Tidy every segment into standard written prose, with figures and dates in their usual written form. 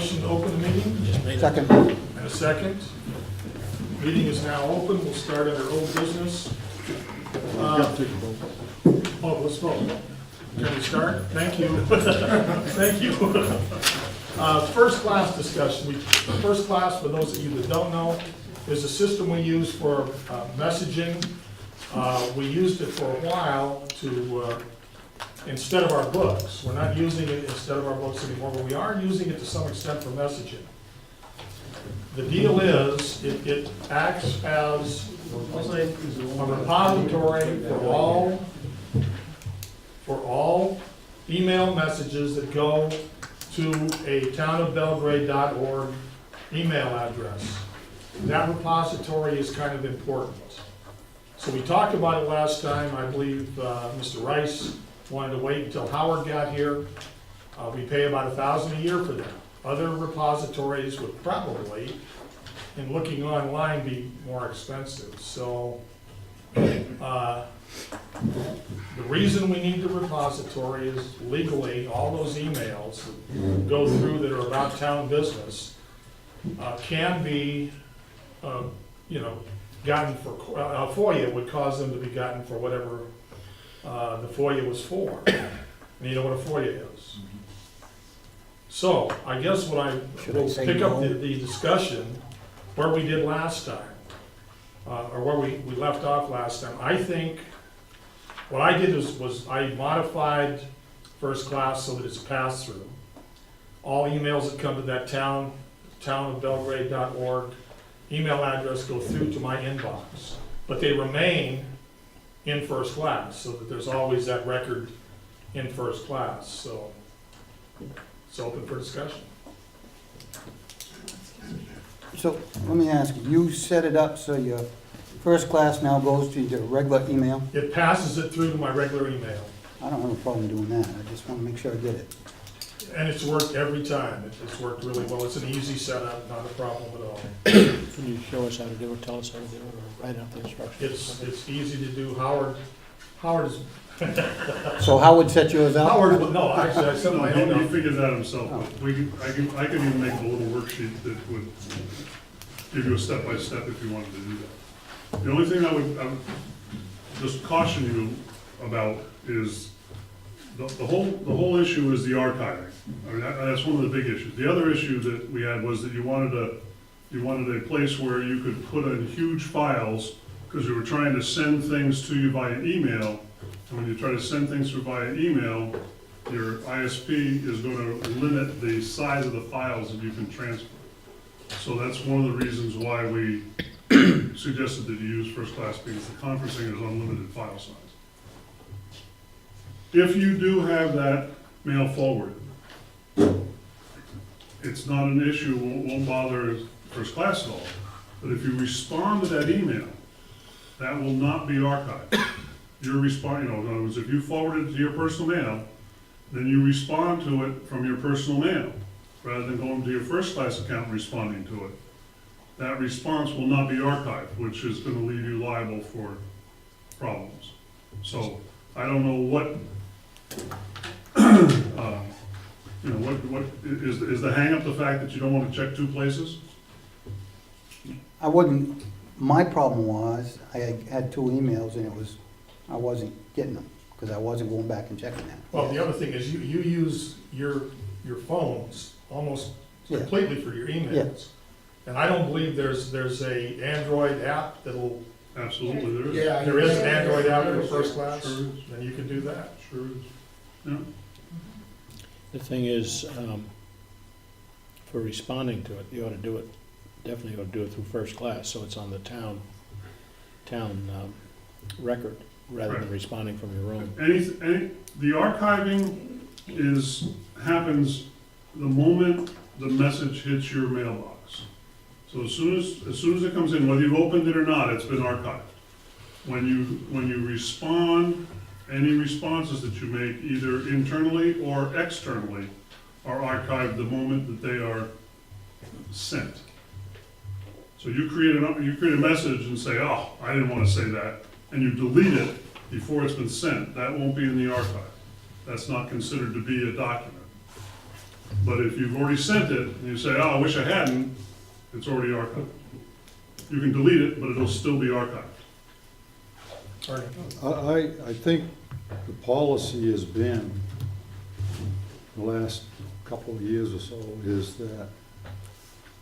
motion to open the meeting? Second. And a second. Meeting is now open. We'll start under old business. Let's vote. Can we start? Thank you. Thank you. First class discussion. First class, for those of you that don't know, is a system we use for messaging. We used it for a while to, instead of our books. We're not using it instead of our books anymore, but we are using it to some extent for messaging. The deal is, it acts as a repository for all email messages that go to a townofbelgrade.org email address. That repository is kind of important. So we talked about it last time. I believe Mr. Rice wanted to wait until Howard got here. We pay about $1,000 a year for that. Other repositories would probably, in looking online, be more expensive. So the reason we need the repository is legally all those emails that go through that are about town business can be, gotten for, FOIA would cause them to be gotten for whatever the FOIA was for. And you know what a FOIA is. So I guess what I will pick up the discussion where we did last time, or where we left off last time. I think what I did was I modified first class so that it's pass through. All emails that come to that townofbelgrade.org email address go through to my inbox, but they remain in first class so that there's always that record in first class. So it's open for discussion. So let me ask you set it up so your first class now goes to your regular email? It passes it through to my regular email, I don't have a problem doing that. I just want to make sure I get it. and it's worked every time. It's worked really well. It's an easy setup, not a problem at all. Can you show us how to do it, tell us how to do it, or write out the instructions? It's easy to do. Howard is, So Howard set yours up? no, actually, I sent my No, own he up. figured that himself, but I can even make a little worksheet that would give you a step-by-step if you wanted to do that. The only thing I would just caution you about is the whole issue is the archiving. I mean, that's one of the big issues. The other issue that we had was that you wanted a place where you could put in huge files, because you were trying to send things to you via email. And when you try to send things through via email, your ISP is going to limit the size of the files that you can transfer. So that's one of the reasons why we suggested that you use first class, because the conferencing is unlimited file size. If you do have that mail forward, it's not an issue, won't bother first class at all. But if you respond to that email, that will not be archived. Your response, in other words, if you forward it to your personal mail, then you respond to it from your personal mail, rather than going to your first class account and responding to it. That response will not be archived, which is going to leave you liable for problems. So I don't know what, what is the hang up the fact that you don't want to check two places? I wouldn't, my problem was, I had two emails and I wasn't getting them, because I wasn't going back and checking them. Well, the other thing is you use your phones almost Yeah. completely for your emails. And I don't believe there's a Android app that'll, Absolutely, there is. there is an Android app for first class, Sure is. then you can do that. Sure is. Yeah. The thing is, for responding to it, you ought to do it, definitely ought to do it through first class, so it's on the town record, rather than Right. responding from your own. The archiving happens the moment the message hits your mailbox. So as soon as it comes in, whether you've opened it or not, it's been archived. When you respond, any responses that you make, either internally or externally, are archived the moment that they are sent. So you create a message and say, oh, I didn't want to say that, and you delete it before it's been sent. That won't be in the archive. That's not considered to be a document. But if you've already sent it, and you say, oh, I wish I hadn't, it's already archived. You can delete it, but it'll still be archived. I think the policy has been, the last couple of years or so, is that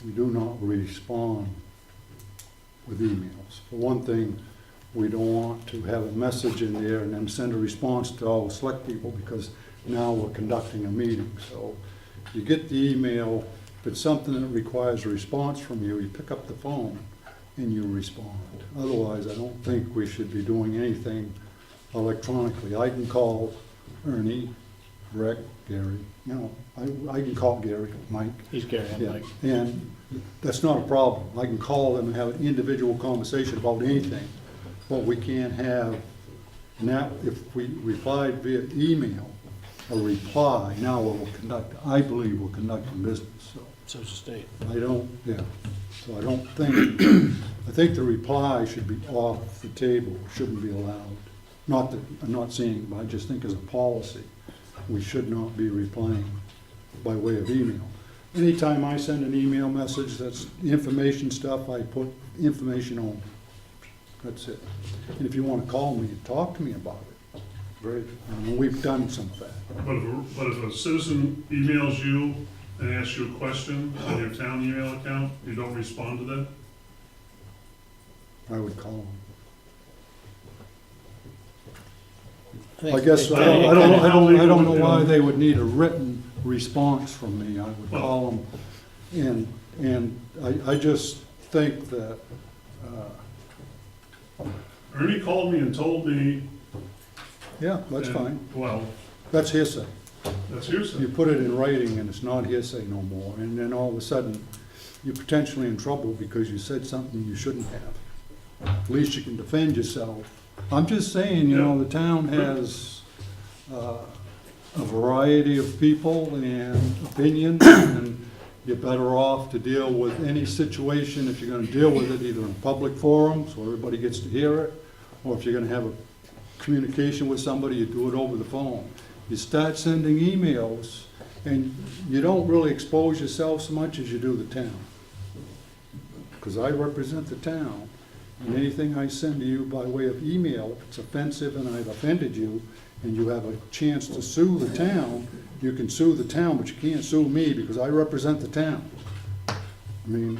we do not respond with emails. For one thing, we don't want to have a message in there and then send a response to all the select people, because now we're conducting a meeting. So you get the email, if it's something that requires a response from you, you pick up the phone and you respond. Otherwise, I don't think we should be doing anything electronically. I can call Ernie, Rick, Gary, you know, I can call Gary, Mike. He's Gary, I'm Yeah, like, and that's not a problem. I can call them and have an individual conversation about anything. But we can't have, now, if we replied via email, a reply, now we'll conduct, I believe we're conducting business, so. so's the state. I don't, yeah, so I don't think, I think the reply should be off the table, shouldn't be allowed. Not that, I'm not saying, but I just think as a policy, we should not be replying by way of email. Anytime I send an email message, that's information stuff, I put information on. That's it. And if you wanna call me and talk to me about it, great, and we've done some of that. But if a citizen emails you and asks you a question on your town email account, you don't respond to that? I would call them. think I guess, it I kinda- don't know why they would need a written response from me. I would call them, and I just think that, Ernie called me and told me. yeah, that's and- fine. Well, That's hearsay. that's hearsay. You put it in writing and it's not hearsay no more, and then all of a sudden, you're potentially in trouble because you said something you shouldn't have. At least you can defend yourself. I'm just saying, you know, the town has a variety of people and opinions, and you're better off to deal with any situation, if you're gonna deal with it, either in public forums, where everybody gets to hear it, or if you're gonna have a communication with somebody, you do it over the phone. You start sending emails, and you don't really expose yourself so much as you do the town. Because I represent the town, and anything I send to you by way of email, if it's offensive and I've offended you, and you have a chance to sue the town, you can sue the town, but you can't sue me because I represent the town. I mean,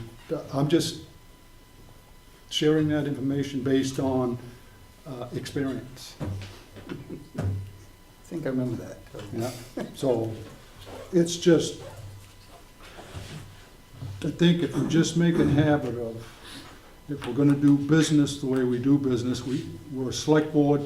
I'm just sharing that information based on experience. I think I remember that. Yeah, so it's just, I think if we just make a habit of, if we're gonna do business the way we do business, we're a select board,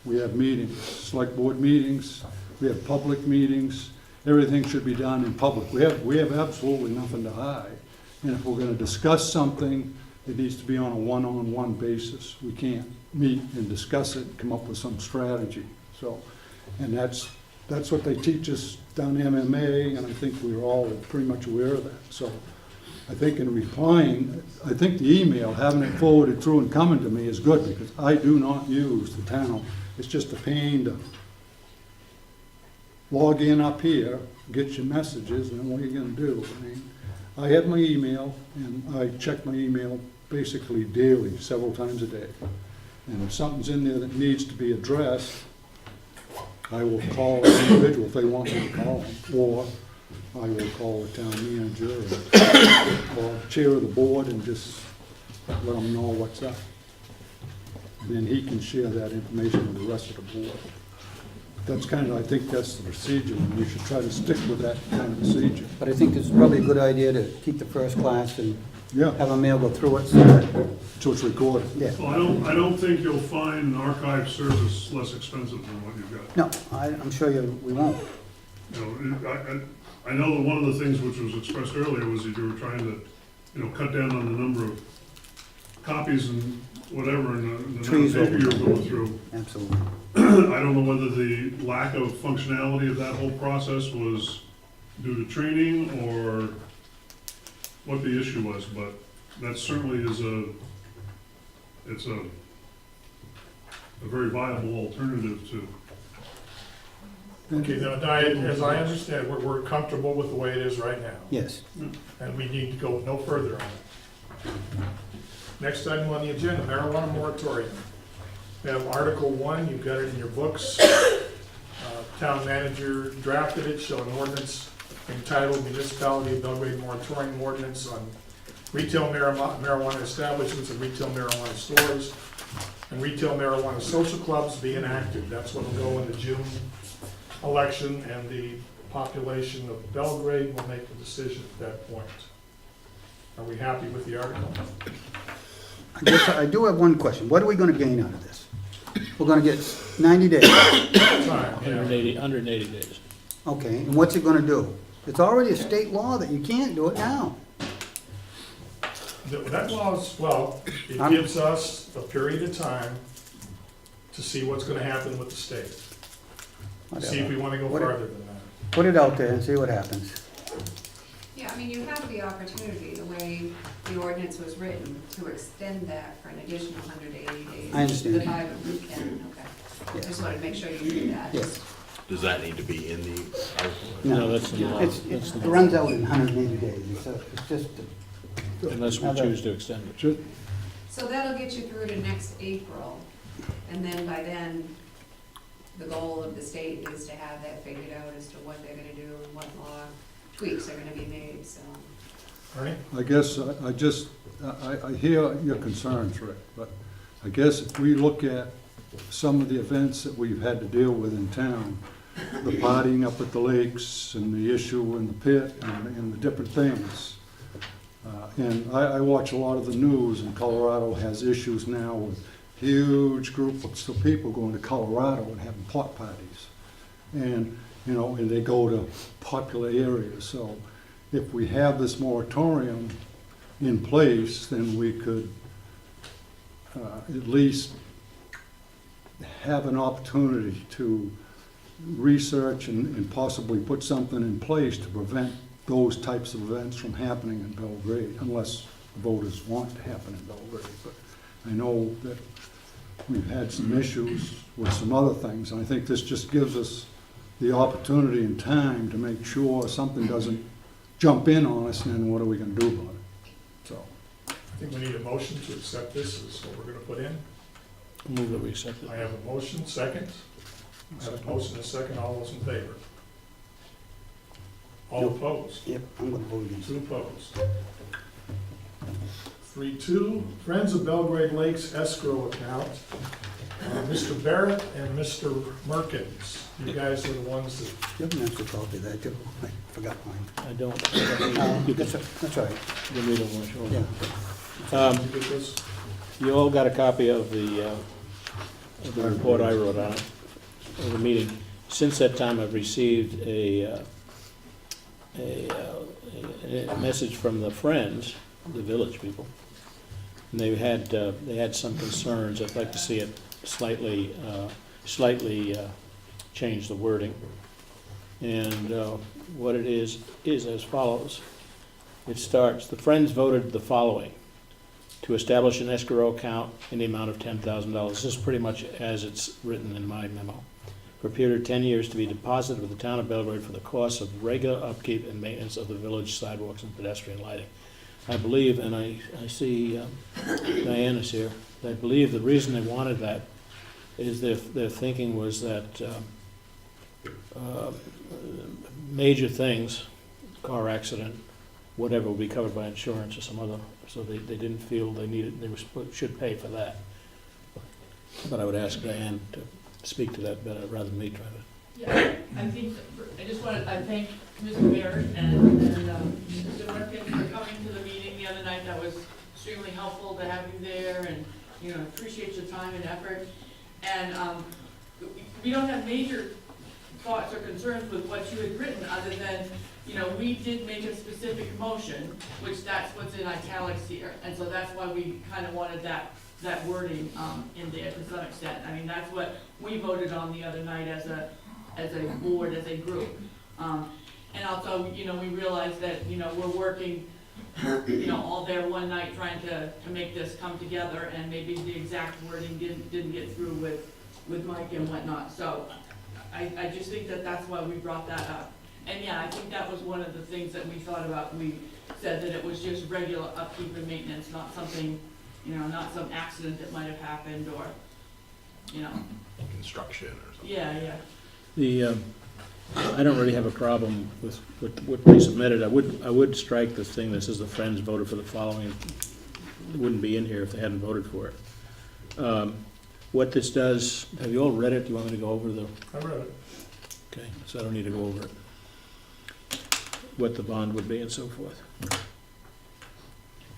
we have meetings, select board meetings, we have public meetings, everything should be done in public. We have absolutely nothing to hide. And if we're gonna discuss something, it needs to be on a one-on-one basis. We can't meet and discuss it and come up with some strategy, so. And that's what they teach us down MMA, and I think we're all pretty much aware of that. So I think in replying, I think the email, having it forwarded through and coming to me is good, because I do not use the town. It's just a pain to log in up here, get your messages, and then what are you gonna do? I mean, I have my email, and I check my email basically daily, several times a day. And if something's in there that needs to be addressed, I will call an individual if they want me to call them, or I will call the town manager or chair of the board and just let them know what's up. And then he can share that information with the rest of the board. That's kind of, I think that's the procedure, and we should try to stick with that kind of procedure. But I think it's probably a good idea to keep the first class and Yeah, have a mail go through it, so that, so it's recorded. yeah. Well, I don't think you'll find an archive service less expensive than what you've got. No, I'm sure we won't. You know, I know that one of the things which was expressed earlier was that you were trying to, you know, cut down on the number of copies and whatever, and the amount of Trees paper you were over. going through. Absolutely. I don't know whether the lack of functionality of that whole process was due to training or what the issue was, but that certainly is it's a very viable alternative to Okay, now, as I understand, we're comfortable with the way it is right now, Yes. and we need to go no further on it. Next item on the agenda, marijuana moratorium. We have Article 1, you've got it in your books. Town manager drafted it, showing ordinance entitled Municipality of Belgrade Moratorium Ordinance on Retail Marijuana Establishments and Retail Marijuana Stores and Retail Marijuana Social Clubs be enacted. That's what will go in the June election, and the population of Belgrade will make the decision at that point. Are we happy with the article? I guess I do have one question. What are we gonna gain out of this? We're gonna get 90 days. Time, yeah. 180 days. Okay, and what's it gonna do? It's already a state law that you can't do it now. That laws, well, it I'm- gives us a period of time to see what's gonna happen with the state. See if we wanna go What- farther than that. Put it out there and see what happens. Yeah, I mean, you have the opportunity, the way the ordinance was written, to extend that for an additional 180 days. I understand. The 5 weekend, okay. Just wanted to make sure you knew that. Yes. Does that need to be in the article? No, that's the law. It runs out in 180 days. It's just, Unless we choose to extend it. Just, So that'll get you through to next April, and then by then, the goal of the state is to have that figured out as to what they're gonna do and what law tweaks are gonna be made, so. Right? I guess I hear your concerns, Rick, but I guess if we look at some of the events that we've had to deal with in town, the partying up at the lakes and the issue in the pit and the different things. And I watch a lot of the news, and Colorado has issues now with huge groups of people going to Colorado and having pot parties. And, you know, and they go to popular areas. So if we have this moratorium in place, then we could at least have an opportunity to research and possibly put something in place to prevent those types of events from happening in Belgrade, unless the voters want it to happen in Belgrade. But I know that we've had some issues with some other things, and I think this just gives us the opportunity and time to make sure something doesn't jump in on us, and then what are we gonna do about it? So, I think we need a motion to accept this, is what we're gonna put in. Move that we accept it. I have a motion, second. I have a motion and a second, all those in favor? All opposed? yep, I'm gonna vote against Two it. opposed. 3-2, Friends of Belgrade Lakes escrow account. Mr. Barrett and Mr. Merkins, you guys are the ones that, You have an extra copy of that too. I forgot mine. I don't. You can That's all right, read it when you're yeah. sure. you get this? You all got a copy of the report I wrote on it, of the meeting. Since that time, I've received a message from the Friends, the village people. And they had some concerns. I'd like to see it slightly change the wording. And what it is as follows. It starts, the Friends voted the following: to establish an escrow account in the amount of $10,000. This is pretty much as it's written in my memo. For a period of 10 years to be deposited with the town of Belgrade for the costs of regular upkeep and maintenance of the village sidewalks and pedestrian lighting. I believe, and I see Diane is here, I believe the reason they wanted that is their thinking was that major things, car accident, whatever, would be covered by insurance or some other, so they didn't feel should pay for that. But I would ask Diane to speak to that better rather than me trying to. Yeah, I think, I just wanted, I thank Mr. Barrett and Mr. Merkin for coming to the meeting the other night. That was extremely helpful to have you there, and, you know, appreciate your time and effort. And we don't have major thoughts or concerns with what you had written, other than, you know, we did make a specific motion, which that's what's in italics here. And so that's why we kind of wanted that wording in there to some extent. I mean, that's what we voted on the other night as a board, as a group. And also, you know, we realized that, you know, we're working, you know, all there one night trying to make this come together, and maybe the exact wording didn't get through with Mike and whatnot. So I just think that that's why we brought that up. And yeah, I think that was one of the things that we thought about. We said that it was just regular upkeep and maintenance, not something, not some accident that might have happened or, Construction or something. yeah. The, I don't really have a problem with what we submitted. I would strike the thing that says the Friends voted for the following. It wouldn't be in here if they hadn't voted for it. What this does, have you all read it? Do you want me to go over the, I read it. okay, so I don't need to go over it. What the bond would be and so forth.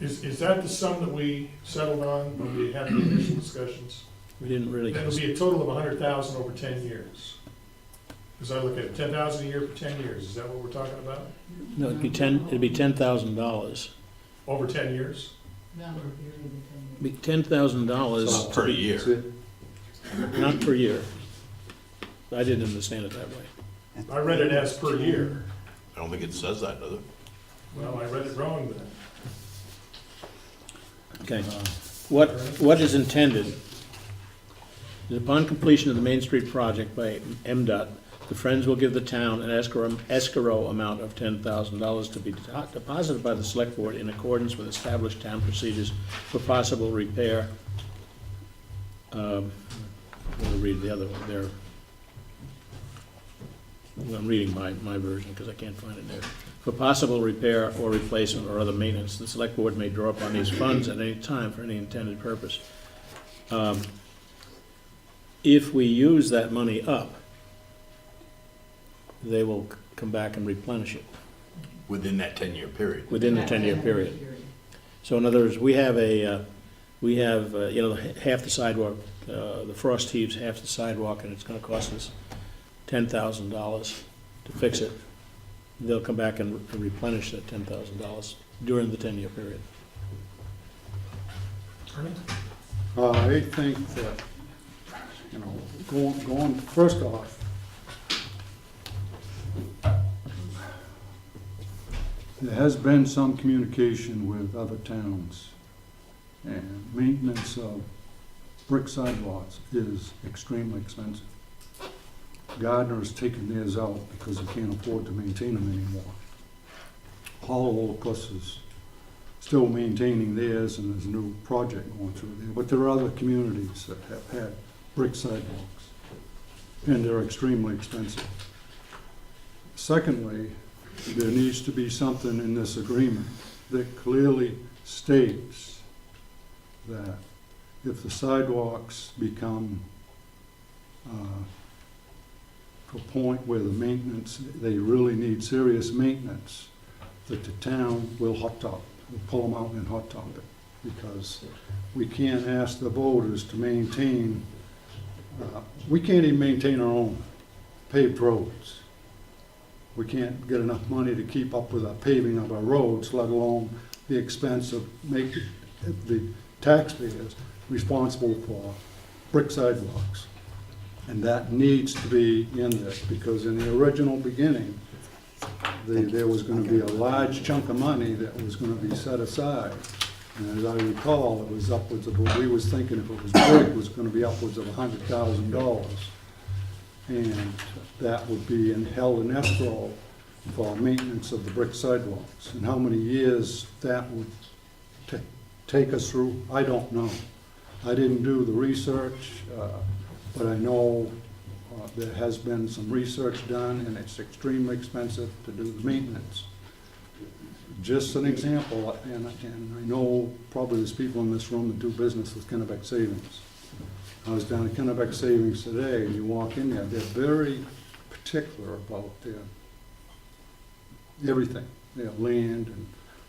Is that the sum that we settled on when we had the initial discussions? We didn't really, That would be a total of 100,000 over 10 years. As I look at it, 10,000 a year for 10 years, is that what we're talking about? no, it'd be $10,000. Over 10 years? No. Be $10,000 Per year. That's it. not per year. I didn't understand it that way. I read it as per year. I don't think it says that, does it? Well, I read it wrong then. Okay. What is intended is upon completion of the Main Street project by MDOT, the Friends will give the town an escrow amount of $10,000 to be deposited by the select board in accordance with established town procedures for possible repair. I'm going to read the other one there. I'm reading my version because I can't find it there. For possible repair or replacement or other maintenance, the select board may draw upon these funds at any time for any intended purpose. If we use that money up, they will come back and replenish it Within that 10-year period. within the 10-year period. So in other words, we have half the sidewalk, the frost heaves half the sidewalk, and it's gonna cost us $10,000 to fix it. They'll come back and replenish that $10,000 during the 10-year period. I think that, going, first off, there has been some communication with other towns, and maintenance of brick sidewalks is extremely expensive. Gardner's taken theirs out because they can't afford to maintain them anymore. Hollowell, of course, is still maintaining theirs, and there's a new project going through there. But there are other communities that have had brick sidewalks, and they're extremely expensive. Secondly, there needs to be something in this agreement that clearly states that if the sidewalks become to a point where the maintenance, they really need serious maintenance, that the town will hot top, will pull them out and hot top it. Because we can't ask the voters to maintain, we can't even maintain our own paved roads. We can't get enough money to keep up with the paving of our roads, let alone the expense of making the taxpayers responsible for brick sidewalks. And that needs to be in this, because in the original beginning, there was gonna be a large chunk of money that was gonna be set aside. And as I recall, it was upwards of, we was thinking if it was brick, it was gonna be upwards of $100,000. And that would be held in escrow for maintenance of the brick sidewalks. And how many years that would take us through, I don't know. I didn't do the research, but I know there has been some research done, and it's extremely expensive to do the maintenance. Just an example, and I know probably there's people in this room that do business with Kennebec Savings. I was down at Kennebec Savings today, and you walk in there, they're very particular about everything, their land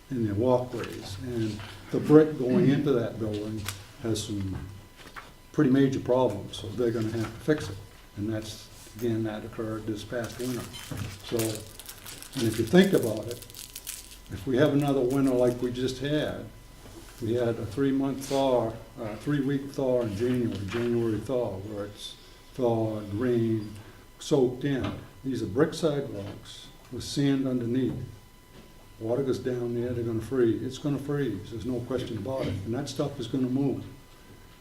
and their walkways. And the brick going into that building has some pretty major problems, so they're gonna have to fix it. And that's, again, that occurred this past winter. So, and if you think about it, if we have another winter like we just had, we had a 3-month thaw, 3-week thaw in January thaw, where it's thawed, rain, soaked in. These are brick sidewalks with sand underneath. Water goes down there, they're gonna freeze. It's gonna freeze, there's no question about it. And that stuff is gonna move.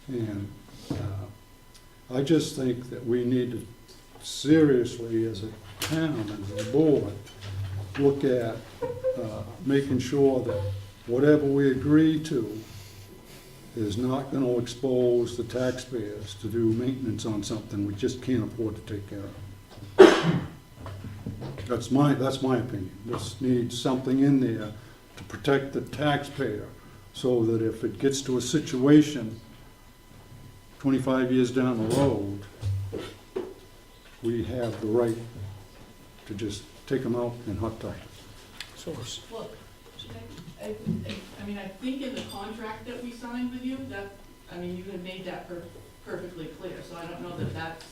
And I just think that we need to seriously as a town, as a board, look at making sure that whatever we agree to is not gonna expose the taxpayers to do maintenance on something we just can't afford to take care of. That's my opinion. This needs something in there to protect the taxpayer, so that if it gets to a situation 25 years down the road, we have the right to just take them out in hot tub. So it's- Well, I mean, I think in the contract that we signed with you, that, I mean, you had made that perfectly clear, so I don't know that that's,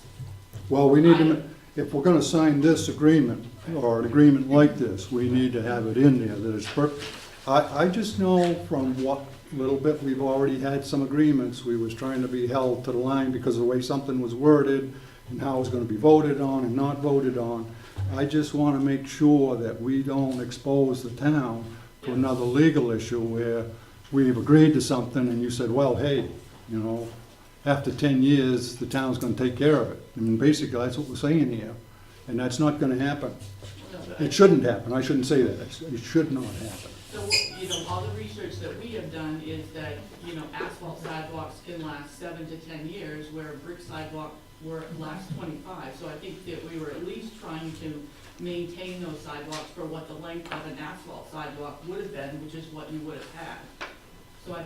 Well, we need to, if we're gonna sign this agreement, or an agreement like this, we need to have it in there that it's I just know from what little bit we've already had some agreements, we was trying to be held to the line because of the way something was worded and how it was gonna be voted on and not voted on. I just wanna make sure that we don't expose the town to another legal issue where we've agreed to something and you said, well, hey, you know, after 10 years, the town's gonna take care of it. I mean, basically, that's what we're saying here, and that's not gonna happen. It shouldn't happen, I shouldn't say that, it should not happen. so, you know, all the research that we have done is that, you know, asphalt sidewalks can last 7 to 10 years, where a brick sidewalk lasts 25. So I think that we were at least trying to maintain those sidewalks for what the length of an asphalt sidewalk would have been, which is what you would have had. So I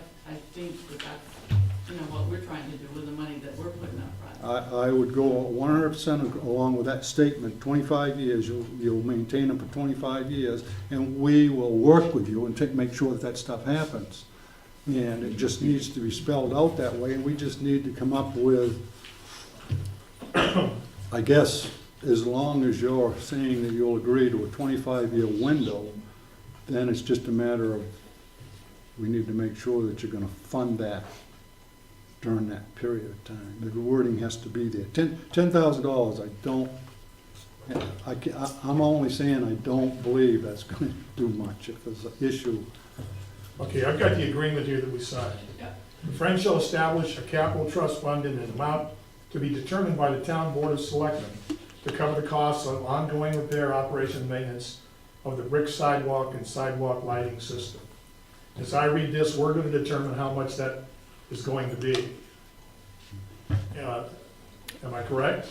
think that that's, you know, what we're trying to do with the money that we're putting up front. I would go 100% along with that statement, 25 years, you'll maintain them for 25 years, and we will work with you and make sure that that stuff happens. And it just needs to be spelled out that way, and we just need to come up with, I guess, as long as you're saying that you'll agree to a 25-year window, then it's just a matter of, we need to make sure that you're gonna fund that during that period of time. The wording has to be there. $10,000, I don't, I'm only saying I don't believe that's gonna do much if there's an issue. Okay, I've got the agreement here that we signed. Yeah. The Friends shall establish a capital trust fund in an amount to be determined by the town board of selectmen to cover the costs of ongoing repair, operation, and maintenance of the brick sidewalk and sidewalk lighting system. As I read this, we're gonna determine how much that is going to be. Am I correct?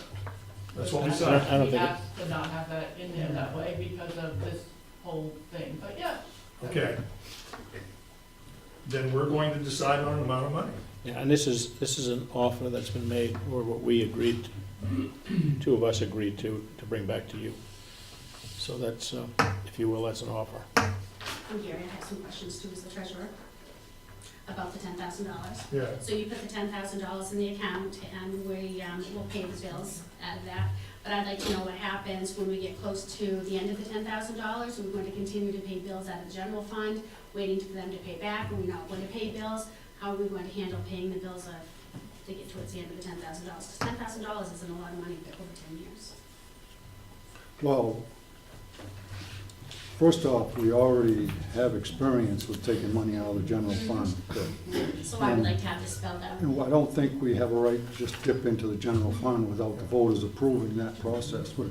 That's what we signed. I don't We think it- asked to not have that in there that way because of this whole thing, but yeah. Okay. Then we're going to decide on an amount of money. Yeah, and this is an offer that's been made, or what we agreed, two of us agreed to bring back to you. So that's, if you will, that's an offer. I'm Gary, I have some questions too, as the treasurer, about the $10,000. Yeah. So you put the $10,000 in the account, and we will pay the bills out of that. But I'd like to know what happens when we get close to the end of the $10,000. Are we going to continue to pay bills out of the general fund, waiting for them to pay back? Are we not going to pay bills? How are we going to handle paying the bills to get towards the end of the $10,000? Because $10,000 isn't a lot of money over 10 years. Well, first off, we already have experience with taking money out of the general fund. So I would like to have this spelled out. And I don't think we have a right to just dip into the general fund without the voters approving that process. But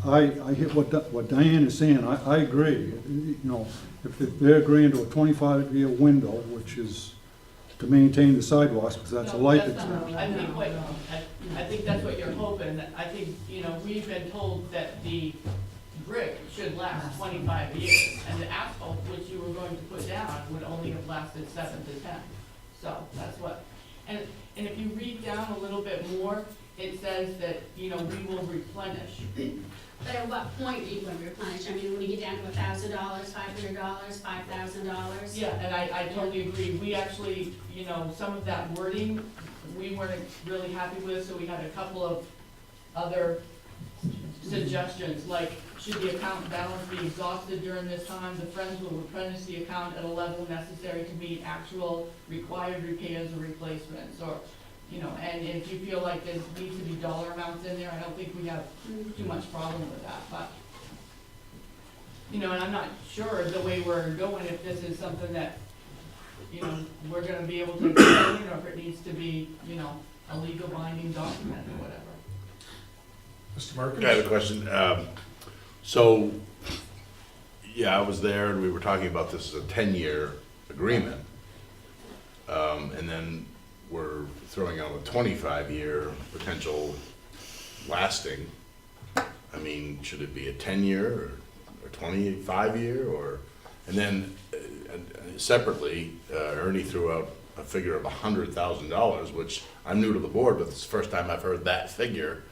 I hear what Diane is saying, I agree. You know, if they're agreeing to a 25-year window, which is to maintain the sidewalks, because that's a No, life. that's not- I think I think that's what you're hoping. I think, you know, we've been told that the brick should last 25 years, and the asphalt, which you were going to put down, would only have lasted 7 to 10. So that's what, and if you read down a little bit more, it says that, you know, we will replenish. But at what point are you going to replenish? I mean, when you get down to $1,000, $500, $5,000? Yeah, and I totally agree. We actually, you know, some of that wording, we weren't really happy with, so we had a couple of other suggestions, like, should the account balance be exhausted during this time? The Friends will replenish the account at a level necessary to meet actual required repairs or replacements, or, you know, and if you feel like there needs to be dollar amounts in there, I don't think we have too much problem with that, but, you know, and I'm not sure the way we're going, if this is something that, you know, we're gonna be able to explain, or if it needs to be, you know, a legal binding document or whatever. Mr. Marcus? I have a question. So, yeah, I was there and we were talking about this as a 10-year agreement. And then we're throwing out a 25-year potential lasting. I mean, should it be a 10-year or 25-year or, and then separately, Ernie threw out a figure of $100,000, which I'm new to the board, but it's the first time I've heard that figure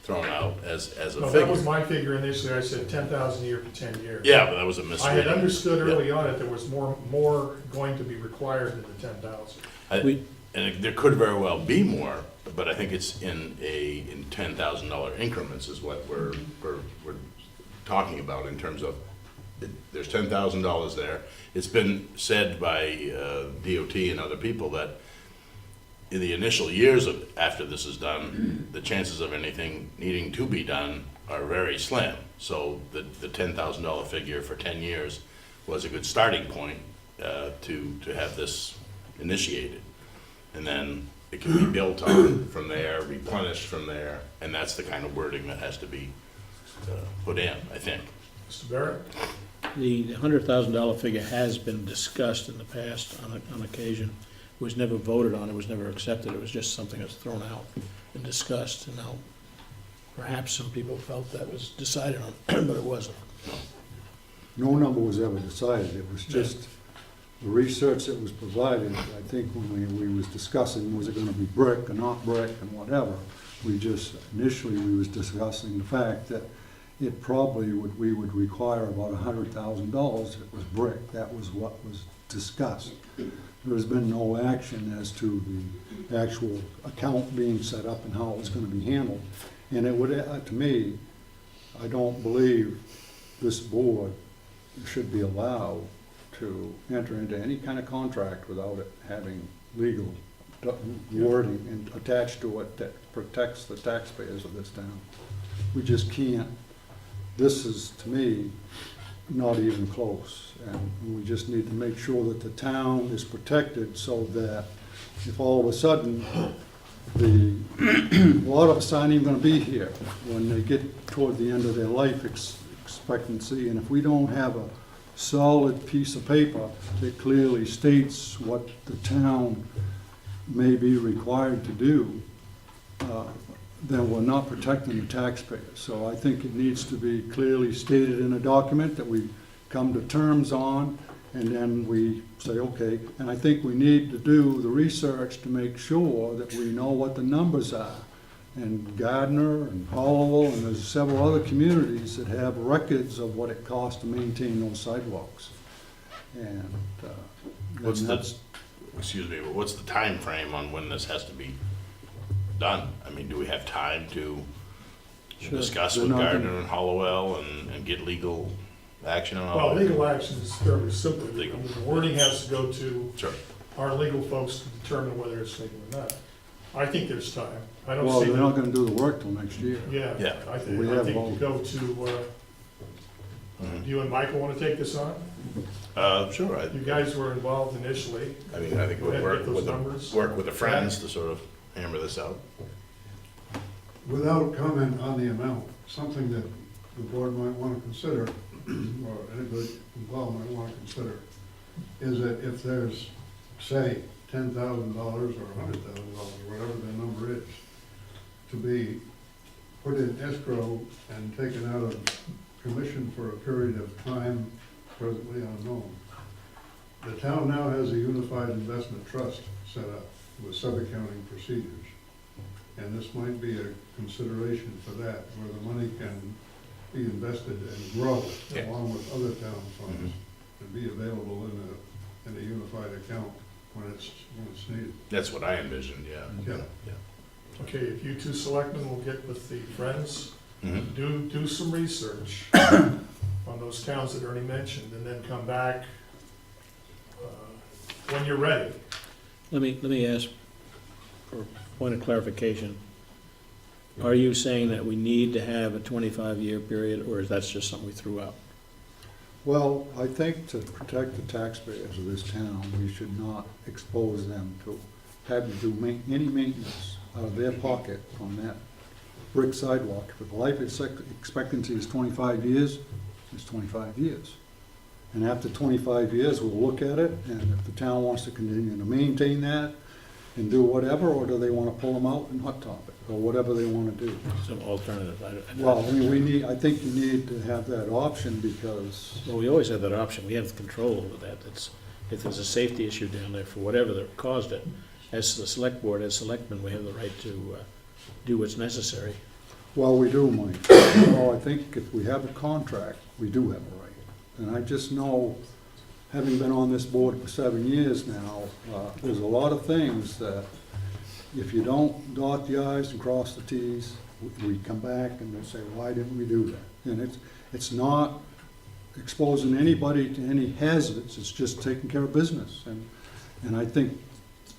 thrown out as a No, figure. that was my figure initially, I said 10,000 a year for 10 years. Yeah, but that was a I misreading. had understood Yeah. early on that there was more going to be required than the 10,000. We- And there could very well be more, but I think it's in $10,000 increments is what we're talking about in terms of, there's $10,000 there. It's been said by DOT and other people that in the initial years after this is done, the chances of anything needing to be done are very slim. So the $10,000 figure for 10 years was a good starting point to have this initiated. And then it can be built on from there, replenished from there, and that's the kind of wording that has to be put in, I think. Mr. Barrett? The $100,000 figure has been discussed in the past on occasion. It was never voted on, it was never accepted, it was just something that's thrown out and discussed. And now, perhaps some people felt that was decided on, but it wasn't. No number was ever decided, it was just the research that was provided. I think when we was discussing, was it gonna be brick or not brick and whatever, initially we was discussing the fact that it probably we would require about $100,000 if it was brick. That was what was discussed. There's been no action as to the actual account being set up and how it was gonna be handled. And it would, to me, I don't believe this board should be allowed to enter into any kind of contract without it having legal wording and attached to it that protects the taxpayers of this town. We just can't. This is, to me, not even close. And we just need to make sure that the town is protected so that if all of a sudden a lot of us aren't even gonna be here when they get toward the end of their life expectancy, and if we don't have a solid piece of paper that clearly states what the town may be required to do, then we're not protecting the taxpayers. So I think it needs to be clearly stated in a document that we come to terms on, and then we say, okay. And I think we need to do the research to make sure that we know what the numbers are. And Gardner and Hollowell, and there's several other communities that have records of what it costs to maintain those sidewalks. And What's the, that's, excuse me, but what's the time frame on when this has to be done? I mean, do we have time to Sure. discuss They're with not gonna- Gardner and Hollowell and get legal action on all Well, that? legal action is fairly simple. I Legal. mean, the wording has to go to Sure. our legal folks to determine whether it's legal or not. I think there's time. I don't well, see. they're not gonna do the work till next year. Yeah, Yeah. I think, We I have think all- to go to, Mhm. you and Michael want to take this on? Sure, You guys were involved initially. I mean, I think Go we'll ahead, work get those with numbers. work with the friends to sort of hammer this out. Without comment on the amount, something that the board might want to consider, or anybody involved might want to consider, is that if there's, say, $10,000 or $100,000, whatever the number is, to be put in escrow and taken out of commission for a period of time presently unknown. The town now has a unified investment trust set up with sub-accounting procedures. And this might be a consideration for that, where the money can be invested and grow Yeah. along with other town funds and be available in a unified account when it's needed. That's what I envisioned, yeah. Yeah. Okay, if you two selectmen will get with the friends, Mhm. do some research on those towns that Ernie mentioned, and then come back when you're ready. Let me ask for a point of clarification. Are you saying that we need to have a 25-year period, or is that just something we threw out? Well, I think to protect the taxpayers of this town, we should not expose them to having to do any maintenance out of their pocket on that brick sidewalk. If the life expectancy is 25 years, it's 25 years. And after 25 years, we'll look at it, and if the town wants to continue to maintain that and do whatever, or do they want to pull them out and hot top it, or whatever they want to do. Some alternative. Well, I mean, I think you need to have that option because, Well, we always have that option. We have control over that. If there's a safety issue down there for whatever that caused it, as the select board, as selectmen, we have the right to do what's necessary. well, we do, Mike. Well, I think if we have a contract, we do have a right. And I just know, having been on this board for 7 years now, there's a lot of things that if you don't dot the i's and cross the t's, we come back and they say, why didn't we do that? And it's not exposing anybody to any hazards, it's just taking care of business. And I think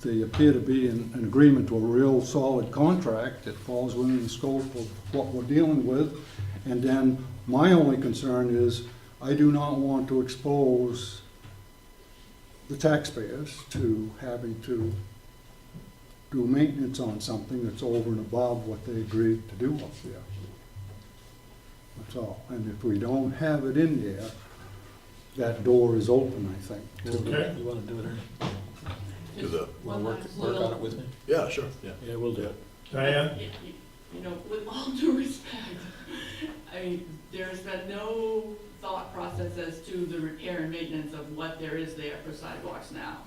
they appear to be in agreement to a real solid contract that falls within the scope of what we're dealing with. And then my only concern is, I do not want to expose the taxpayers to having to do maintenance on something that's over and above what they agreed to do up there. That's all. And if we don't have it in there, that door is open, I think. Okay. You want to do it, Ernie? To the, One last Work on little, it with me? yeah, sure, yeah. Yeah, we'll do it. Diane? you know, with all due respect, I mean, there's been no thought process as to the repair and maintenance of what there is there for sidewalks now.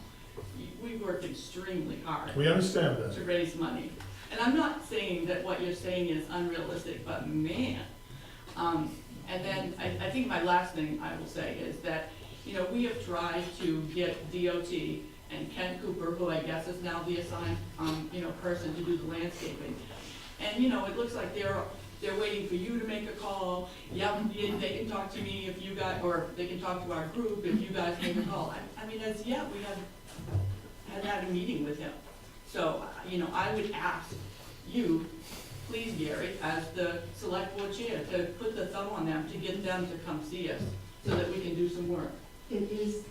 We've worked extremely hard We understand that. to raise money. And I'm not saying that what you're saying is unrealistic, but man. And then I think my last thing I will say is that, you know, we have tried to get DOT and Ken Cooper, who I guess is now the assigned, you know, person to do the landscaping. And, you know, it looks like they're waiting for you to make a call. Yeah, they can talk to me if you guys, or they can talk to our group if you guys make a call. I mean, as yet, we have had a meeting with him. So, you know, I would ask you, please, Gary, as the select board chair, to put the thumb on them to get them to come see us so that we can do some work. It is,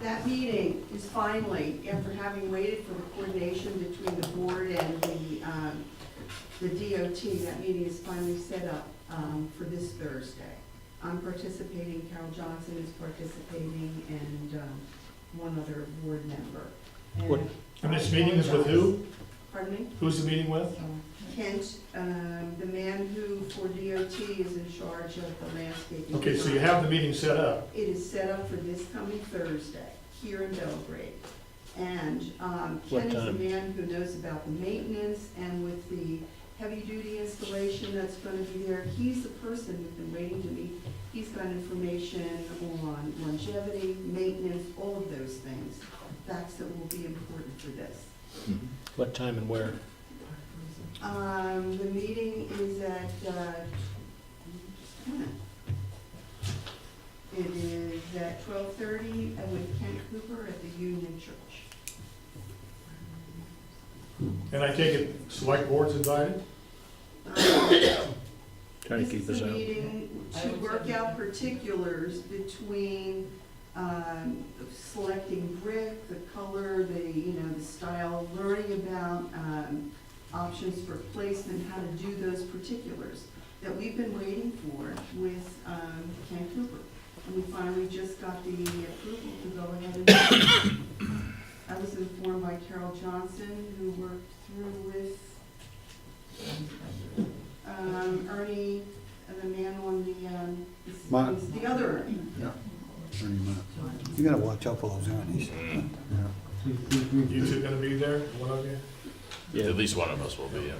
that meeting is finally, after having waited for the coordination between the board and the DOT, that meeting is finally set up for this Thursday. I'm participating, Carol Johnson is participating, and one other board member. What- And this meeting is with who? Pardon me? Who's the meeting with? Kent, the man who for DOT is in charge of the landscaping. Okay, so you have the meeting set up. It is set up for this coming Thursday, here in Belgrade. And What Ken is the time? man who knows about the maintenance, and with the heavy-duty installation that's gonna be there, he's the person we've been waiting to meet. He's got information on longevity, maintenance, all of those things, facts that will be important for this. What time and where? The meeting is at, it is at 12:30 with Kent Cooper at the Union Church. And I take it select board's invited? Trying to keep us This is a out. meeting to work out particulars between selecting brick, the color, the style, learning about options for placement, how to do those particulars that we've been waiting for with Ken Cooper. And we finally just got the approval to go ahead and do it. I was informed by Carol Johnson, who worked through with Ernie, the man on the other Ernie. Yeah. Pretty much. You gotta watch out for those earnings. Yeah. You two gonna be there, one of you? Yeah. At least one of us will be, yeah.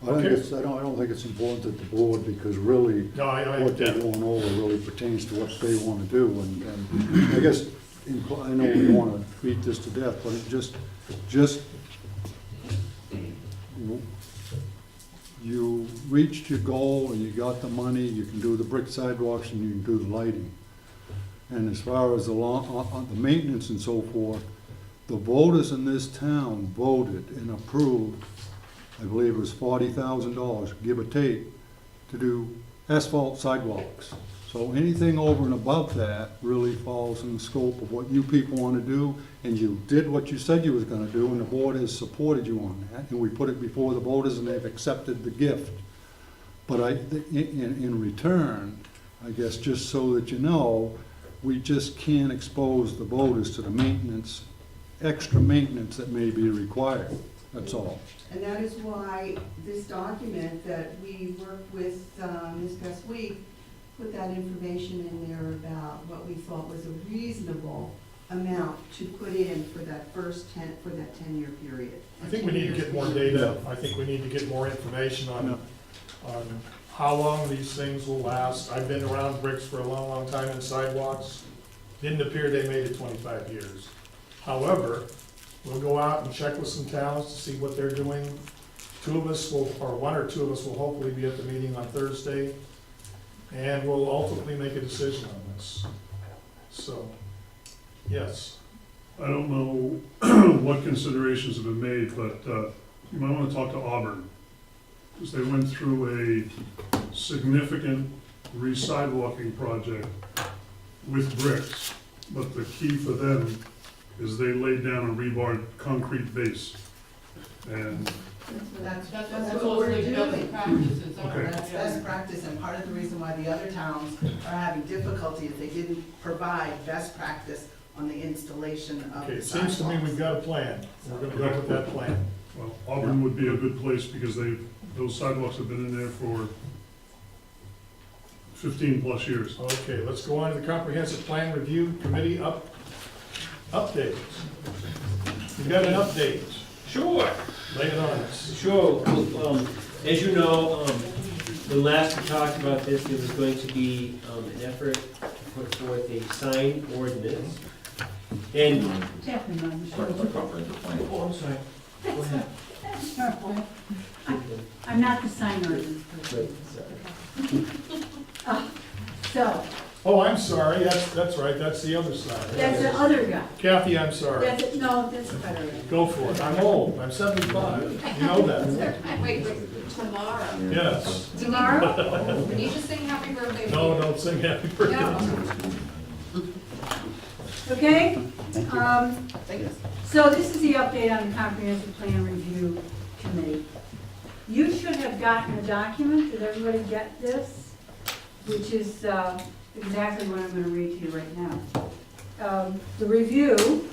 I don't think it's important that the board, because really, No, I what they're going over really pertains to what they want to do, and I guess, I know we don't want to beat this to death, but it just, you reached your goal, and you got the money, you can do the brick sidewalks, and you can do the lighting. And as far as the maintenance and so forth, the voters in this town voted and approved, I believe it was $40,000, give or take, to do asphalt sidewalks. So anything over and above that really falls in the scope of what you people want to do, and you did what you said you was gonna do, and the board has supported you on that, and we put it before the voters, and they've accepted the gift. But in return, I guess, just so that you know, we just can't expose the voters to the maintenance, extra maintenance that may be required, that's all. And that is why this document that we worked with this past week put that information in there about what we thought was a reasonable amount to put in for that for that 10-year period. I think we need to get more data, I think we need to get more information on how long these things will last. I've been around bricks for a long, long time and sidewalks. Didn't appear they made it 25 years. However, we'll go out and check with some towns to see what they're doing. One or two of us will hopefully be at the meeting on Thursday, and we'll ultimately make a decision on this. So, yes. I don't know what considerations have been made, but you might want to talk to Auburn, because they went through a significant re-sidewalking project with bricks, but the key for them is they laid down a rebar concrete base. And That's That's what what we're supposedly building doing. practices are. Okay. That's best practice, and part of the reason why the other towns are having difficulty is they didn't provide best practice on the installation of Okay, the it seems to me we've sidewalks. got a plan. We're gonna go with that plan. well, Auburn would be a good place because those sidewalks have been in there for 15+ years. Okay, let's go on to the Comprehensive Plan Review Committee update. You got an update? Sure, Lay it on us. sure. As you know, the last we talked about this, there was going to be an effort to put forth a sign ordinance. And, oh, I'm sorry, go ahead. I'm not the sign ordinance person. So, Oh, I'm sorry, that's right, that's the other side. that's the other guy. Kathy, I'm sorry. That's it, no, that's better. Go for it. I'm old, I'm 75. You know that. Wait, tomorrow. Yes. Tomorrow? Can you just sing happy birthday? No, don't sing happy birthday. No. Okay? So this is the update on the Comprehensive Plan Review Committee. You should have gotten a document. Did everybody get this? Which is exactly what I'm going to read to you right now. The review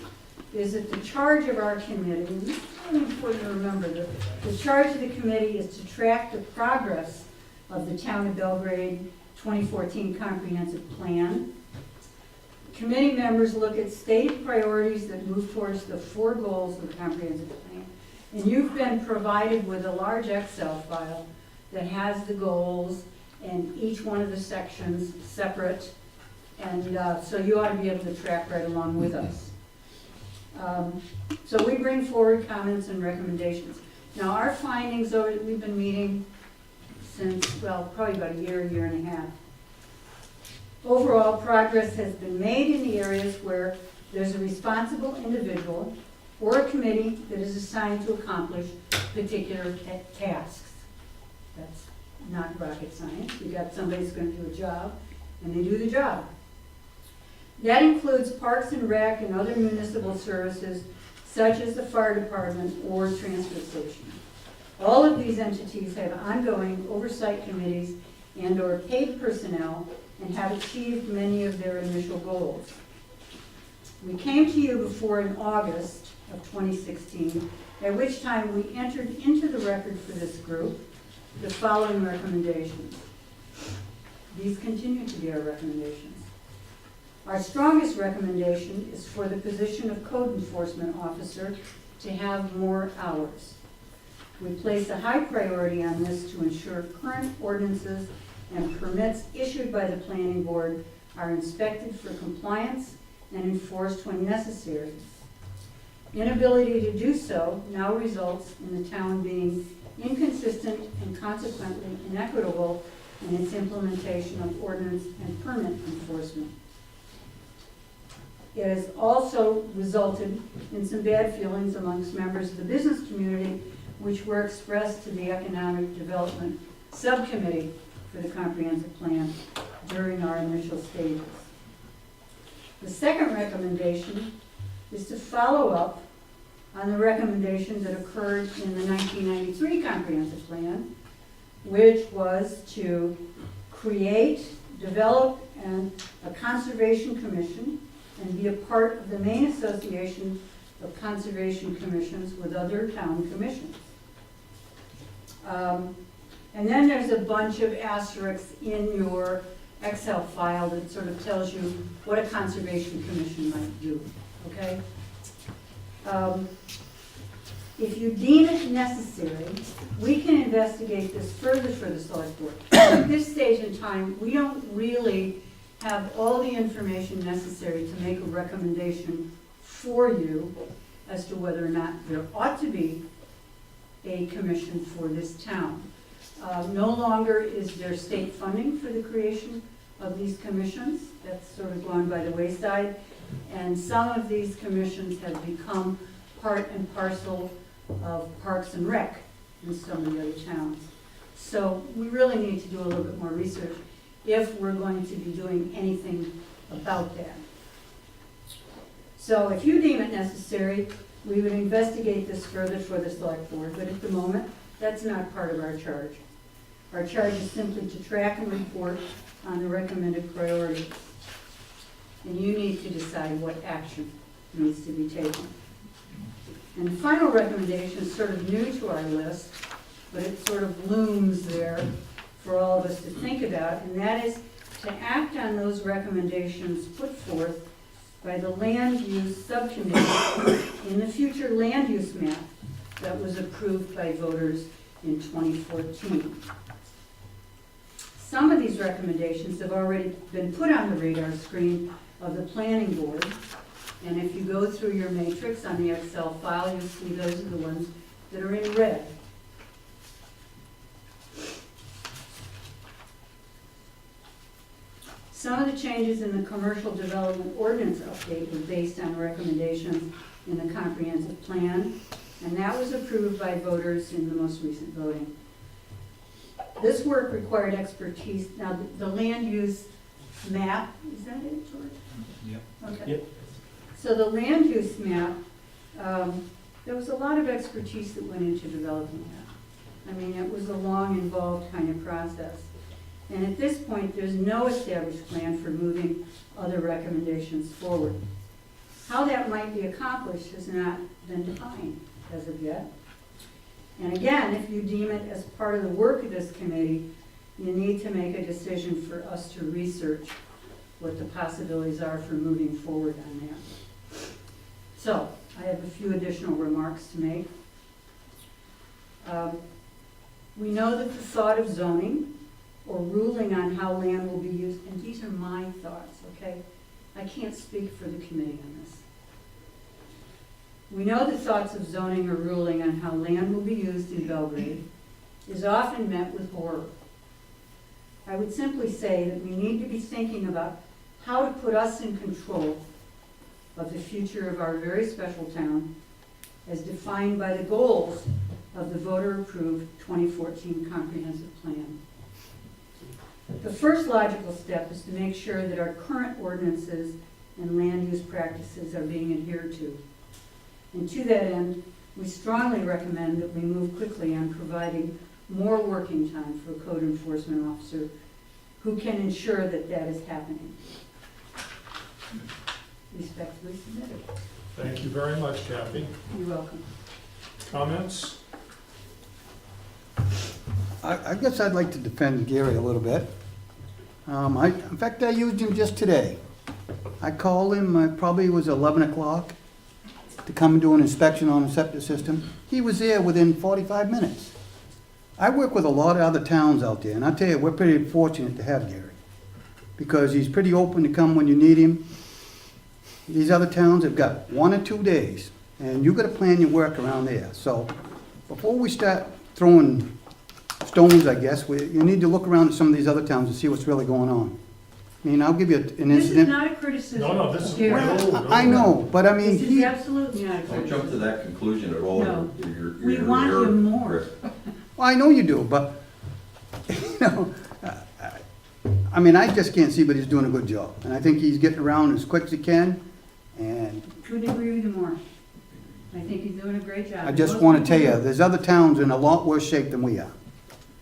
is that the charge of our committee, and this is really important to remember, the charge of the committee is to track the progress of the Town of Belgrade 2014 Comprehensive Plan. Committee members look at stated priorities that move towards the 4 goals of the comprehensive plan. And you've been provided with a large Excel file that has the goals and each one of the sections separate. And so you ought to be able to track right along with us. So we bring forward comments and recommendations. Now our findings, we've been meeting since, well, probably about a year and a half. Overall, progress has been made in the areas where there's a responsible individual or a committee that is assigned to accomplish particular tasks. That's not rocket science. You got somebody who's going to do a job, and they do the job. That includes Parks and Rec and other municipal services, such as the fire department or transfer station. All of these entities have ongoing oversight committees and/or paid personnel and have achieved many of their initial goals. We came to you before in August of 2016, at which time we entered into the record for this group the following recommendations. These continue to be our recommendations. Our strongest recommendation is for the position of code enforcement officer to have more hours. We place a high priority on this to ensure current ordinances and permits issued by the planning board are inspected for compliance and enforced when necessary. Inability to do so now results in the town being inconsistent and consequently inequitable in its implementation of ordinance and permit enforcement. It has also resulted in some bad feelings amongst members of the business community, which were expressed to the Economic Development Subcommittee for the Comprehensive Plan during our initial stages. The second recommendation is to follow up on the recommendation that occurred in the 1993 comprehensive plan, which was to create, develop, a conservation commission and be a part of the Maine Association of Conservation Commissions with other town commissions. And then there's a bunch of asterisks in your Excel file that sort of tells you what a conservation commission might do, okay? If you deem it necessary, we can investigate this further for the select board. At this stage in time, we don't really have all the information necessary to make a recommendation for you as to whether or not there ought to be a commission for this town. No longer is there state funding for the creation of these commissions. That's sort of gone by the wayside. And some of these commissions have become part and parcel of Parks and Rec in some of the other towns. So we really need to do a little bit more research if we're going to be doing anything about that. So if you deem it necessary, we would investigate this further for the select board, but at the moment, that's not part of our charge. Our charge is simply to track and report on the recommended priorities. And you need to decide what action needs to be taken. And the final recommendation is sort of new to our list, but it sort of looms there for all of us to think about, and that is to act on those recommendations put forth by the Land Use Subcommittee in the future land use map that was approved by voters in 2014. Some of these recommendations have already been put on the radar screen of the planning board, and if you go through your matrix on the Excel file, you'll see those are the ones that are in red. Some of the changes in the commercial development ordinance update were based on recommendations in the comprehensive plan, and that was approved by voters in the most recent voting. This work required expertise. Now, the land use map, is that it, George? Yep. Okay. Yep. So the land use map, there was a lot of expertise that went into developing that. I mean, it was a long, involved kind of process. And at this point, there's no established plan for moving other recommendations forward. How that might be accomplished has not been defined as of yet. And again, if you deem it as part of the work of this committee, you need to make a decision for us to research what the possibilities are for moving forward on that. So, I have a few additional remarks to make. We know that the thought of zoning or ruling on how land will be used, and these are my thoughts, okay? I can't speak for the committee on this. We know the thoughts of zoning or ruling on how land will be used in Belgrade is often met with horror. I would simply say that we need to be thinking about how to put us in control of the future of our very special town as defined by the goals of the voter-approved 2014 comprehensive plan. The first logical step is to make sure that our current ordinances and land use practices are being adhered to. And to that end, we strongly recommend that we move quickly on providing more working time for a code enforcement officer who can ensure that that is happening. Respectfully submitted. Thank you very much, Kathy. You're welcome. Comments? I guess I'd like to defend Gary a little bit. In fact, I used him just today. I called him, probably it was 11 o'clock, to come and do an inspection on the septic system. He was there within 45 minutes. I work with a lot of other towns out there, and I tell you, we're pretty fortunate to have Gary, because he's pretty open to come when you need him. These other towns have got 1 or 2 days, and you gotta plan your work around there. So before we start throwing stones, I guess, you need to look around at some of these other towns and see what's really going on. I mean, I'll give you an This is incident. not a criticism. No, this is. Gary. I know, but I mean, This is absolutely not a Don't jump to criticism. that conclusion at all. No. You're- We you're- want you're- him more. well, I know you do, but, you know, I mean, I just can't see, but he's doing a good job. And I think he's getting around as quick as he can, and Couldn't agree with you more. I think he's doing a great job. I just want to tell you, there's other towns in a lot worse shape than we are.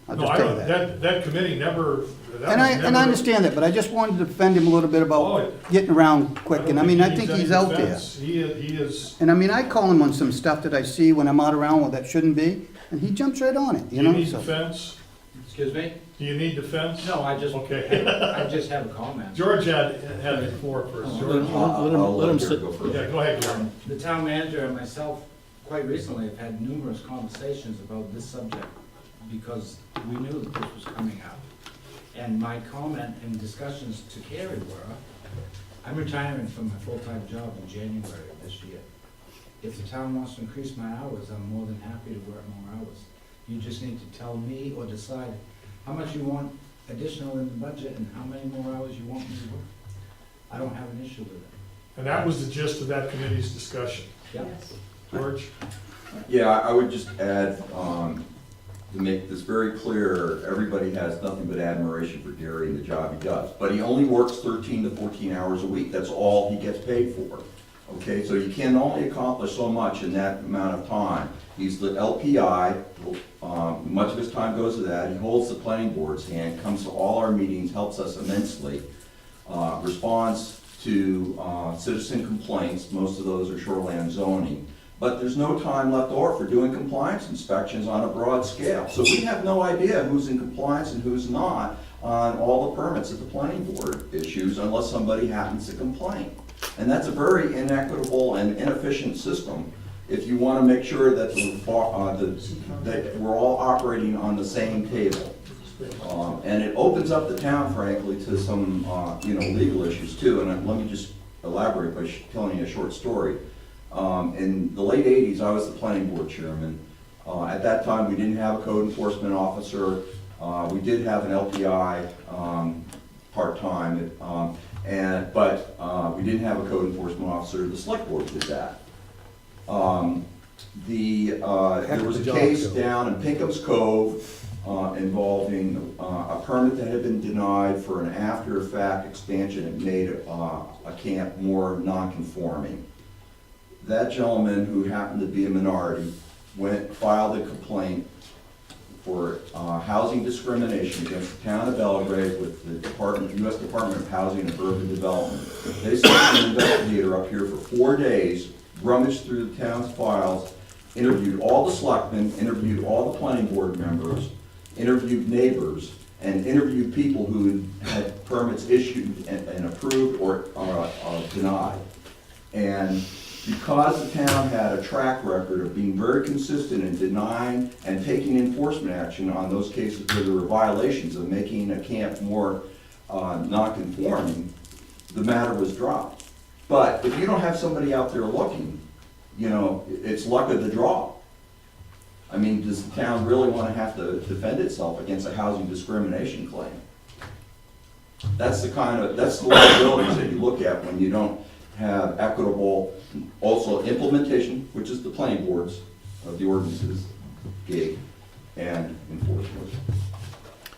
I'll No, just I tell you don't, that. that committee never, that And I was never. understand that, but I just wanted to defend him a little bit Oh, about getting around quick, and I mean, I think any he's out there. defense. He is, And I mean, I call him on some stuff that I see when I'm out around that shouldn't be, and he jumps right on it, do you you know, need so. defense? Excuse me? Do you need defense? No, I just, Okay. I just have a comment. George had the floor first. Let George? let him sit. Yeah, go ahead, Gary. The town manager and myself, quite recently, have had numerous conversations about this subject because we knew that this was coming up. And my comment and discussions to Carrie were, I'm retiring from my full-time job in January of this year. If the town wants to increase my hours, I'm more than happy to work more hours. You just need to tell me or decide how much you want additional in the budget and how many more hours you want me to work. I don't have an issue with it. And that was the gist of that committee's discussion. Yep. George? Yeah, I would just add, to make this very clear, everybody has nothing but admiration for Gary and the job he does. But he only works 13 to 14 hours a week. That's all he gets paid for. Okay, so you can only accomplish so much in that amount of time. He's the LPI, much of his time goes to that. He holds the planning board's hand, comes to all our meetings, helps us immensely, responds to citizen complaints, most of those are shoreland zoning. But there's no time left over for doing compliance inspections on a broad scale. So we have no idea who's in compliance and who's not on all the permits that the planning board issues unless somebody happens to complain. And that's a very inequitable and inefficient system if you want to make sure that, that we're all operating on the same table. And it opens up the town, frankly, to some legal issues too. And let me just elaborate by telling you a short story. In the late 80s, I was the planning board chairman. At that time, we didn't have a code enforcement officer. We did have an LPI part-time, but we didn't have a code enforcement officer. The select board did that. There was a case down in Pinkham's Cove involving a permit that had been denied for an after-fact expansion. It made a camp more non-conforming. That gentleman, who happened to be a minority, filed a complaint for housing discrimination against the town of Belgrade with the U.S. Department of Housing and Urban Development. They sent an investigator up here for 4 days, rummaged through the town's files, interviewed all the selectmen, interviewed all the planning board members, interviewed neighbors, and interviewed people who had permits issued and approved or denied. And because the town had a track record of being very consistent in denying and taking enforcement action on those cases where there were violations of making a camp more non-conforming, the matter was dropped. But if you don't have somebody out there looking, it's luck of the draw. I mean, does the town really want to have to defend itself against a housing discrimination claim? That's the liabilities that you look at when you don't have equitable, also implementation, which is the planning boards of the ordinances, gig, and enforcement.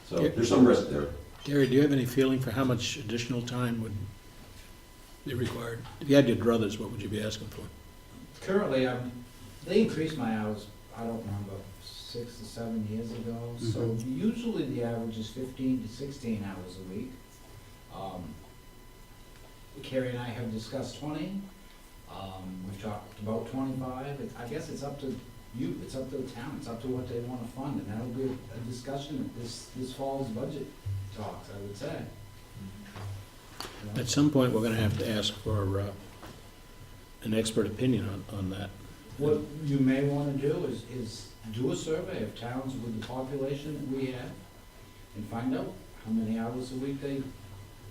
So there's some risk there. Gary, do you have any feeling for how much additional time would be required? If you had your druthers, what would you be asking for? Currently, they increased my hours, I don't remember, 6 to 7 years ago. So usually the average is 15 to 16 hours a week. Carrie and I have discussed 20. We've talked about 25. I guess it's up to you, it's up to the town, it's up to what they want to fund, and that'll be a discussion at this fall's budget talks, I would say. At some point, we're gonna have to ask for an expert opinion on that. What you may want to do is do a survey of towns with the population that we have and find out how many hours a week they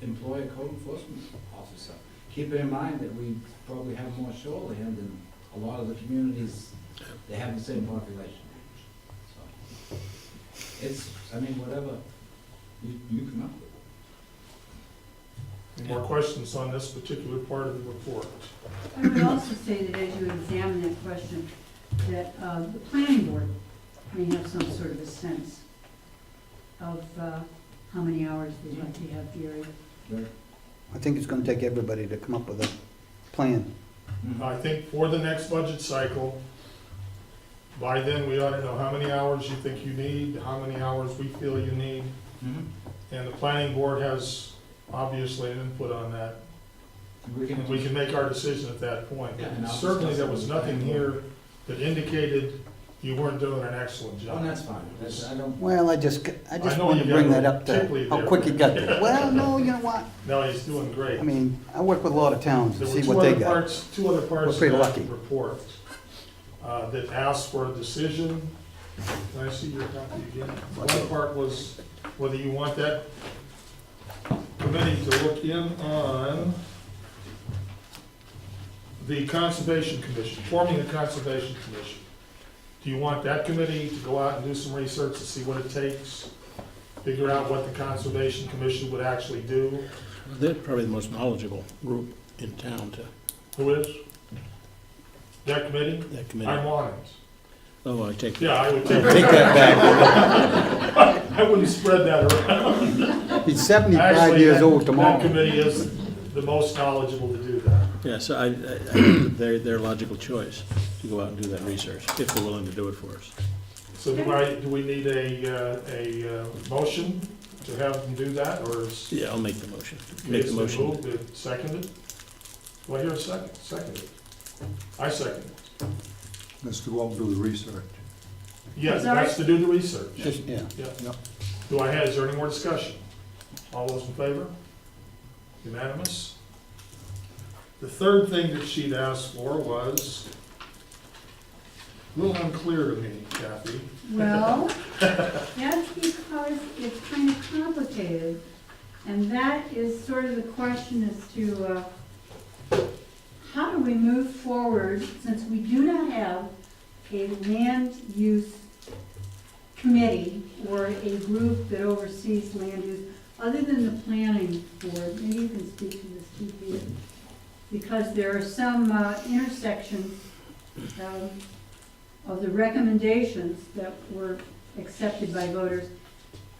employ a code enforcement officer. Keep in mind that we probably have more shoreland than a lot of the communities that have the same population. So it's, whatever you come up with. Any more questions on this particular part of the report? I would also say that as you examine that question, that the planning board may have some sort of a sense of how many hours they'd like to have, Gary. I think it's gonna take everybody to come up with a plan. I think for the next budget cycle, by then, we ought to know how many hours you think you need, how many hours we feel you need. And the planning board has obviously an input on that. And we can make our decision at that point. Yeah, and I'll Certainly, discuss there it was with the nothing planning here that indicated you weren't doing an excellent Oh, job. that's fine, that's, I don't, Well, I just I know wanted you to bring got that up to tickly how there. quick he got there. Well, no, you know what? No, he's doing great. I mean, I work with a lot of towns There to were see two what they other got. parts, two other parts We're of pretty that lucky. report that asked for a decision. Can I see your copy again? One part was whether you want that committee to look in on the Conservation Commission, forming a Conservation Commission. Do you want that committee to go out and do some research to see what it takes, figure out what the Conservation Commission would actually do? They're probably the most knowledgeable group in town to, Who is? That committee? that committee. I'm on it. Oh, I take, Yeah, I would take take that back. I wouldn't spread that around. He's 75 Actually, years that- old tomorrow. That committee is the most knowledgeable to do that. Yes, they're a logical choice to go out and do that research, if they're willing to do it for us. So do we need a motion to have them do that, or is? Yeah, I'll make the motion. Make it's the been motion. moved and seconded? Do I hear a second? Seconded. I second it. Let's go out and do the research. Yes, Sorry? that's to do the research. Just, yeah. Yeah. Yep. Is there any more discussion? All those in favor? Unanimous? The third thing that she'd asked for was a little unclear to me, Kathy. Well, that's because it's kind of complicated, and that is sort of the question as to, how do we move forward, since we do not have a land use committee or a group that oversees land use, other than the planning board. Maybe you can speak to this too, Peter. Because there are some intersections of the recommendations that were accepted by voters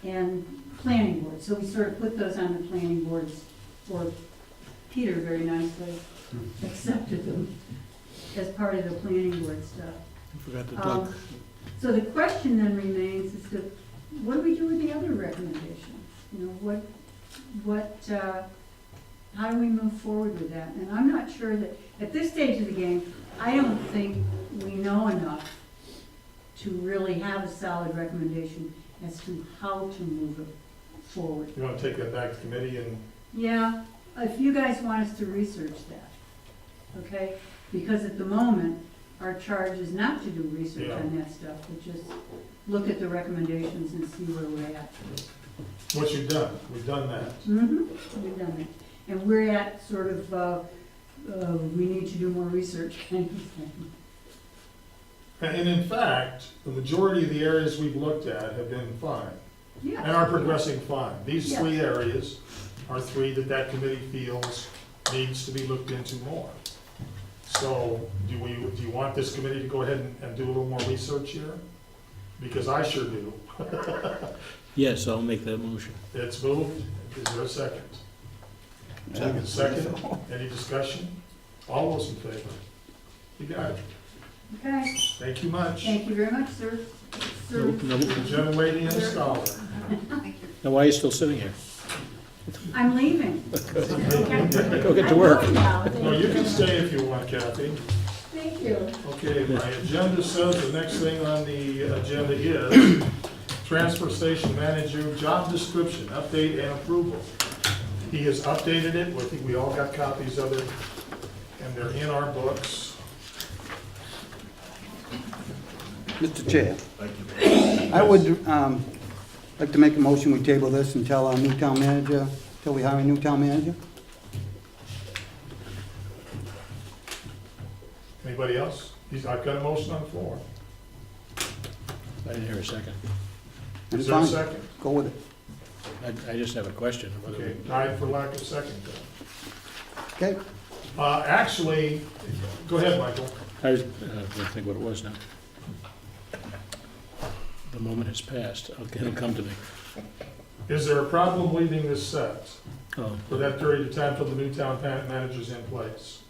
and planning board. So we sort of put those on the planning boards, or Peter very nicely accepted them as part of the planning board stuff. I forgot to plug. So the question then remains is to, what do we do with the other recommendations? You know, how do we move forward with that? And I'm not sure that, at this stage of the game, I don't think we know enough to really have a solid recommendation as to how to move it forward. You want to take that back to committee and, Yeah, if you guys want us to research that, okay? Because at the moment, our charge is not to do research on that stuff, but just look at the recommendations and see where we're at. what you've done? We've done that. We've done it. And we're at sort of, we need to do more research kind of thing. And in fact, the majority of the areas we've looked at have been fine and Yeah. are progressing fine. These Yeah. three areas are three that committee feels needs to be looked into more. So do you want this committee to go ahead and do a little more research here? Because I sure do. Yes, I'll make that motion. It's moved. Is there a second? Second. Any discussion? All those in favor? You got it. Okay, Thank you much. thank you very much, sir. No, Sir, no, Gentlelady and a scholar. now why are you still sitting here? I'm leaving. Go get to work. No, you can stay if you want, Kathy. Thank you. Okay, my agenda says the next thing on the agenda is transfer station manager job description, update and approval. He has updated it. I think we all got copies of it, and they're in our books. Mr. Chair, I would like to make a motion, we table this and tell our new town manager, till we hire a new town manager. Anybody else? I've got a motion on the floor. I didn't hear a second. And Is there a fine, second? go with it. I just have a question. Whether Okay, we- died for lack of second. Okay, Actually, go ahead, Michael. I was, I think what it was now. The moment has passed. It'll come to me. Is there a problem leaving this set Oh, for that period of time till the new town manager's in place?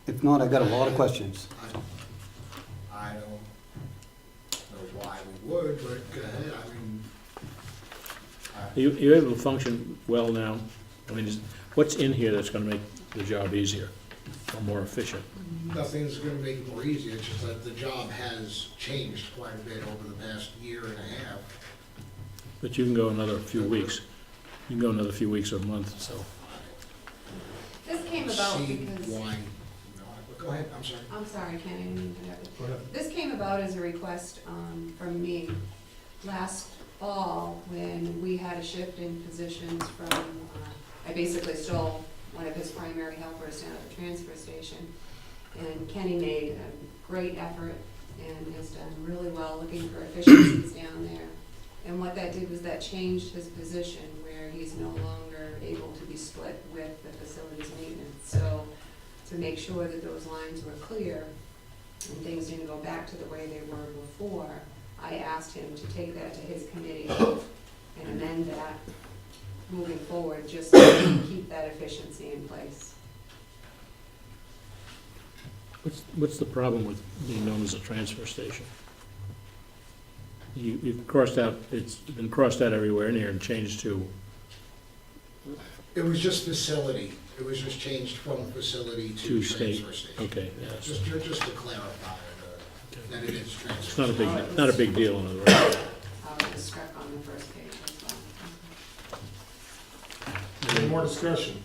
If not, I got a lot of questions. I don't know why we would, but go ahead, I mean, you're able to function well now? I mean, what's in here that's gonna make the job easier or more efficient? nothing's gonna make it more easy, it's just that the job has changed quite a bit over the past year and a half. But you can go another few weeks. You can go another few weeks or a month, so. This came about See because, why, but go ahead, I'm sorry. I'm sorry, Ken, I didn't mean to interrupt you. Go ahead. This came about as a request from me last fall when we had a shift in positions from, I basically stole one of his primary helpers down at the transfer station. And Kenny made a great effort and has done really well looking for efficiencies down there. And what that did was that changed his position where he's no longer able to be split with the facilities maintenance. So to make sure that those lines were clear and things didn't go back to the way they were before, I asked him to take that to his committee and amend that moving forward, just to keep that efficiency in place. What's the problem with being known as a transfer station? You've crossed out, it's been crossed out everywhere in here and changed to, It was just facility, it was just changed from facility to To state. transfer station. okay, yes. Just to clarify that it is transfer. It's not a station. big, not a big deal in other words. It was struck on the first page as well. Any more discussion?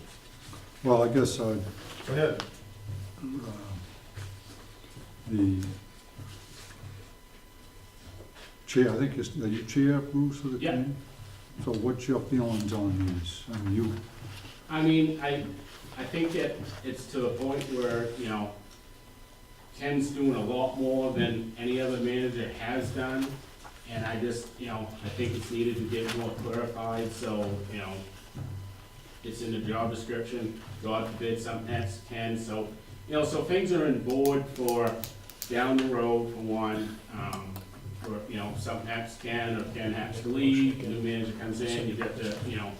Well, I guess I'd, Go ahead. the chair, I think it's the chair, Bruce, of the Yeah. team? So what's your feelings on these? I mean, I think that it's to the point where, you know, Ken's doing a lot more than any other manager has done. And I just, you know, I think it's needed to get more clarified, so, you know, it's in the job description, God forbid something happens to Ken, so, you know, so things are in board for down the road for one, for, you know, something happens to Ken, or Ken happens to leave, the new manager comes in, you get the, you know,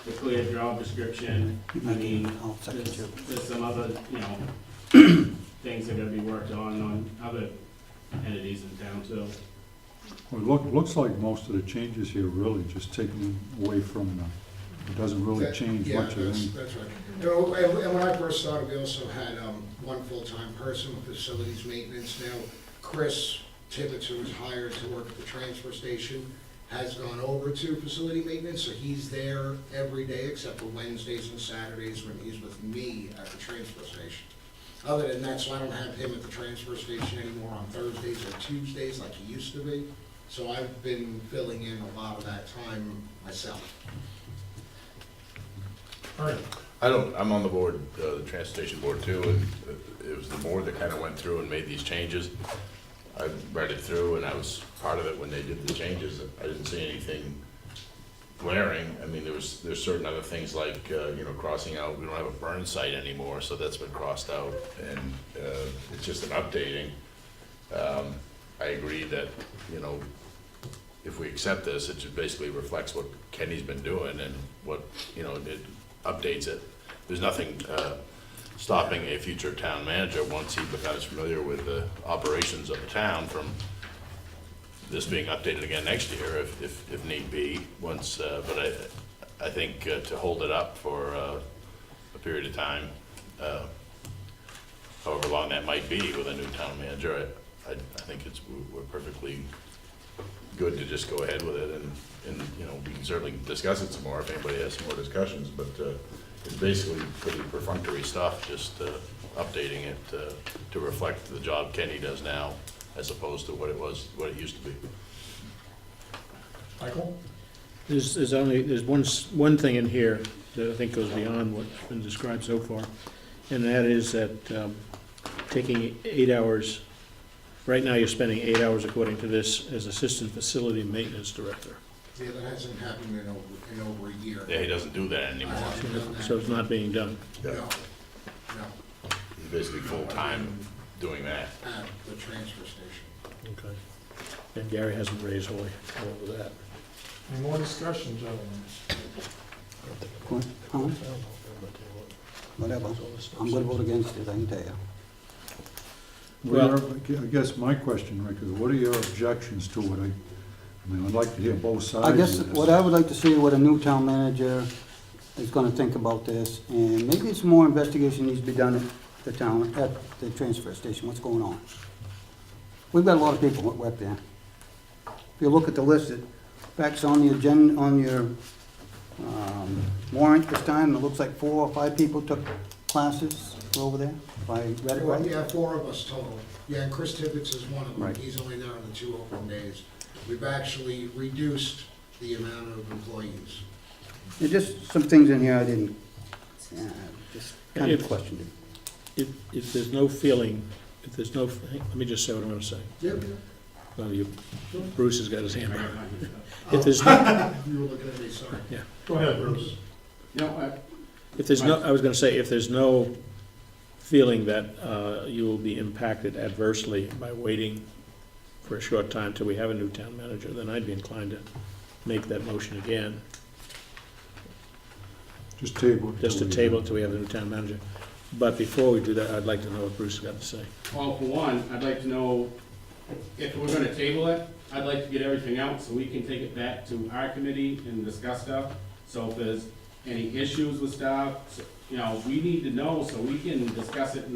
the clear job description. I mean, I'll second you. there's some other, you know, things that gotta be worked on other entities in town too. well, looks like most of the changes here really just taken away from the, it doesn't really change much of anything. That's right. You know, and when I first started, we also had one full-time person with facilities maintenance. Now, Chris Tibbetts, who was hired to work at the transfer station, has gone over to facility maintenance, so he's there every day except for Wednesdays and Saturdays when he's with me at the transfer station. Other than that, so I don't have him at the transfer station anymore on Thursdays or Tuesdays like he used to be. So I've been filling in a lot of that time myself. All right. I'm on the board, the transportation board too, and it was the board that kind of went through and made these changes. I read it through and I was part of it when they did the changes. I didn't see anything glaring. I mean, there's certain other things like, you know, crossing out, we don't have a burn site anymore, so that's been crossed out, and it's just an updating. I agree that, you know, if we accept this, it just basically reflects what Kenny's been doing and what, you know, it updates it. There's nothing stopping a future town manager, once he becomes familiar with the operations of the town, from this being updated again next year if need be, once, but I think to hold it up for a period of time, however long that might be with a new town manager, I think we're perfectly good to just go ahead with it, and you know, we can certainly discuss it some more if anybody has some more discussions, but it's basically pretty perfunctory stuff, just updating it to reflect the job Kenny does now, as opposed to what it used to be. Michael? There's one thing in here that I think goes beyond what's been described so far, and that is that taking 8 hours, right now you're spending 8 hours according to this as assistant facility maintenance director. Yeah, that hasn't happened in over a year. Yeah, he doesn't do that anymore. So it's not being done. No, no, He's basically full-time doing that. at the transfer station. Okay. And Gary hasn't raised holy over that. Any more discussion, gentlemen? Huh? Whatever. I'm gonna vote against it, I can tell you. I guess my question, Rick, is what are your objections to it? I mean, I'd like to hear both sides I of guess this. what I would like to see, what a new town manager is gonna think about this, and maybe some more investigation needs to be done at the town, at the transfer station, what's going on. We've got a lot of people that work there. If you look at the list, in fact, it's on the agenda, on your warrant this time, it looks like 4 or 5 people took classes over there, if I read it right. Yeah, 4 of us total. Yeah, and Chris Tibbetts is one of them. Right. He's only there on the 2 open days. We've actually reduced the amount of employees. There's just some things in here I didn't, just kind of If- questioned it. If there's no feeling, if there's no, let me just say what I'm gonna say. Yep. Well, Bruce has got his hand up. Oh, If there's no, You were looking at me, sorry. Go ahead, Bruce. No, if there's no, I was gonna say, if there's no feeling that you will be impacted adversely by waiting for a short time till we have a new town manager, then I'd be inclined to make that motion again, Just table it. just to till we table get- it till we have a new town manager. But before we do that, I'd like to know what Bruce has got to say. well, for one, I'd like to know, if we're gonna table it, I'd like to get everything out so we can take it back to our committee and discuss stuff. So if there's any issues with stuff, you know, we need to know so we can discuss it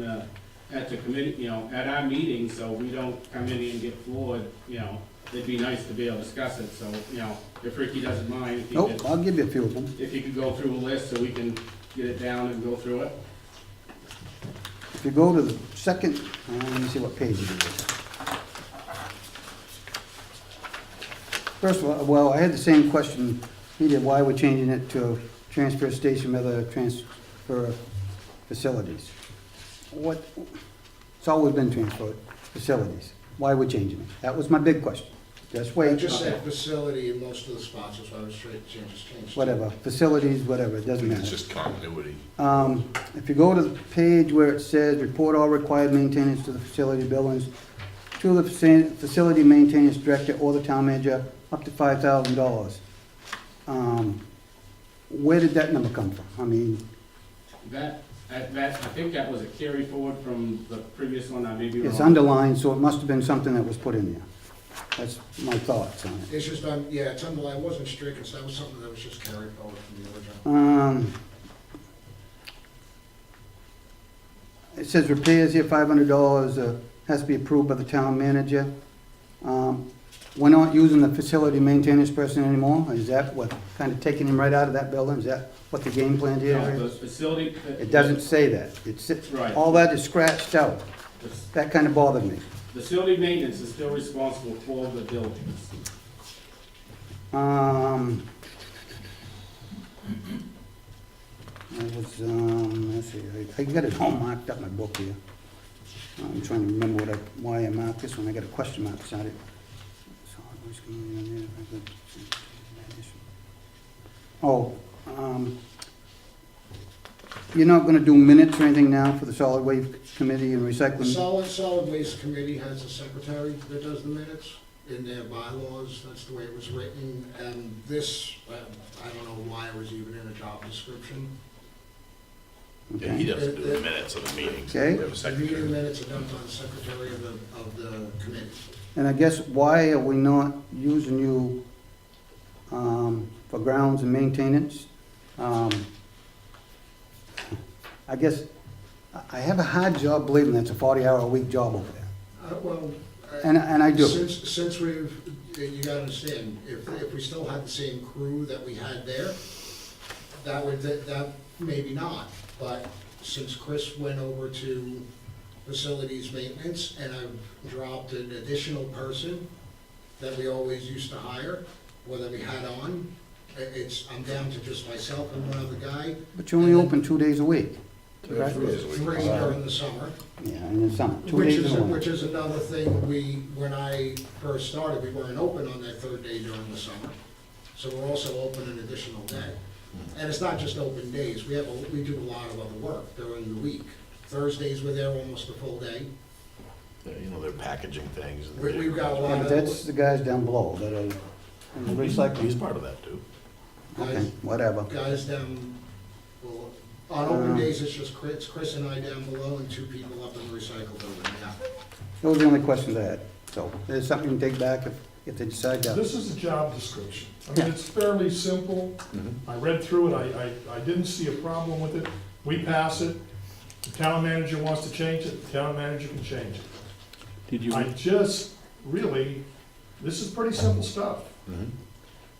at the committee, you know, at our meeting, so we don't come in and get floored, you know. It'd be nice to be able to discuss it, so, you know, if Ricky doesn't mind, if he Nope, could, I'll give you a few of them. if he could go through a list so we can get it down and go through it. If you go to the second, let me see what page it is. First of all, well, I had the same question, he did, why we're changing it to transfer station rather than transfer facilities. What, it's always been transfer facilities, why we're changing it? That was my big question. Just I wait, just said facility in most of the spots, that's why I was trying to change. whatever, facilities, whatever, it doesn't It's matter. just continuity. If you go to the page where it says, report all required maintenance to the facility buildings, to the facility maintenance director or the town manager, up to $5,000. Where did that number come from? I mean, I think that was a carry forward from the previous one, I may be wrong. it's underlined, so it must have been something that was put in there. That's my thoughts on it. It's just, yeah, it's underlined, it wasn't stricken, so that was something that was just carried forward from the original. It says repairs here, $500, has to be approved by the town manager. We're not using the facility maintenance person anymore, is that what, kind of taking him right out of that building, is that what the game plan here No, the is? facility. It doesn't say that, it's, Right. all that is scratched out, that kind of bothered me. Facility maintenance is still responsible for the buildings. Let's see, I got it all marked up in my book here. I'm trying to remember why I marked this one, I got a question mark beside it. Oh, you're not gonna do minutes or anything now for the solid waste committee and The recycling? solid waste committee has a secretary that does the minutes in their bylaws, that's the way it was written. And this, I don't know why it was even in a job description. Yeah, he doesn't do the minutes of the meetings. Okay. We have a The secretary. meeting minutes are done by the secretary of the committee. And I guess, why are we not using you for grounds and maintenance? I guess, I have a hard job believing that's a 40-hour-a-week job over there. Well. And I do. Since we've, you gotta understand, if we still had the same crew that we had there, that maybe not. But since Chris went over to facilities maintenance, and I've dropped an additional person that we always used to hire, or that we had on, I'm down to just myself and one other guy. But you're only open 2 days a week. Yeah, 3 days a week. 3 during the summer. Yeah, in the summer, 2 Which days is, in a which week. is another thing, when I first started, we weren't open on that 3rd day during the summer. So we're also open an additional day. And it's not just open days, we do a lot of other work during the week. Thursdays, we're there almost a full day. You know, they're packaging things. and We've got a lot Yeah, of. but that's the guys down below that are And the recycling. He's part of that too. Okay, whatever. Guys down, well, on open days, it's just Chris and I down below and two people up in the recycle building, yeah. Those are the only questions I had. So, there's something you can take back if they decide to. This is a job description. I mean, Yeah. it's fairly simple. I read through it, I didn't see a problem with it. We pass it. The town manager wants to change it, the town manager can change it. Did you, I just, really, this is pretty simple stuff.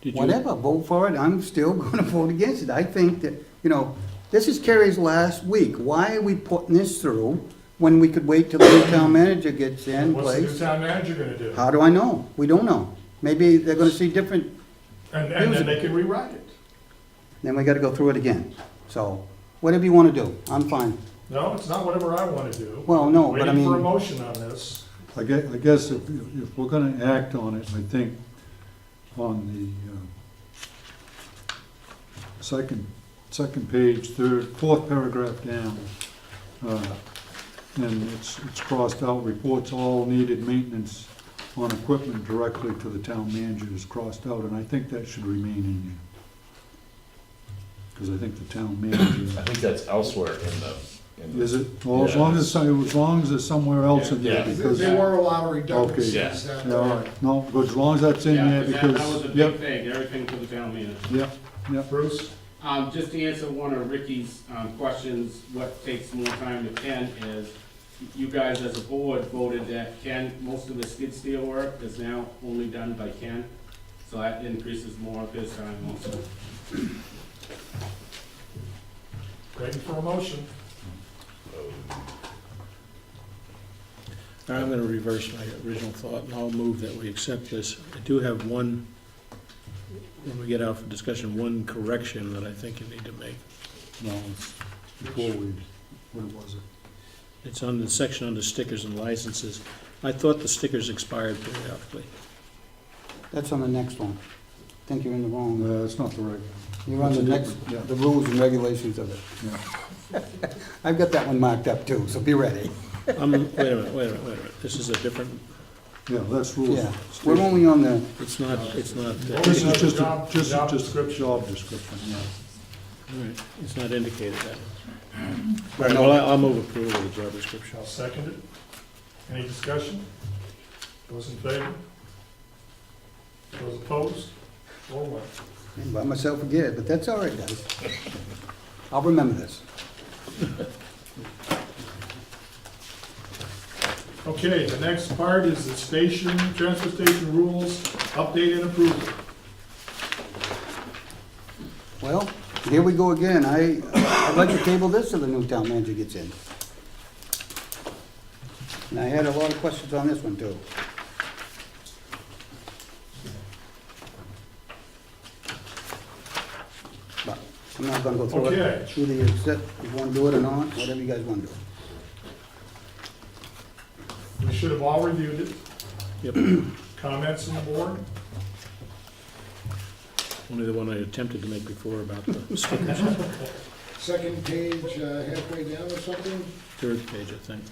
did you, Whatever, vote for it, I'm still gonna vote against it. I think that, you know, this is Kerry's last week. Why are we putting this through when we could wait till the new town manager gets in What's the new place? town manager gonna do? How do I know? We don't know. Maybe they're gonna see different, And then they can rewrite it. then we gotta go through it again. So, whatever you wanna do, I'm fine. No, it's not whatever I wanna do. Well, no, but I Waiting for a mean, motion on this. I guess if we're gonna act on it, I think on the second page, fourth paragraph down, and it's crossed out, reports all needed maintenance on equipment directly to the town manager is crossed out, and I think that should remain in there. Because I think the town manager, I think that's elsewhere in the. is it, well, as long as there's somewhere else in there, Yeah. because. There were a lot of redundancies Yeah. that. Yeah, all right, no, but as long as that's in Yeah, there, 'cause because, that was a big yep, thing, everything to the town manager. yep. Bruce? Just to answer one of Ricky's questions, what takes more time to Ken is, you guys as a board voted that Ken, most of the skid steer work is now only done by Ken, so that increases more of his time also. Waiting for a motion. All right, I'm gonna reverse my original thought, and I'll move that we accept this. I do have one, when we get out for discussion, one correction that I think you need to make. No, it's before we, what was it? It's on the section under stickers and licenses. I thought the stickers expired periodically. that's on the next one. I think you're in the wrong. No, that's not the right one. You're on the That's a next, different- yeah. the rules and regulations of it. Yeah. I've got that one marked up too, so be ready. Wait a minute. This is a different, Yeah, that's rules. Yeah, we're only on the, it's not, This is Another just a, job just description. job description, yeah. all right, it's not indicated that. All right, well, I'll move approval of the job description. I'll second it. Any discussion? Those in favor? Those opposed? Or what? I'm by myself again, but that's all right, guys. I'll remember this. Okay, the next part is the station, transfer station rules, update and approval. Well, here we go again. I'd like to table this till the new town manager gets in. And I had a lot of questions on this one too. But I'm not gonna go through Okay. it. Either you accept, if you wanna do it or not, whatever you guys wanna do. We should have all reviewed it. Yep, Comments on the board? only the one I attempted to make before about the stickers, Second page, halfway down or something? third page, I think.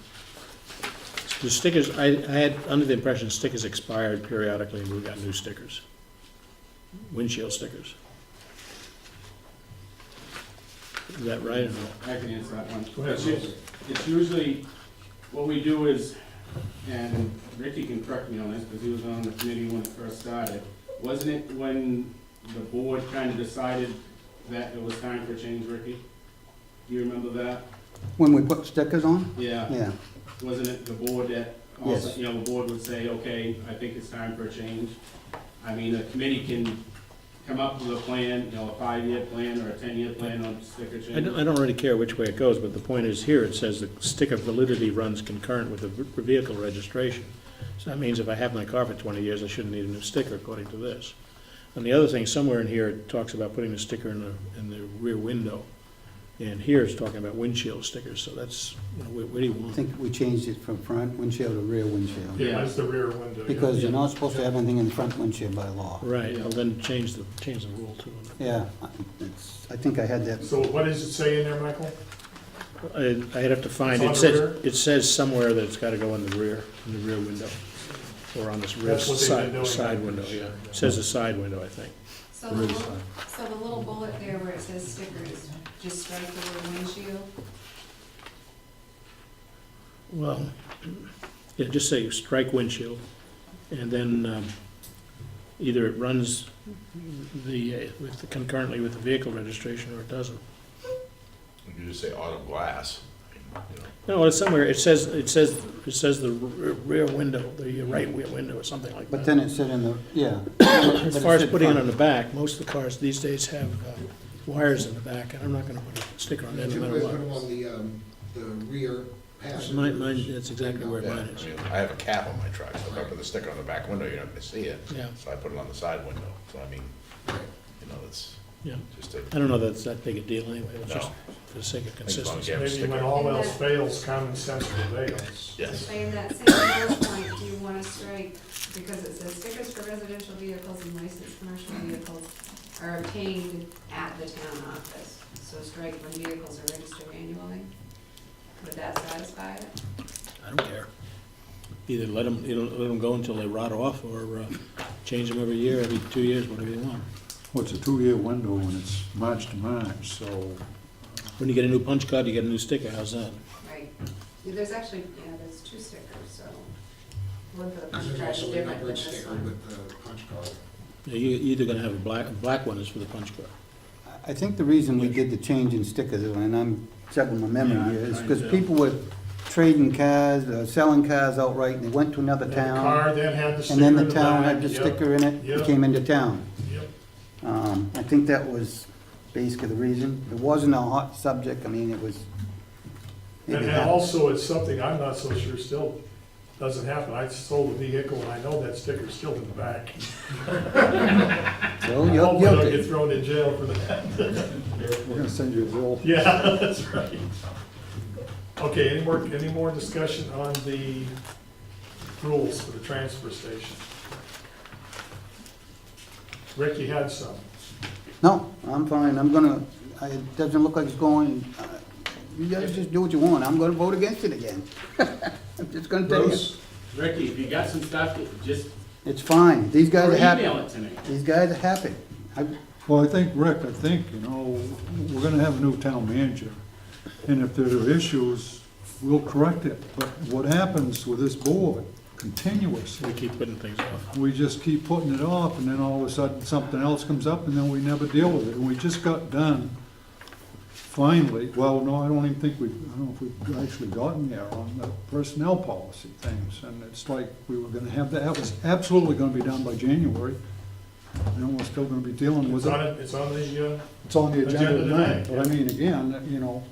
The stickers, I had under the impression stickers expired periodically, and we got new stickers. Windshield stickers. Is that right or no? I can answer that one. Go ahead, It's usually, what we do is, and Ricky can correct me on this, because he was on the committee when it first started, wasn't it when the board kind of decided that it was time for a change, Ricky? Do you remember that? When we put stickers on? Yeah. Yeah. Wasn't it the board that also, Yes. you know, the board would say, okay, I think it's time for a change? I mean, a committee can come up with a plan, you know, a 5-year plan or a 10-year plan on sticker change. I don't really care which way it goes, but the point is here, it says the sticker validity runs concurrent with the vehicle registration. So that means if I have my car for 20 years, I shouldn't need a new sticker according to this. And the other thing, somewhere in here, it talks about putting a sticker in the rear window. And here it's talking about windshield stickers, so that's, you know, what do you I want? think we changed it from front windshield to rear windshield. Yeah, it's the rear window. yeah. Because you're not supposed to have anything in the front windshield by law. Right, well then change the rule to it. Yeah, I think I had that. So what does it say in there, Michael? I'd have to find, It's on the rear? it says somewhere that it's gotta go in the rear window. or on this rear That's what they've been doing. side window, yeah. It says a side window, I think. So the little bullet there where it says stickers, just strike the word windshield. Well, yeah, just say strike windshield, and then either it runs concurrently with the vehicle registration, or it doesn't. You just say auto glass, you know. No, it's somewhere, it says the rear window, the right rear window, or something like that. But then it said in the, yeah. As far as putting it on the back, most of the cars these days have wires in the back, and I'm not gonna put a sticker on that no matter Typically put them what. on the rear passenger. Mine, that's exactly where Yeah, mine is. I mean, I have a cap on my truck, so if I put the sticker on the back window, you're not gonna see it. Yeah. So I put it on the side window, so I mean, you know, it's Yeah. just a. I don't know that it's that big a deal anyway, it's No. just for the sake of I think as long as consistency. you have a Maybe when sticker. all else fails, common sense prevails. Yes. So in that same bullet point, do you wanna strike, because it says stickers for residential vehicles and licensed commercial vehicles are obtained at the town office. So strike when vehicles are registered annually. Would that satisfy it? I don't care. Either let them go until they rot off, or change them every year, every 2 years, whatever you want. Well, it's a 2-year window and it's March to March, so When you get a new punch card, you get a new sticker, how's that? Right. Yeah, there's actually, there's two stickers, so one for the punch There's card is also a different than numbered this sticker one. with the punch card. You're either gonna have a black one is for the punch card. I think the reason we did the change in stickers, and I'm checking my memory Yeah, here, is I because do. people were trading cars, selling cars outright, and they went to another And the town. car then had the sticker And then in the town had the back. sticker in it, Yep. came into town. Yep. I think that was basically the reason. It wasn't a hot subject, I mean, it was. And also, it's something I'm not so sure still doesn't happen. I sold a vehicle and I know that sticker's still in the back. Well, I you're hope I don't guilty. get thrown in jail for that. we're gonna send you a bill. Yeah, that's right. Okay, any more discussion on the rules for the transfer station? Rick, you had some. No, I'm fine, it doesn't look like it's going, you guys just do what you want, I'm gonna vote against it again. I'm just gonna tell you, Bruce? Ricky, if you got some stuff, just, it's fine, these guys or are happy. email it to me. These guys are happy. Well, I think, Rick, we're gonna have a new town manager, and if there are issues, we'll correct it. But what happens with this board, continuously, We keep putting things off. we just keep putting it off, and then all of a sudden, something else comes up, and then we never deal with it. And we just got done, finally, well, no, I don't even think I don't know if we've actually gotten there on the personnel policy things. And it's like, we were gonna have that was absolutely gonna be done by January, and we're still gonna be dealing with It's on it. it, it's on the, It's on the agenda Agenda tonight, today. but I mean, again,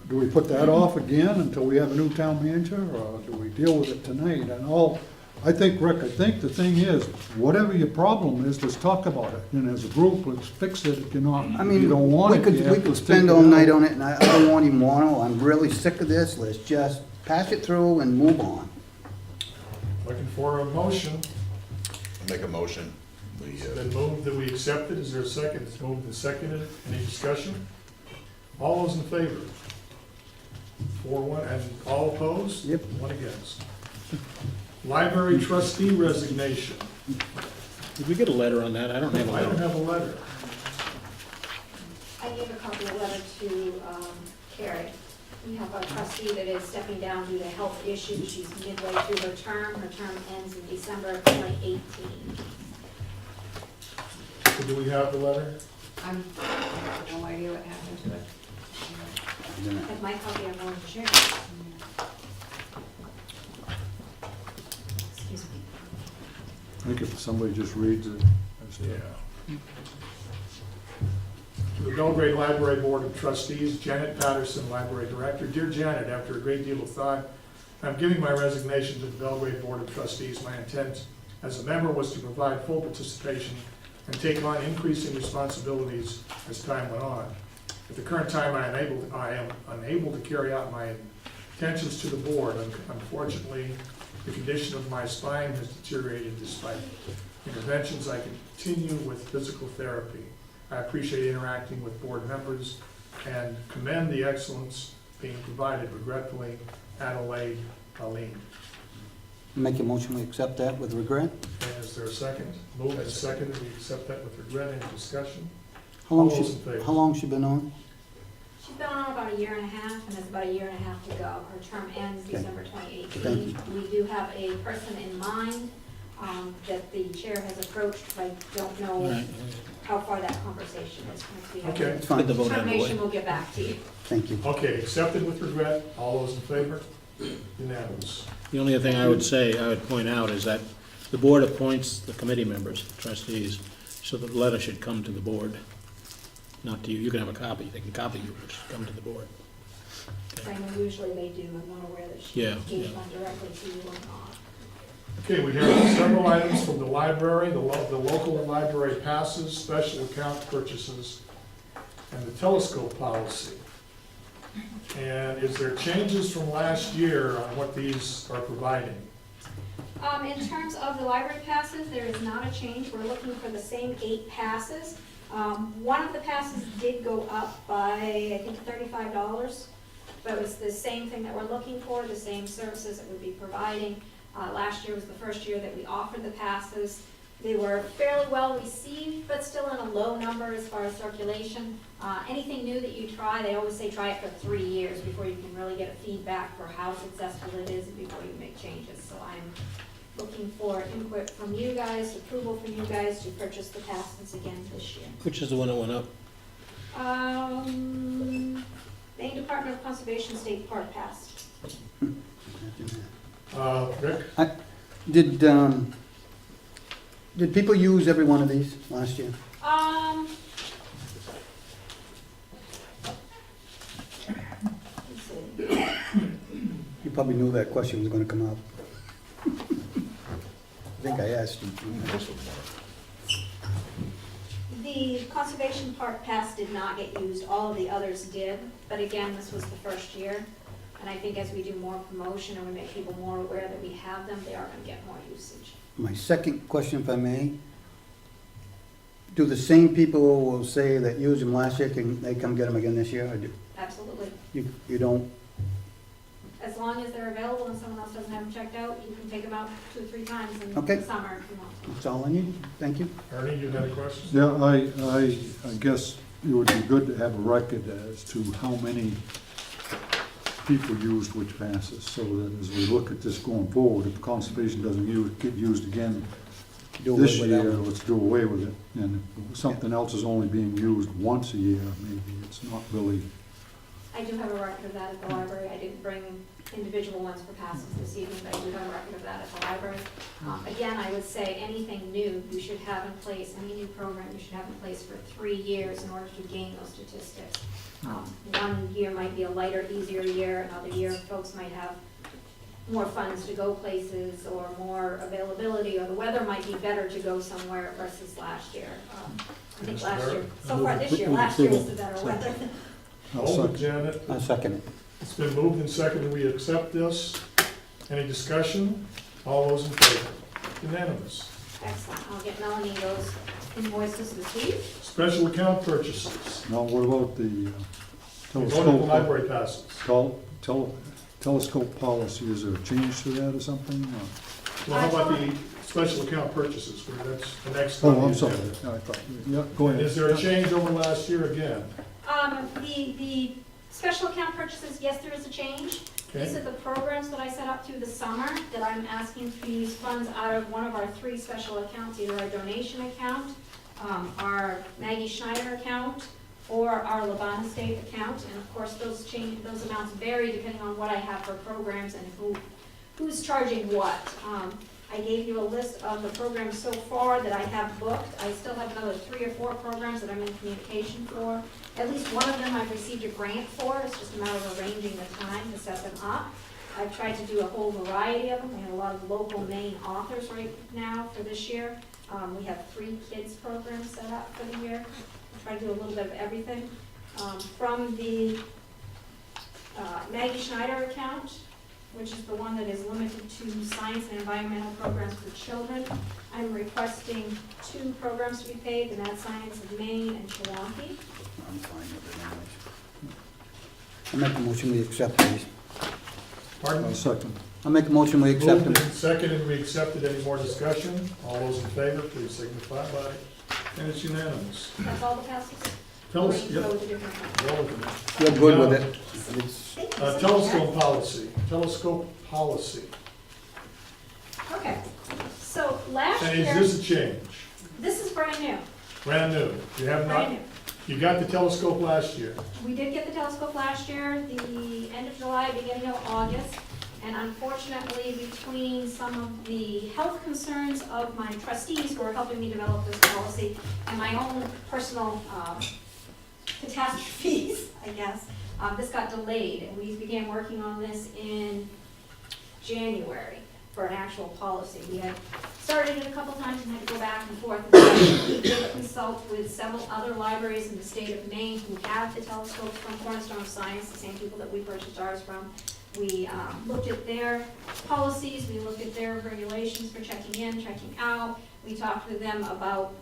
do we put that off again until we have a new town manager, or do we deal with it tonight? And I think, Rick, the thing is, whatever your problem is, let's talk about it, and as a group, let's fix it. If you're not, I if mean, you don't want we it could, yet, we could let's take spend it all out. night on it, and I don't want even want to, I'm really sick of this, let's just pass it through and move on. looking for a motion. Make a motion. It's been moved that we accept it. Is there a second? It's moved and seconded. Any discussion? All those in favor? 4-1, and all opposed? Yep. One against. Library trustee resignation. Did we get a letter on that? I don't have a I don't letter. have a letter. I gave a copy of the letter to Carrie. We have a trustee that is stepping down due to health issues. She's midway through her term. Her term ends in December of 2018. So do we have the letter? I have no idea what happened to it. I have my copy, I'm going to share. Excuse me. I think if somebody just reads it. To the Belgrade Library Board of Trustees, Janet Patterson, Library Director. Dear Janet, after a great deal of thought, I'm giving my resignation to the Belgrade Board of Trustees. My intent as a member was to provide full participation and take on increasing responsibilities as time went on. At the current time, I am unable to carry out my intentions to the board. Unfortunately, the condition of my spine has deteriorated despite interventions. I continue with physical therapy. I appreciate interacting with board members and commend the excellence being provided. Regretfully, Adelaide Aline. Make a motion, we accept that with regret. And is there a second? Moved and seconded, we accept that with regret. Any discussion? How long All those in favor? how long she been on? She's been on about a year and a half, and there's about a year and a half to go. Her term ends Okay. December Thank 2018. We do have a person in mind that the chair has approached, but I don't know Right. how far that conversation is. Once we have Okay. It's fine. Get the vote out of the Information, way. we'll get back to you. Thank you. Okay, accepted with regret. All those in favor? Unanimous. The only other thing I would point out is that the board appoints the committee members, trustees, so the letter should come to the board, not to you. You can have a copy, they can copy you, but it should come to the board. I know usually they do. I'm not aware that she Yeah, gave yeah. one directly to you or not. Okay, we have several items from the library, the local library passes, special account purchases, and the telescope policy. And is there changes from last year on what these are providing? In terms of the library passes, there is not a change. We're looking for the same 8 passes. One of the passes did go up by, I think, $35, but it was the same thing that we're looking for, the same services that we'd be providing. Last year was the first year that we offered the passes. They were fairly well received, but still in a low number as far as circulation. Anything new that you try, they always say try it for 3 years before you can really get a feedback for how successful it is and before you make changes. So I'm looking for input from you guys, approval from you guys to purchase the passes again this year. Which is the one that went up? Maine Department of Conservation State Park Pass. Rick? Did people use every one of these last year? Let's see. You probably knew that question was gonna come up. I think I asked you. The Conservation Park Pass did not get used, all of the others did, but again, this was the first year. And I think as we do more promotion and we make people more aware that we have them, they are gonna get more usage. My second question, if I may. Do the same people who will say that used them last year, can they come get them again this year? Or do Absolutely. you don't? As long as they're available and someone else doesn't have them checked out, you can take them out 2 or 3 times in Okay. the summer if you want to. That's all I need. Thank you. Ernie, you had a question? Yeah, I guess it would be good to have a record as to how many people used which passes, so that as we look at this going forward, if conservation doesn't get used again Do away this with that year, one. let's do away with it. And if something else is only being used once a year, maybe it's not really, I do have a record of that at the library. I didn't bring individual ones for passes this evening, but I do have a record of that at the library. Again, I would say anything new you should have in place, any new program you should have in place for 3 years in order to gain those statistics. 1 year might be a lighter, easier year, another year folks might have more funds to go places or more availability, or the weather might be better to go somewhere versus last year. I think last year, so far this year, last year was the better weather. Hold it, Janet. I'll second it. It's been moved and seconded, we accept this. Any discussion? All those in favor? Unanimous. Excellent, I'll get Melanie those invoices this week. Special account purchases. now what about the We voted the telescope? library passes. Telescope policy, is there a change to that or something? Or- Well, how about the special account purchases, where that's the next one? Oh, I'm sorry, I thought, yeah, go ahead. Is there a change over last year again? The special account purchases, yes, there is a change. These are the programs that I set up through the summer that I'm asking to use funds out of one of our 3 special accounts, either our donation account, our Maggie Schneider account, or our Levant Estate account. And of course, those amounts vary depending on what I have for programs and who's charging what. I gave you a list of the programs so far that I have booked. I still have another 3 or 4 programs that I'm in communication for. At least one of them I've received a grant for. It's just a matter of arranging the time to set them up. I've tried to do a whole variety of them. We have a lot of local Maine authors right now for this year. We have 3 kids programs set up for the year. I try to do a little bit of everything. From the Maggie Schneider account, which is the one that is limited to science and environmental programs for children, I'm requesting 2 programs to be paid, the Mad Science of Maine and Chilwaukee. I'm fine with it anyways. I make a motion, we accept these. Pardon? I'll second. I'll make a motion, we accept them. Moved and seconded, we accepted. Any more discussion? All those in favor, please signify by, and it's unanimous. That's all the passes? Tell us, Or you yep. go with a different one? Go with it. You're good with it. Thank you so much. Telescope policy. Okay, so last And year, is this a change? this is brand new, Brand new? You have brand not, new. you got the telescope last year. We did get the telescope last year, the end of July, beginning of August, and unfortunately, between some of the health concerns of my trustees who are helping me develop this policy, and my own personal catastrophes, I guess, this got delayed, and we began working on this in January for an actual policy. We had started it a couple times and had to go back and forth. We did consult with several other libraries in the state of Maine who have the telescopes from Cornerstone of Science, the same people that we purchased ours from. We looked at their policies, we looked at their regulations for checking in, checking out. We talked with them about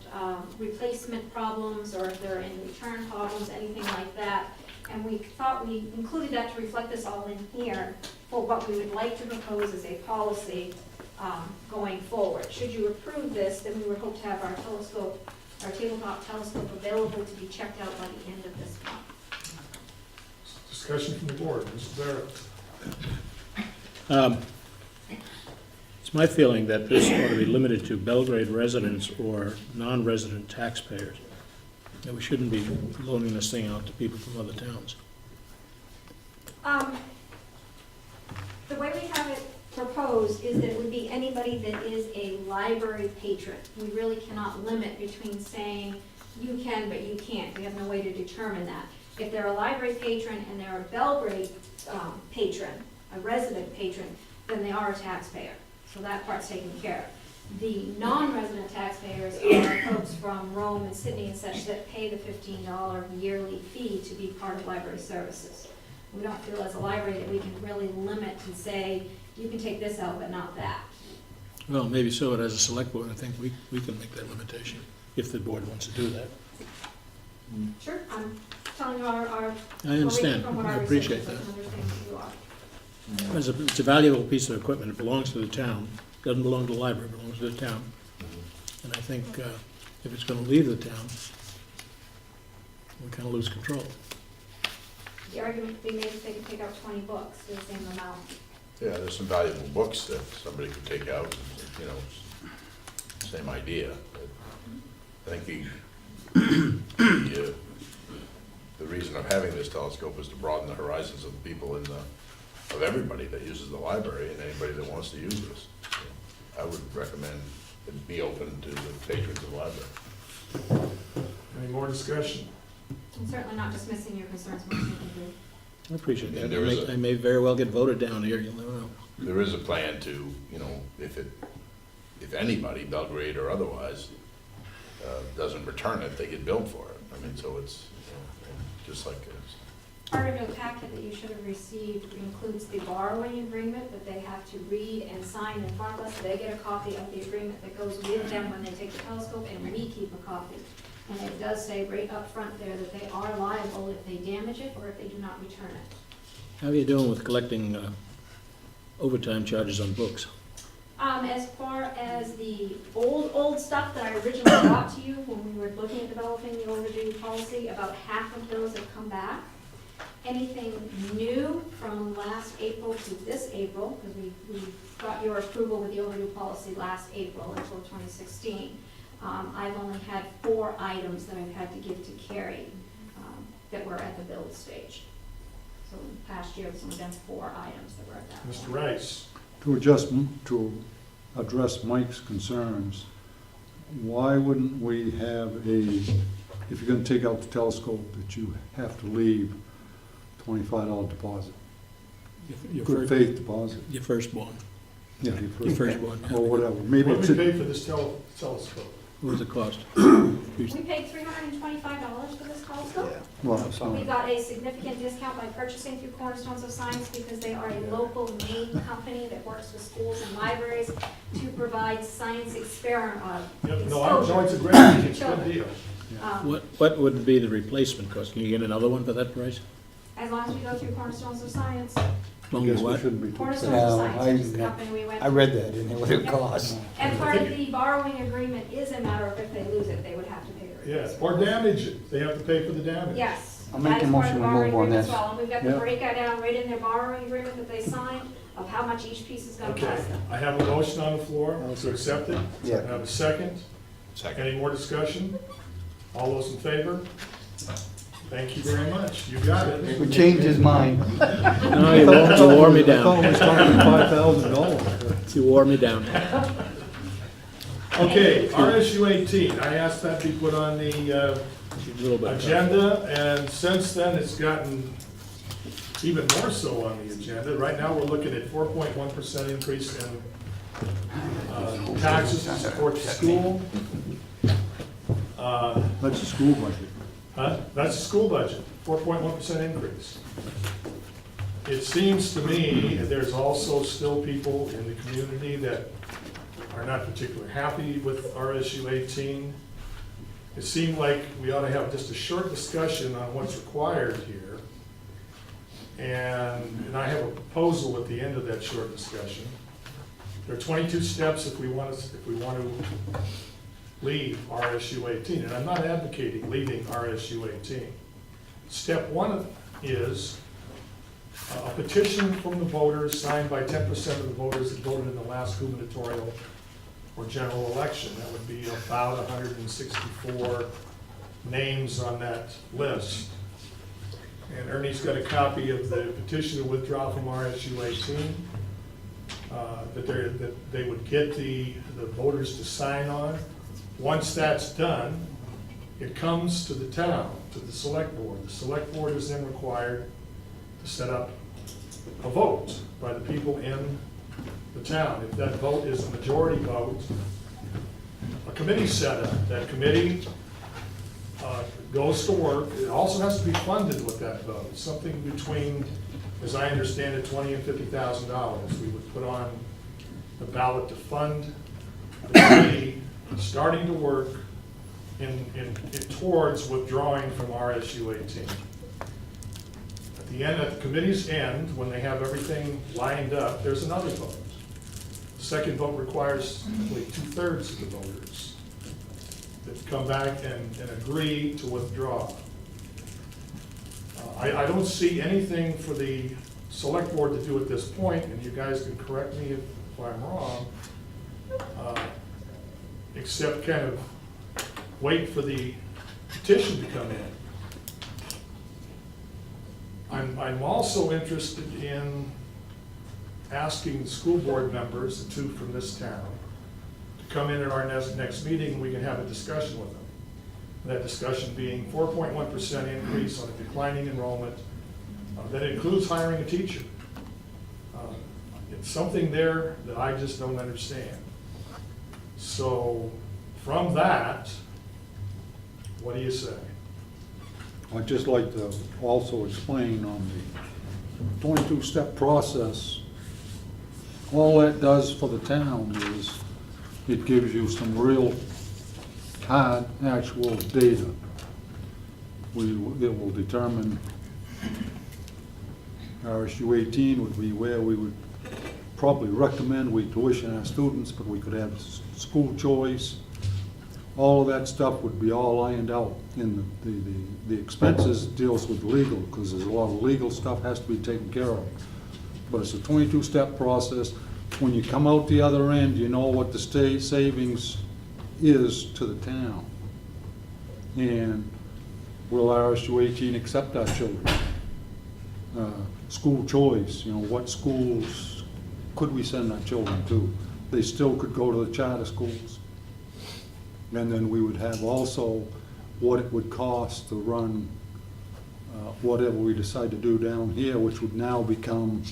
replacement problems or if there are any return problems, anything like that. And we thought we included that to reflect this all in here for what we would like to propose as a policy going forward. Should you approve this, then we would hope to have our telescope, our tabletop telescope available to be checked out by the end of this month. Discussion from the board. Mr. Barrett. It's my feeling that this ought to be limited to Belgrade residents or non-resident taxpayers. That we shouldn't be loaning this thing out to people from other towns. The way we have it proposed is that it would be anybody that is a library patron. We really cannot limit between saying you can but you can't. We have no way to determine that. If they're a library patron and they're a Belgrade patron, a resident patron, then they are a taxpayer. So that part's taken care of. The non-resident taxpayers are folks from Rome and Sydney and such that pay the $15 yearly fee to be part of library services. We don't feel as a library that we can really limit and say, you can take this out but not that. Well, maybe so, but as a select board, I think we can make that limitation, if the board wants to do that. Sure, I'm telling you our. I understand. from what I our appreciate research that. is, understand who you are. It's a valuable piece of equipment, it belongs to the town, doesn't belong to the library, it belongs to the town. And I think if it's gonna leave the town, we kinda lose control. The argument could be made if they could take out 20 books for the same amount. Yeah, there's some valuable books that somebody could take out, you know, same idea. I think the reason of having this telescope is to broaden the horizons of the people of everybody that uses the library and anybody that wants to use this. I would recommend it be open to the patrons of the library. Any more discussion? I'm certainly not dismissing your concerns, Mr. McAdoo. I appreciate And that. there is I may very well get voted down here, you'll never know. There is a plan to, you know, if anybody, Belgrade or otherwise, doesn't return it, they get billed for it. I mean, so it's, you know, just like it's. Part of your packet that you should have received includes the borrowing agreement that they have to read and sign in front of us. They get a copy of the agreement that goes with them when they take the telescope, and we keep a copy. And it does say right up front there that they are liable if they damage it or if they do not return it. How are you doing with collecting overtime charges on books? As far as the old stuff that I originally brought to you when we were looking at developing the overdue policy, about half of those have come back. Anything new from last April to this April, because we got your approval with the overdue policy last April until 2016. I've only had 4 items that I've had to give to Carrie that were at the build stage. So in the past year, it's only been 4 items that were at that Mr. point. Rice. To address Mike's concerns, why wouldn't we have if you're gonna take out the telescope, that you have to leave $25 deposit? Your Good faith deposit. Your firstborn. Yeah, Your firstborn. or whatever. Maybe What it's did we pay for this telescope? What was the cost? We paid $325 for this telescope. well, it's We not. got a significant discount by purchasing through Cornerstones of Science because they are a local Maine company that works with schools and libraries to provide science experiment. Yep, no, it's a great, it's a good deal. What would be the replacement cost? Can you get another one for that price? As long as we go through Cornerstones of Science, I guess we shouldn't be too Cornerstone expensive. No, Science, which is the company we went I to. read that, and it what it costs. And part of the borrowing agreement is a matter of if they lose it, they would have to pay the Yeah, replacement. or damage it, they have to pay for the damage. Yes. I'll make that a is part of motion the to borrowing move on agreement as this. well. And we've got the Yeah. breakout down right in their borrowing agreement that they signed of how much each piece is gonna Okay, cost them. I have a motion on the floor to accept it. Yeah. I have a second. Second. Any more discussion? All those in favor? Thank you very much. You got it. We changed his mind. No, you wore me I thought we down. was talking $5,000. You wore me down. Okay, RSU 18, I asked that be put on the A little bit. agenda, and since then, it's gotten even more so on the agenda. Right now, we're looking at 4.1% increase in taxes to support the school. That's the school budget. That's the school budget, 4.1% increase. It seems to me that there's also still people in the community that are not particularly happy with RSU 18. It seemed like we ought to have just a short discussion on what's required here. And I have a proposal at the end of that short discussion. There are 22 steps if we want to leave RSU 18, and I'm not advocating leaving RSU 18. Step one is a petition from the voters signed by 10% of the voters that voted in the last gubernatorial or general election. That would be about 164 names on that list. And Ernie's got a copy of the petition to withdraw from RSU 18 that they would get the voters to sign on. Once that's done, it comes to the town, to the select board. The select board is then required to set up a vote by the people in the town. If that vote is a majority vote, a committee's set up. That committee goes to work. It also has to be funded with that vote, something between, as I understand it, $20,000 and $50,000. We would put on the ballot to fund the committee starting to work towards withdrawing from RSU 18. At the end, at the committee's end, when they have everything lined up, there's another vote. The second vote requires like 2/3 of the voters that come back and agree to withdraw. I don't see anything for the select board to do at this point, and you guys can correct me if I'm wrong, except kind of wait for the petition to come in. I'm also interested in asking the school board members, the two from this town, to come in at our next meeting, and we can have a discussion with them. That discussion being 4.1% increase on a declining enrollment. That includes hiring a teacher. It's something there that I just don't understand. So from that, what do you say? I'd just like to also explain on the 22-step process, all that does for the town is it gives you some real hard, actual data. It will determine RSU 18 would be where we would probably recommend we tuition our students, but we could have school choice. All of that stuff would be all ironed out in the expenses deals with legal, because there's a lot of legal stuff has to be taken care of. But it's a 22-step process. When you come out the other end, you know what the state savings is to the town. And will RSU 18 accept our children? School choice, what schools could we send our children to? They still could go to the charter schools. And then we would have also what it would cost to run whatever we decide to do down here, which would now become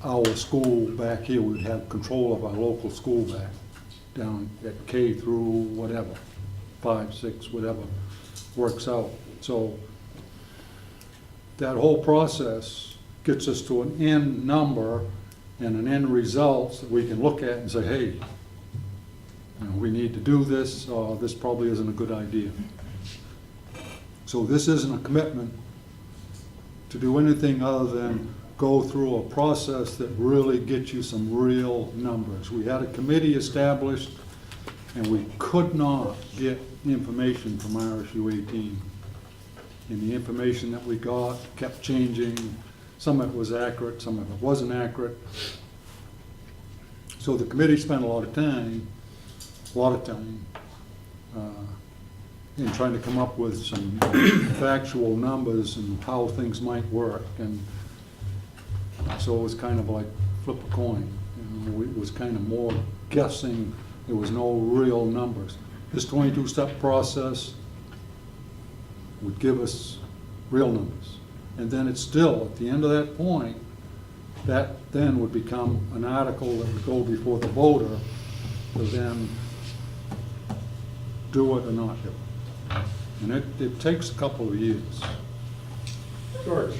our school back here. We'd have control of our local school back down at K through whatever, 5, 6, whatever works out. So that whole process gets us to an end number and an end result that we can look at and say, hey, we need to do this, or this probably isn't a good idea. So this isn't a commitment to do anything other than go through a process that really gets you some real numbers. We had a committee established, and we could not get information from RSU 18. And the information that we got kept changing. Some of it was accurate, some of it wasn't accurate. So the committee spent a lot of time in trying to come up with some factual numbers and how things might work. And so it was kind of like flip a coin. You know, it was kind of more guessing. There was no real numbers. This 22-step process would give us real numbers. And then it's still, at the end of that point, that then would become an article that would go before the voter to then do it or not do it. And it takes a couple of years. George?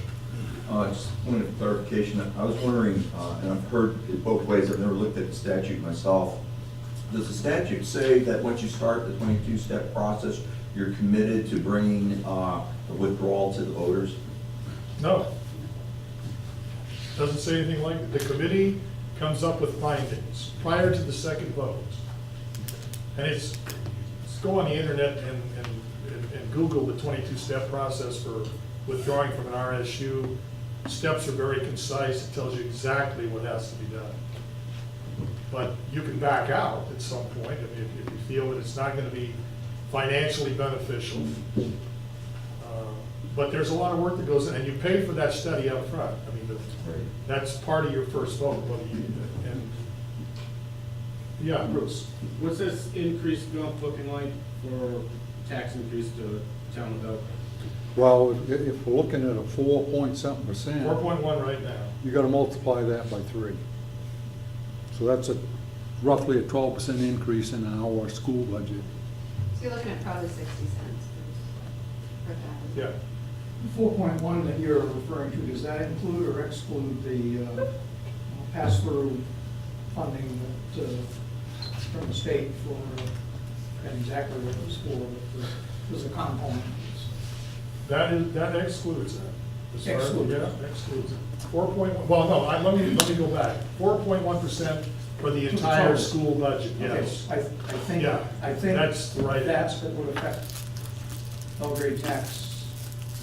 Just a point of clarification. I was wondering, and I've heard it both ways, I've never looked at the statute myself. Does the statute say that once you start the 22-step process, you're committed to bringing a withdrawal to the voters? No. Doesn't say anything like that. The committee comes up with findings prior to the second vote. And it's go on the internet and Google the 22-step process for withdrawing from an RSU. Steps are very concise. It tells you exactly what has to be done. But you can back out at some point. I mean, if you feel that it's not going to be financially beneficial. But there's a lot of work that goes in, and you pay for that study up front. I mean, that's part of your first vote, whether you, and, yeah, Bruce. What's this increase looking like for tax increase to town of Belgrade? Well, if we're looking at a 4-point-something%. 4.1 right now. You gotta multiply that by 3. So that's roughly a 12% increase in our school budget. So you're looking at probably 60 cents per thousand. Yeah. 4.1 that you're referring to, does that include or exclude the pass-through funding that, from the state for, and exactly what it was for, was a component? That excludes that. As far as- Excludes. Yeah, excludes it. 4.1, well, no, let me go back. 4.1% for the entire total. school budget, yes. Okay, I think That's the right that's what would affect Belgrade tax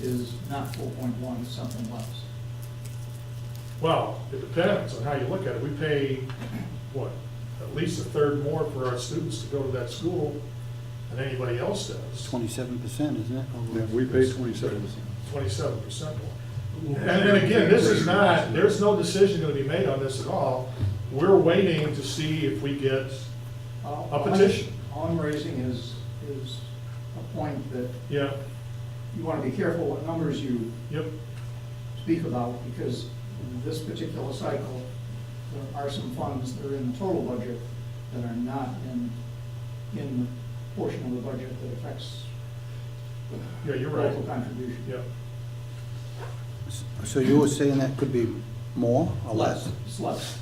is not 4.1, it's something less. Well, it depends on how you look at it. We pay, what, at least a third more for our students to go to that school than anybody else does. 27%, isn't it? Yeah, we pay 27%. 27% more. And again, this is not, there's no decision going to be made on this at all. We're waiting to see if we get a petition. All I'm raising is a point that Yeah, you want to be careful what numbers you yep, speak about, because in this particular cycle, there are some funds that are in the total budget that are not in the portion of the budget that affects yeah, you're right. local contribution. Yep. So you were saying that could be more or less? It's less.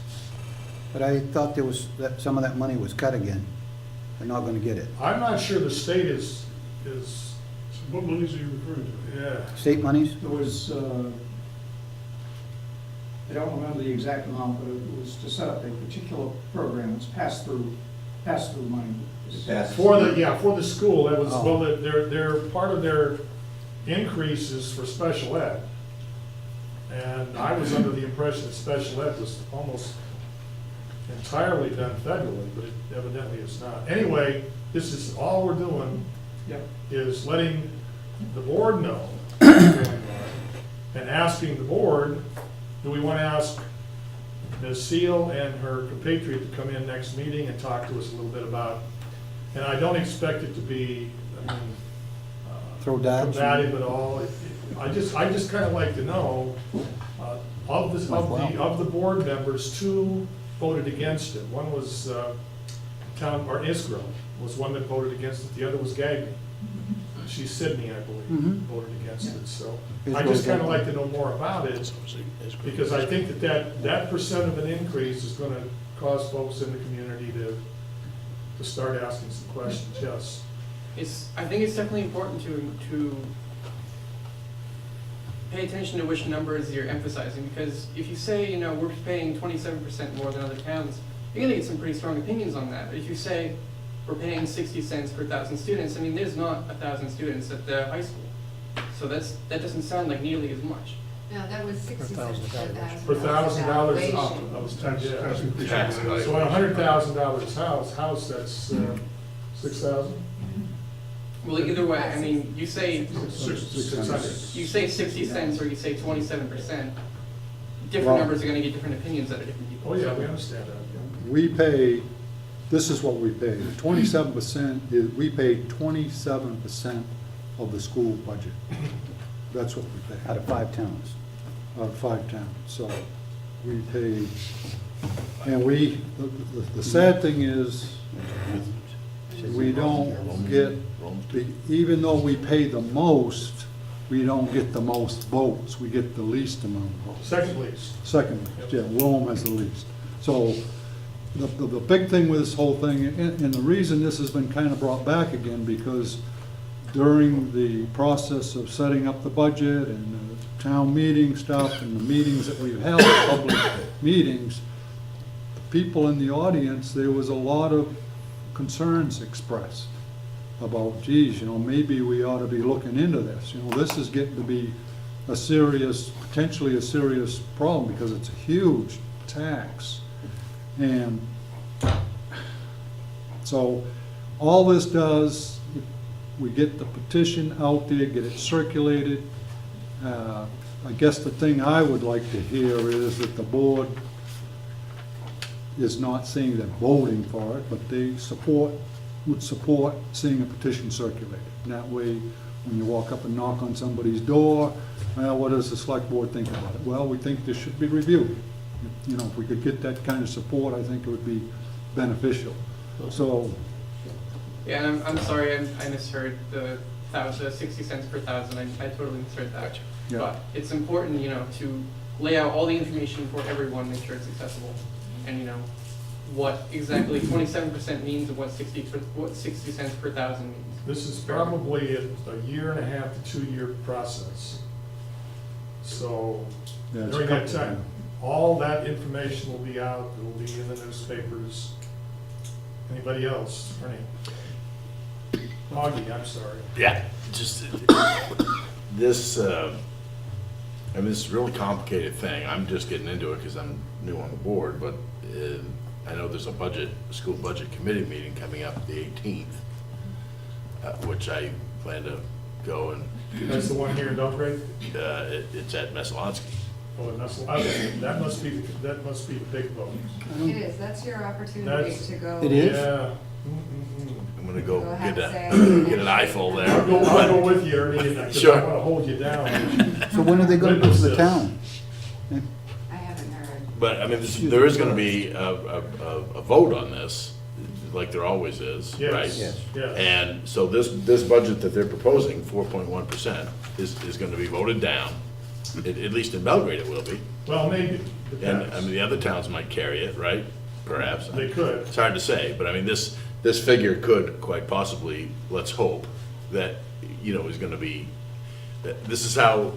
But I thought there was, that some of that money was cut again. They're not gonna get it. I'm not sure the state is, What monies are you referring to? yeah. State monies? There was, I don't remember the exact amount, but it was to set up a particular program, it's pass-through money. For the school, that was, Oh. well, their part of their increase is for special ed. And I was under the impression that special ed was almost entirely done federally, but it evidently is not. Anyway, this is, all we're doing Yep. is letting the board know what's going on and asking the board, do we want to ask Ms. Seal and her compatriot to come in next meeting and talk to us a little bit about, and I don't expect it to be, I mean, Throw darts? combative at all. I just kind of like to know, of the board members, 2 voted against it. One was Isgrove was one that voted against it, the other was Gagnon. She's Sydney, I believe, Mhm. voted against it, so I Isgrove just kind of voted. like to know more about it, because I think that percent of an increase is gonna cause folks in the community to start asking some questions, yes. I think it's definitely important to pay attention to which numbers you're emphasizing, because if you say, you know, we're paying 27% more than other towns, you're gonna get some pretty strong opinions on that. But if you say we're paying 60 cents per 1,000 students, I mean, there's not 1,000 students at the high school. So that doesn't sound like nearly as much. No, that was 60 cents per $1,000. For $1,000, valuation. that was tax, yeah. Tax value. So on $100,000 house, that's 6,000? Well, either way, I mean, you say, 600. you say 60 cents or you say 27%, different Well- numbers are gonna get different opinions out of different people. Oh, yeah, we understand that. We pay, this is what we pay, 27% is, we pay 27% of the school budget. That's what we pay. Out of 5 towns. Out of 5 towns, so we pay, and we, the sad thing is, we don't get, even though we pay the most, we don't get the most votes, we get the least amount of votes. Second least. Second least, yeah, Rome has the least. So, the big thing with this whole thing, and the reason this has been kind of brought back again, because during the process of setting up the budget and the town meeting stuff and the meetings that we've held, public meetings, the people in the audience, there was a lot of concerns expressed about, geez, you know, maybe we ought to be looking into this. You know, this is getting to be a serious, potentially a serious problem because it's a huge tax. And so all this does, we get the petition out there, get it circulated. I guess the thing I would like to hear is that the board is not saying they're voting for it, but they would support seeing a petition circulated. And that way, when you walk up and knock on somebody's door, well, what does the select board think about it? Well, we think this should be reviewed. You know, if we could get that kind of support, I think it would be beneficial. So, Yeah, and I'm sorry, I misheard the 60 cents per thousand, I totally misheard that. Yeah. But it's important, you know, to lay out all the information for everyone, make sure it's accessible. And, you know, what exactly 27% means and what 60 cents per thousand means. This is probably a 1.5 to 2 year process. So yeah, it's a during that couple of time, all that information will be out, it will be in the newspapers. Anybody else? Ernie? Augie, I'm sorry. Yeah, just, this, I mean, this is a really complicated thing. I'm just getting into it because I'm new on the board, but I know there's a school budget committee meeting coming up the 18th, which I plan to go and. That's the one here in Belgrade? It's at Messalonsky. Oh, and that must be the big vote. It is, that's your opportunity to go. It is? Yeah. I'm gonna go Go have get say. get an eyeful there. I'll go with you, Ernie, because Sure. I want to hold you down. So when are they gonna go to the town? I haven't heard. But, I mean, there is gonna be a vote on this, like there always is, right? Yes, yes. And so this budget that they're proposing, 4.1%, is gonna be voted down. At least in Belgrade it will be. Well, maybe, And, I depends. mean, the other towns might carry it, right? Perhaps. They could. It's hard to say, but I mean, this figure could quite possibly, let's hope, that, you know, is gonna be, that this is how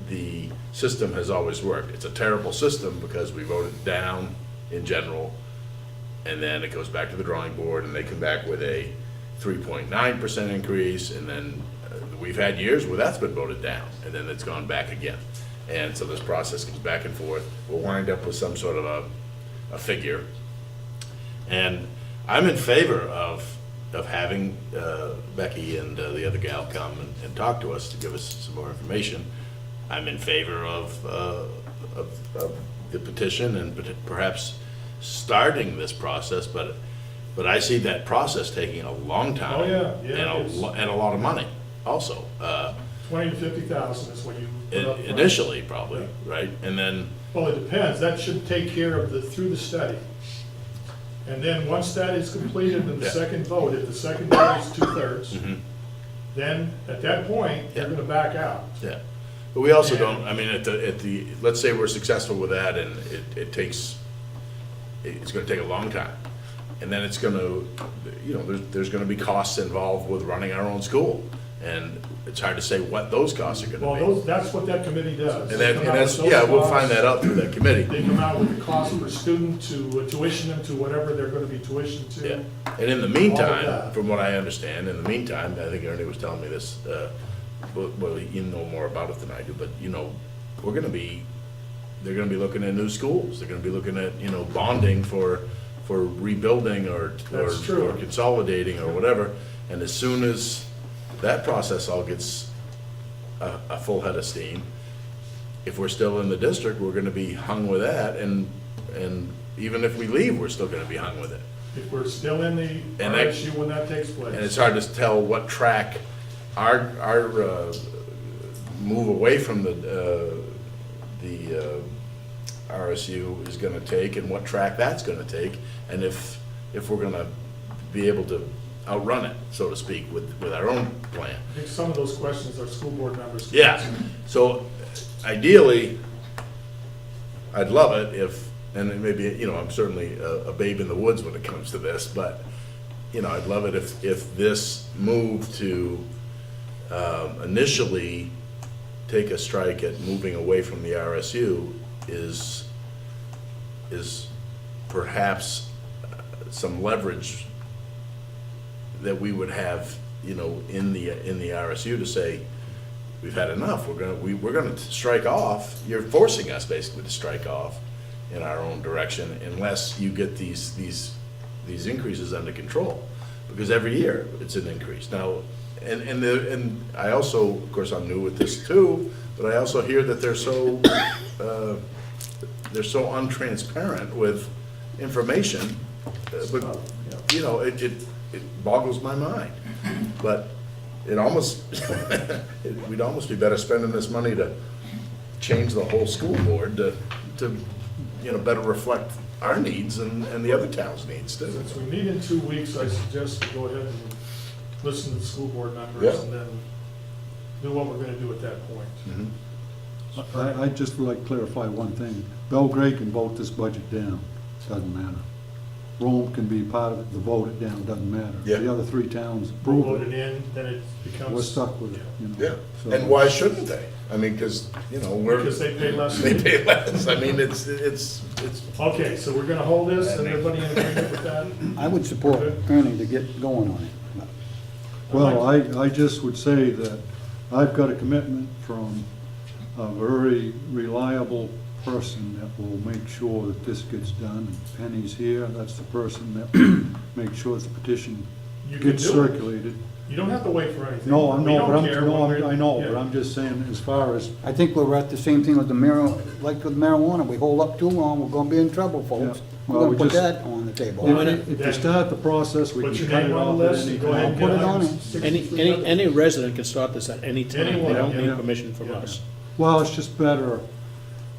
the system has always worked. It's a terrible system because we voted down in general, and then it goes back to the drawing board, and they come back with a 3.9% increase, and then we've had years where that's been voted down, and then it's gone back again. And so this process comes back and forth. We'll wind up with some sort of a figure. And I'm in favor of having Becky and the other gal come and talk to us to give us some more information. I'm in favor of the petition and perhaps starting this process, but I see that process taking a long time. Oh, yeah, it is. And a lot of money also. 20 to 50,000 is what you put up front. Initially, probably, right? And then, Well, it depends. That should take care of through the study. And then once that is completed in the Yeah. second vote, if the second vote is 2/3, then at that point, you're Yeah. gonna back out. yeah. But we also don't, I mean, at the, let's say we're successful with that and it's gonna take a long time. And then it's gonna, you know, there's gonna be costs involved with running our own school. And it's hard to say what those costs are Well, gonna be. that's what that committee does. And They that, come and out that's, with those yeah, we'll costs. find that out through that committee. They come out with the cost per student to tuition them to whatever they're gonna be tuitioned to. Yeah, and in the All meantime, of that. from what I understand, in the meantime, I think Ernie was telling me this, well, you know more about it than I do, but, you know, they're gonna be looking at new schools, they're gonna be looking at, you know, bonding for rebuilding or That's true. or consolidating or whatever, and as soon as that process all gets a full head of steam, if we're still in the district, we're gonna be hung with that, and even if we leave, we're still gonna be hung with it. If we're still in the And that- RSU when that takes place. And it's hard to tell what track our move away from the RSU is gonna take and what track that's gonna take, and if we're gonna be able to outrun it, so to speak, with our own plan. I think some of those questions are school board members. can Yeah, answer. so ideally, I'd love it if, and it may be, you know, I'm certainly a babe in the woods when it comes to this, but, you know, I'd love it if this move to initially take a strike at moving away from the RSU is perhaps some leverage that we would have, you know, in the RSU to say, we've had enough, we're gonna strike off, you're forcing us basically to strike off in our own direction unless you get these increases under control. Because every year it's an increase. Now, and I also, of course, I'm new with this too, but I also hear that they're so untransparent with information, but, you know, it boggles my mind. But it almost, we'd almost be better spending this money to change the whole school board to, you know, better reflect our needs and the other towns' needs too. Since we meet in 2 weeks, I suggest we go ahead and listen to the school board members Yeah. and then do what we're gonna do at that point. Mhm. I'd just like to clarify one thing. Belgrade can vote this budget down, doesn't matter. Rome can be part of it, the vote it down, doesn't matter. Yeah. The other three towns We'll approve vote it, it in, then it becomes. we're stuck with it, you know. Yeah, So- and why shouldn't they? I mean, because, you know, Because they pay less. they pay less. I mean, it's, Okay, so we're gonna hold this, and everybody in agreement with that? I would support Ernie to get going on it. Well, I just would say that I've got a commitment from a very reliable person that will make sure that this gets done. And Penny's here, that's the person that makes sure the petition You can gets do it. circulated. You don't have to wait for anything. No, I We know, don't but I'm, care no, when we're- I know, but yeah. I'm just saying, as far as, I think we're at the same thing with the like with marijuana, we hold up too long, we're gonna be in trouble, folks. Yeah. We're Well, gonna we put just- that on the table. if you start the process, we Put can your cut it name on off the at list any and go ahead time. and Put get it on items it. 63. Any resident can start this at any time. They Anyone, don't yeah. need permission from us. Well, it's just better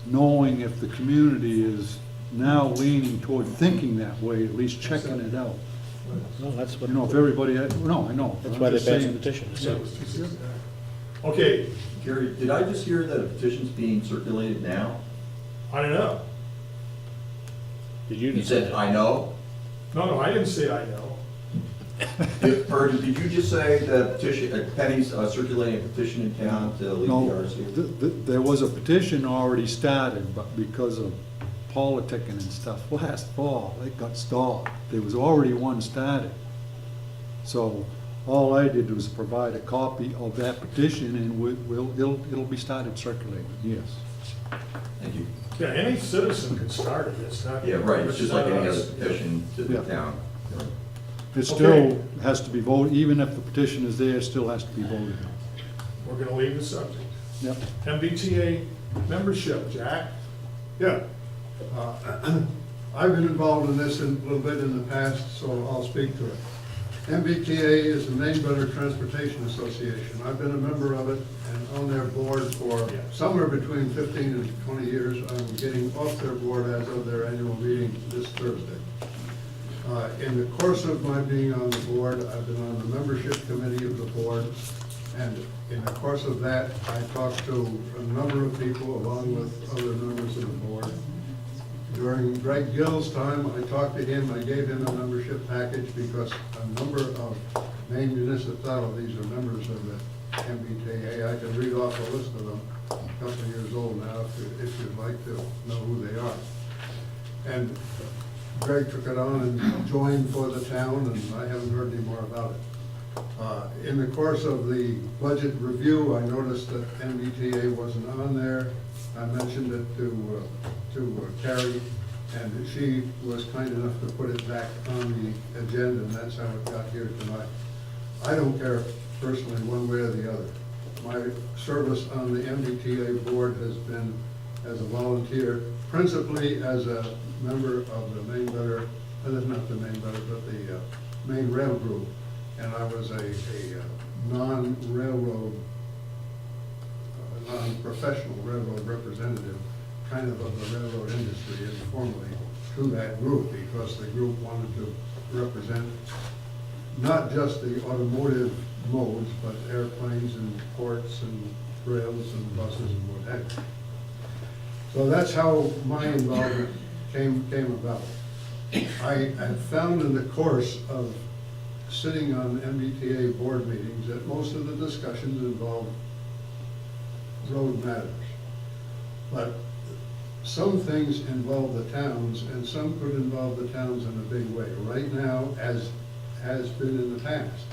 knowing if the community is now leaning toward thinking that way, at least checking it out. No, that's what, You know, if everybody had, no, I know. that's I'm why they just passed the saying- petition. Yeah, it was 269. Okay, Gary, did I just hear that a petition's being circulated now? I don't know. Did you? You said, I know? No, I didn't say I know. Or did you just say that petition, Penny's circulating a petition in town to leave the No, RSU? there was a petition already started, but because of politicking and stuff last fall, it got stalled. There was already one started. So all I did was provide a copy of that petition and it'll be started circulating, yes. Thank you. Yeah, any citizen can start it, it's not. Yeah, right, it's just like any other us. petition to the Yeah. town. It still has to be voted, even if the petition is there, it still has to be voted on. We're gonna leave the subject. Yep. MBTA membership, Jack? Yeah. I've been involved in this a little bit in the past, so I'll speak to it. MBTA is the Maine Better Transportation Association. I've been a member of it and on their board for somewhere between 15 and 20 years. I'm getting off their board as of their annual meeting this Thursday. In the course of my being on the board, I've been on the membership committee of the board, and in the course of that, I talked to a number of people along with other members of the board. During Greg Gill's time, I talked to him, I gave him a membership package because a number of Maine municipalities are members of the MBTA. I can read off a list of them, a couple of years old now, if you'd like to know who they are. And Greg took it on and joined for the town, and I haven't heard any more about it. In the course of the budget review, I noticed that MBTA wasn't on there. I mentioned it to Carrie, and she was kind enough to put it back on the agenda, and that's how it got here tonight. I don't care personally one way or the other. My service on the MBTA board has been as a volunteer, principally as a member of the Maine Butter, not the Maine Butter, but the Maine Rail Group. And I was a non-railroad, non-professional railroad representative, kind of the railroad industry informally, to that group, because the group wanted to represent not just the automotive modes, but airplanes and ports and rails and buses and what have you. So that's how my involvement came about. I found in the course of sitting on MBTA board meetings that most of the discussions involved road matters. But some things involve the towns, and some could involve the towns in a big way. Right now, as has been in the past,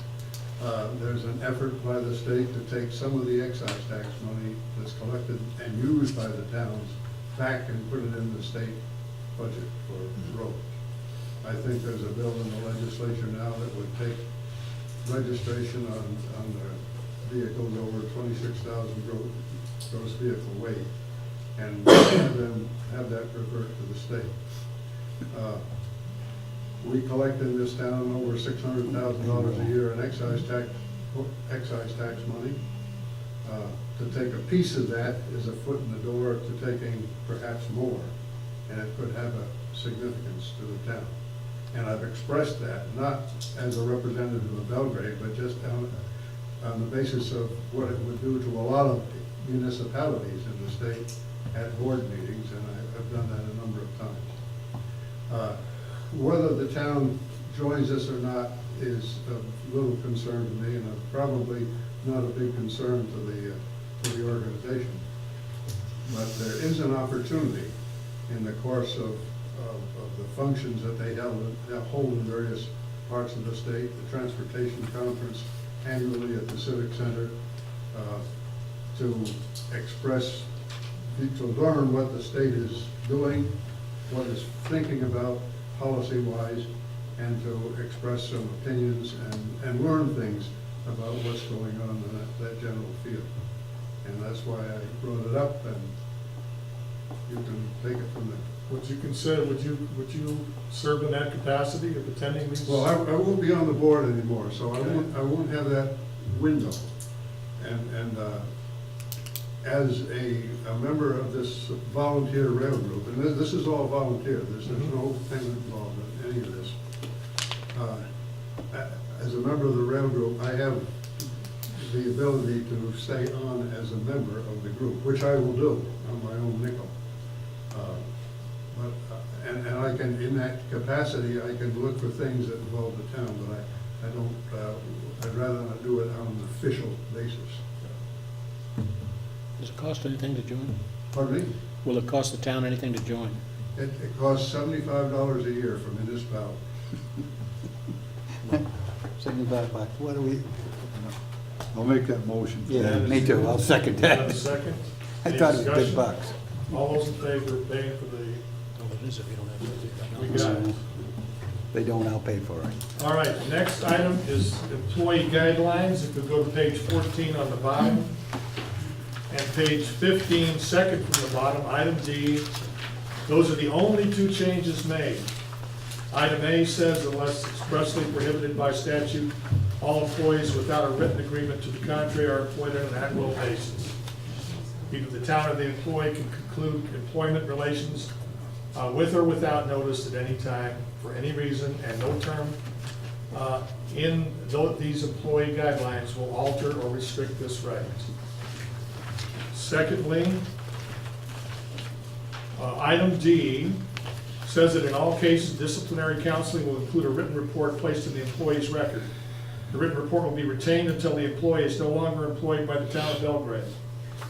there's an effort by the state to take some of the excise tax money that's collected and used by the towns back and put it in the state budget for roads. I think there's a bill in the legislature now that would take registration on the vehicles over 26,000 gross vehicle weight and have that revert to the state. We collect in this town over $600,000 a year in excise tax money. To take a piece of that is a foot in the door to taking perhaps more, and it could have a significance to the town. And I've expressed that, not as a representative of Belgrade, but just on the basis of what it would do to a lot of municipalities in the state at board meetings, and I've done that a number of times. Whether the town joins us or not is of little concern to me, and probably not a big concern to the organization. But there is an opportunity in the course of the functions that they hold in various parts of the state, the transportation conference annually at the Civic Center, to express, to learn what the state is doing, what it's thinking about policy-wise, and to express some opinions and learn things about what's going on in that general field. And that's why I brought it up, and you can take it from there. Would you consider, would you serve in that capacity of attending these? Well, I won't be on the board anymore, so I won't have that window. And as a member of this volunteer rail group, and this is all volunteer, there's no payment involved in any of this. As a member of the rail group, I have the ability to stay on as a member of the group, which I will do on my own nickel. And I can, in that capacity, I can look for things that involve the town, but I don't, I'd rather not do it on an official basis. Does it cost anything to join? Pardon me? Will it cost the town anything to join? It costs $75 a year for municipality. $75, what do we, I'll make that motion. yeah, me too, I'll second Have a that. second? I Any thought it was discussion? big bucks. All those in favor of paying for the, Oh, it is if you don't have to. we got it. They don't, I'll pay for it. All right, the next item is employee guidelines. If we go to page 14 on the bottom, and page 15, second from the bottom, item D, those are the only two changes made. Item A says unless expressly prohibited by statute, all employees without a written agreement to the contrary are employed on an at-will basis. Either the town or the employee can conclude employment relations with or without notice at any time, for any reason, and no term in these employee guidelines will alter or restrict this right. Secondly, item D says that in all cases, disciplinary counseling will include a written report placed in the employee's record. The written report will be retained until the employee is no longer employed by the town of Belgrade.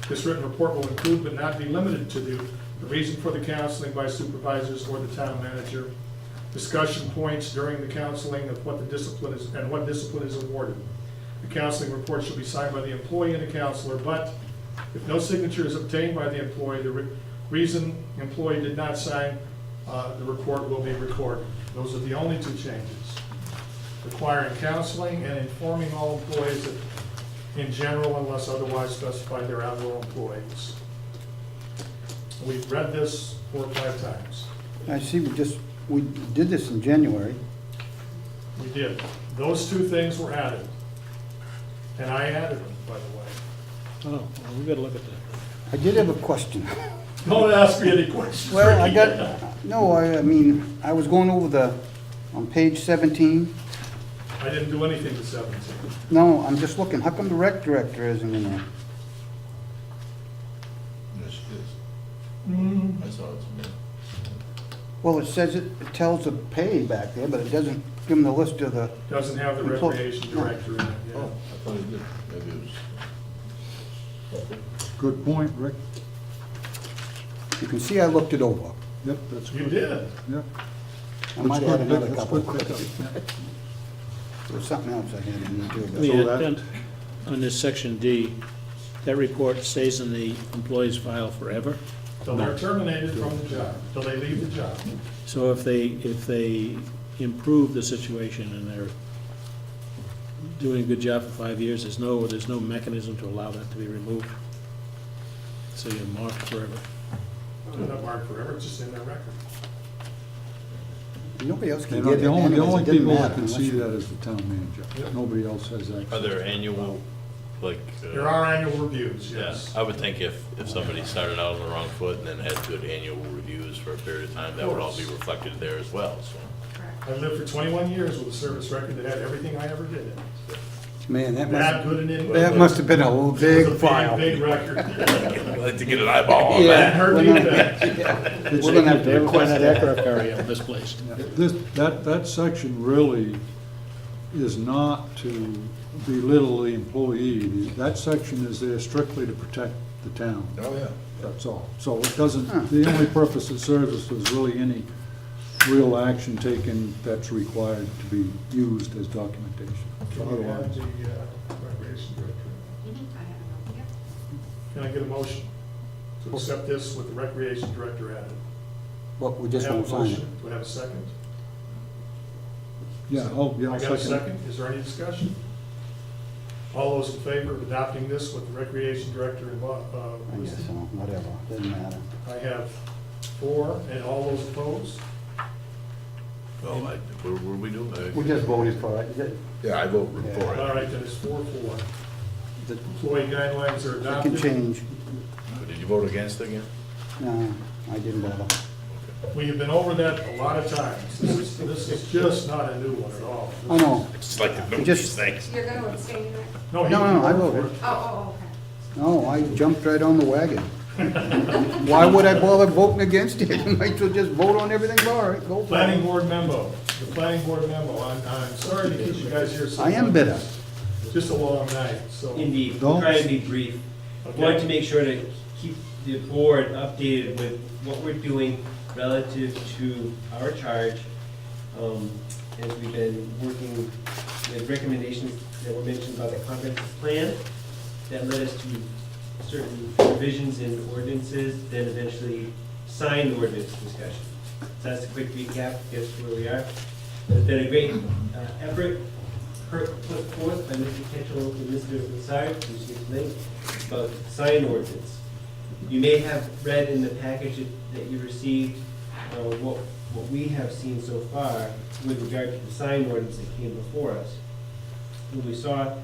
This written report will include but not be limited to the reason for the counseling by supervisors or the town manager, discussion points during the counseling of what the discipline is and what discipline is awarded. The counseling report shall be signed by the employee and the counselor, but if no signature is obtained by the employee, the reason employee did not sign the report will be recorded. Those are the only two changes. Requiring counseling and informing all employees that in general, unless otherwise specified, they're at-will employees. We've read this 4 or 5 times. I see we did this in January. We did. Those 2 things were added. And I added them, by the way. Oh, well, we gotta look at that. I did have a question. Don't ask me any questions. Well, I Ricky. got, no, I mean, I was going over on page 17. I didn't do anything to 17. No, I'm just looking, how come the rec director isn't in there? Yes, it is. I saw it. Well, it says it tells the pay back there, but it doesn't give them the list of the, Doesn't have the Employ- recreation director in it, yeah. Oh, I thought it did. Maybe it was. Good point, Rick. you can see I looked it over. Yep, that's You good. did. Yep. I might That's add good, another that's couple. good pickup, yeah. There was something else I had in there too. but- Yeah, that- on this section D, that report stays in the employee's file forever. Till they're terminated from the job, till they leave the job. So if they improve the situation and they're doing a good job for 5 years, there's no mechanism to allow that to be removed. So you're marked forever. They're not marked forever, it's just in their record. Nobody else can And get it the only anyways, it doesn't people that matter can unless see you- that is the town manager. Yep. Nobody else has access. Are there annual, like? There are annual reviews, Yeah, yes. I would think if somebody started out on the wrong foot and then had good annual reviews for a period of time, that would all be reflected there as well, so. I lived for 21 years with a service record that had everything I ever did in it. Man, that Bad, good, and in. that must have been a It was big a big, file. big record. I'd like to get an eyeball on Yeah. that. That hurt me a bit. We're gonna have to They ever request find that that. aircraft carrier misplaced? That section really is not to belittle the employee. That section is there strictly to protect the town. Oh, yeah. That's all. So it doesn't, the only purpose it serves is really any real action taken that's required to be used as documentation. Can you Otherwise- have the recreation director? I have no, yep. Can I get a motion to accept this with the recreation director added? But we just Have a won't sign it. motion. Do I have a second? Yeah, oh, yeah, I I'll got a second. second. Is there any discussion? All those in favor of adopting this with the recreation director involved? I guess so, whatever, doesn't matter. I have 4, and all those opposed? Oh, what were we doing? We just voted for it. Is it- Yeah, I vote Yeah. for All it. right, then it's 4-4. The- Employee guidelines are It adopted. can change. Did you vote against again? No, I didn't bother. We have been over that a lot of times. This is just not a new one at all. I know. It's like to know Just- these things. You're gonna abstain, right? No, he No, I voted voted. for it. Oh, okay. No, I jumped right on the wagon. Why would I bother voting against it? You might as well just vote on everything for it. Go for Planning it. board memo, the planning board memo, I'm sorry to keep you guys here so I am long. bitter. Just a long night, so. Indeed, Don't- we'll try to be brief. Okay. Wanted to make sure to keep the board updated with what we're doing relative to our charge, as we've been working with recommendations that were mentioned about the comprehensive plan that led us to certain provisions in ordinances, then eventually signed ordinance discussion. So that's a quick recap, guess where we are. There's been a great effort put forth by Mr. Ketchel and Mr. Lassard, who's here tonight, about sign ordinance. You may have read in the package that you received, what we have seen so far with regard to the sign ordinance that came before us. When we saw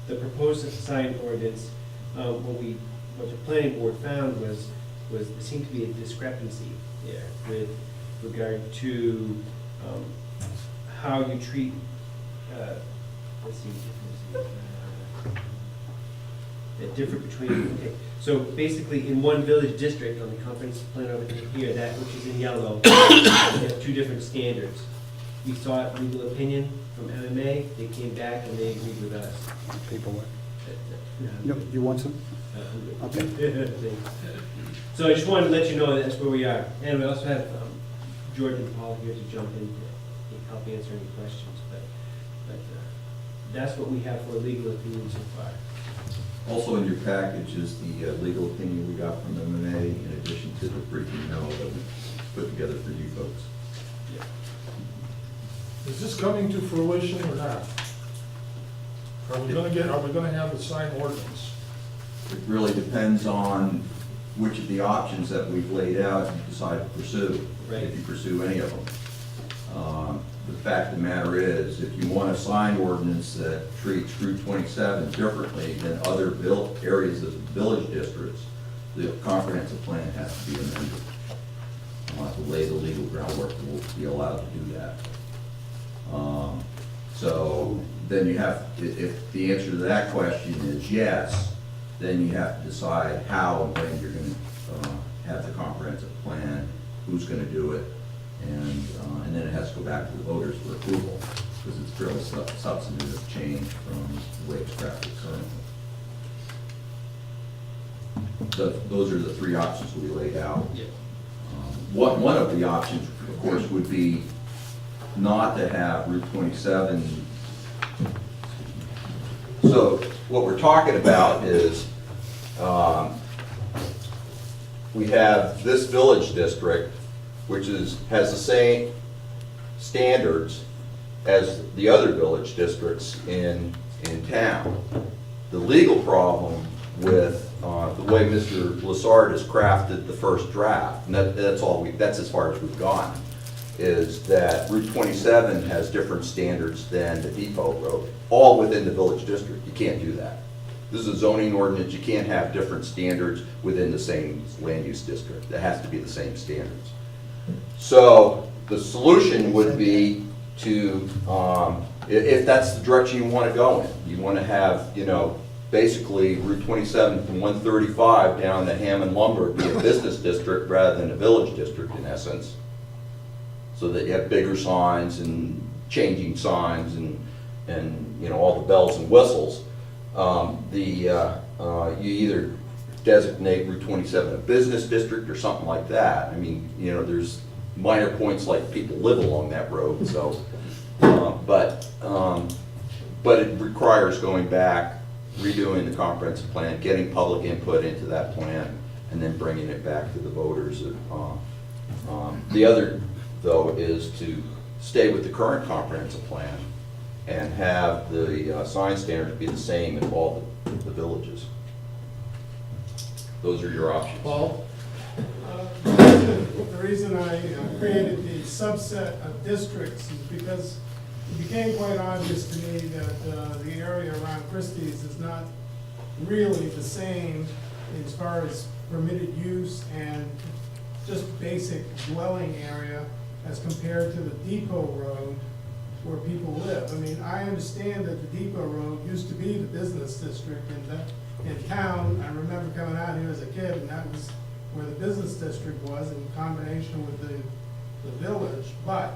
the proposed sign ordinance, what the planning board found was there seemed to be a discrepancy there with regard to how you treat, let's see, that differ between, okay. So basically, in one village district on the comprehensive plan over here, that which is in yellow, we have 2 different standards. we sought legal opinion from MMA, they came back and they agreed with us. Paperwork. Yeah. You want some? Okay. So I just wanted to let you know that's where we are. And we also have Jordan and Paul here to jump in to help answer any questions, but that's what we have for legal opinion so far. Also in your package is the legal opinion we got from MMA, in addition to the briefing memo that we put together for you folks. Is this coming to fruition or not? Are we gonna have a signed ordinance? It really depends on which of the options that we've laid out you decide to pursue, if you pursue any of them. The fact of the matter is, if you want a signed ordinance that treats Route 27 differently than other areas of the village districts, the comprehensive plan has to be amended. I'll have to lay the legal groundwork to be allowed to do that. So then you have, if the answer to that question is yes, then you have to decide how and when you're gonna have the comprehensive plan, who's gonna do it, and then it has to go back to the voters for approval, because it's fairly substantive change from the way it's drafted currently. So those are the three options we laid out. One of the options, of course, would be not to have Route 27. So what we're talking about is we have this village district, which has the same standards as the other village districts in town. The legal problem with the way Mr. Lassard has crafted the first draft, and that's as far as we've gone, is that Route 27 has different standards than the Depot Road, all within the village district. You can't do that. This is a zoning ordinance. You can't have different standards within the same land use district. It has to be the same standards. So the solution would be to, if that's the direction you want to go in, you want to have, basically Route 27 from 135 down to Hammond Lumber be a business district rather than a village district in essence, so that you have bigger signs and changing signs and all the bells and whistles. You either designate Route 27 a business district or something like that. I mean, there's minor points like people live along that road, so, but it requires going back, redoing the comprehensive plan, getting public input into that plan, and then bringing it back to the voters. The other, though, is to stay with the current comprehensive plan and have the sign standards be the same in all the villages. Those are your options. Paul? The reason I created the subset of districts is because it became quite obvious to me that the area around Christie's is not really the same as far as permitted use and just basic dwelling area as compared to the Depot Road where people live. I mean, I understand that the Depot Road used to be the business district in town. I remember coming out here as a kid, and that was where the business district was in combination with the village. But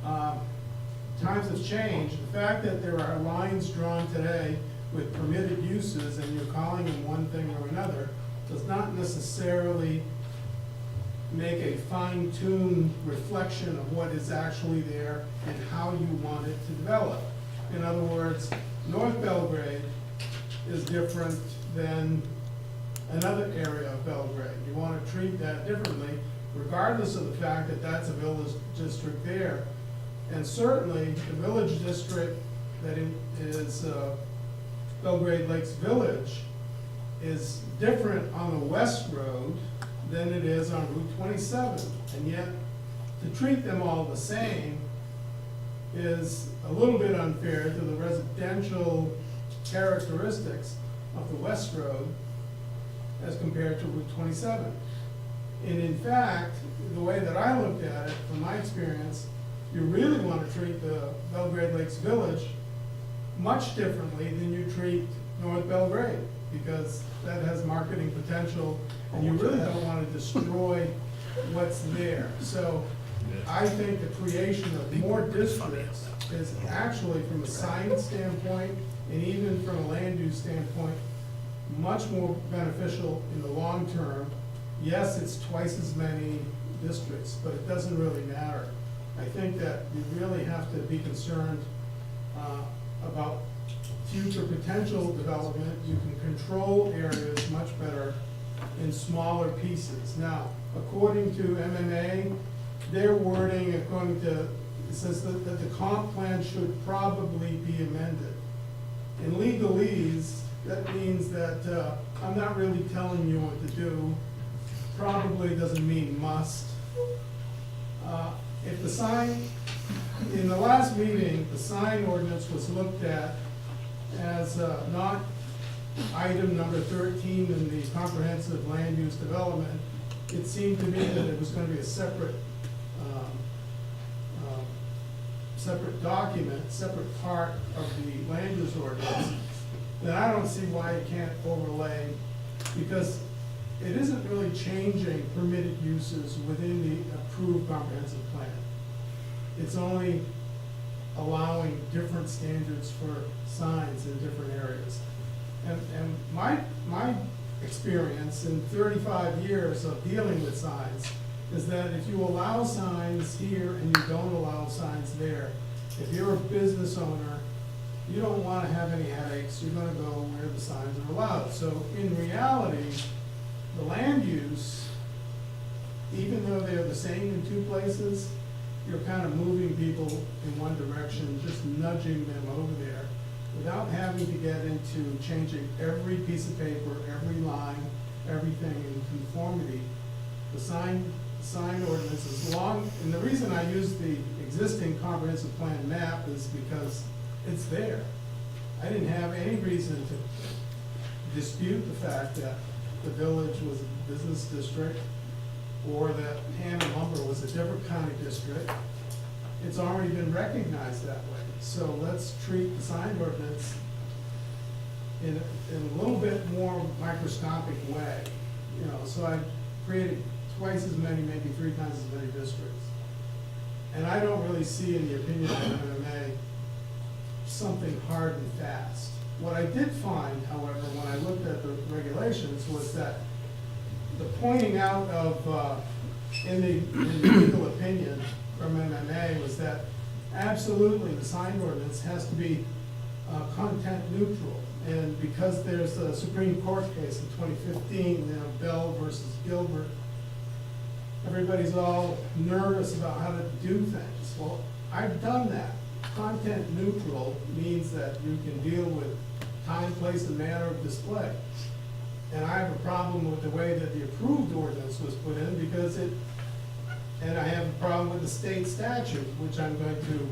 times have changed. The fact that there are lines drawn today with permitted uses and you're calling them one thing or another does not necessarily make a fine-tuned reflection of what is actually there and how you want it to develop. In other words, North Belgrade is different than another area of Belgrade. You want to treat that differently, regardless of the fact that that's a village district there. And certainly, the village district that is Belgrade Lakes Village is different on the West Road than it is on Route 27. And yet, to treat them all the same is a little bit unfair to the residential characteristics of the West Road as compared to Route 27. And in fact, the way that I looked at it, from my experience, you really want to treat the Belgrade Lakes Village much differently than you treat North Belgrade, because that has marketing potential, and you really don't want to destroy what's there. So I think the creation of more districts is actually, from a science standpoint, and even from a land use standpoint, much more beneficial in the long term. Yes, it's twice as many districts, but it doesn't really matter. I think that you really have to be concerned about future potential development. You can control areas much better in smaller pieces. Now, according to MMA, their wording, according to, it says that the comp plan should probably be amended. In legalese, that means that I'm not really telling you what to do. Probably doesn't mean must. If the sign, in the last meeting, the sign ordinance was looked at as not item number 13 in the comprehensive land use development, it seemed to me that it was going to be a separate document, separate part of the land use ordinance. Then I don't see why it can't overlay, because it isn't really changing permitted uses within the approved comprehensive plan. It's only allowing different standards for signs in different areas. And my experience in 35 years of dealing with signs is that if you allow signs here and you don't allow signs there, if you're a business owner, you don't want to have any headaches. You're going to go where the signs are allowed. So in reality, the land use, even though they're the same in two places, you're kind of moving people in one direction, just nudging them over there, without having to get into changing every piece of paper, every line, everything in conformity. The sign ordinance is long, and the reason I use the existing comprehensive plan map is because it's there. I didn't have any reason to dispute the fact that the village was a business district, or that Hannah Lumber was a different kind of district. It's already been recognized that way. So let's treat the sign ordinance in a little bit more microscopic way. You know, so I created twice as many, maybe 3 times as many districts. And I don't really see in the opinion of MMA something hard and fast. What I did find, however, when I looked at the regulations, was that the pointing out of, in the legal opinion from MMA, was that absolutely the sign ordinance has to be content neutral. And because there's a Supreme Court case in 2015, Bell versus Gilbert, everybody's all nervous about how to do things. Well, I've done that. Content neutral means that you can deal with time, place, and manner of display. And I have a problem with the way that the approved ordinance was put in, because and I have a problem with the state statute, which I'm going to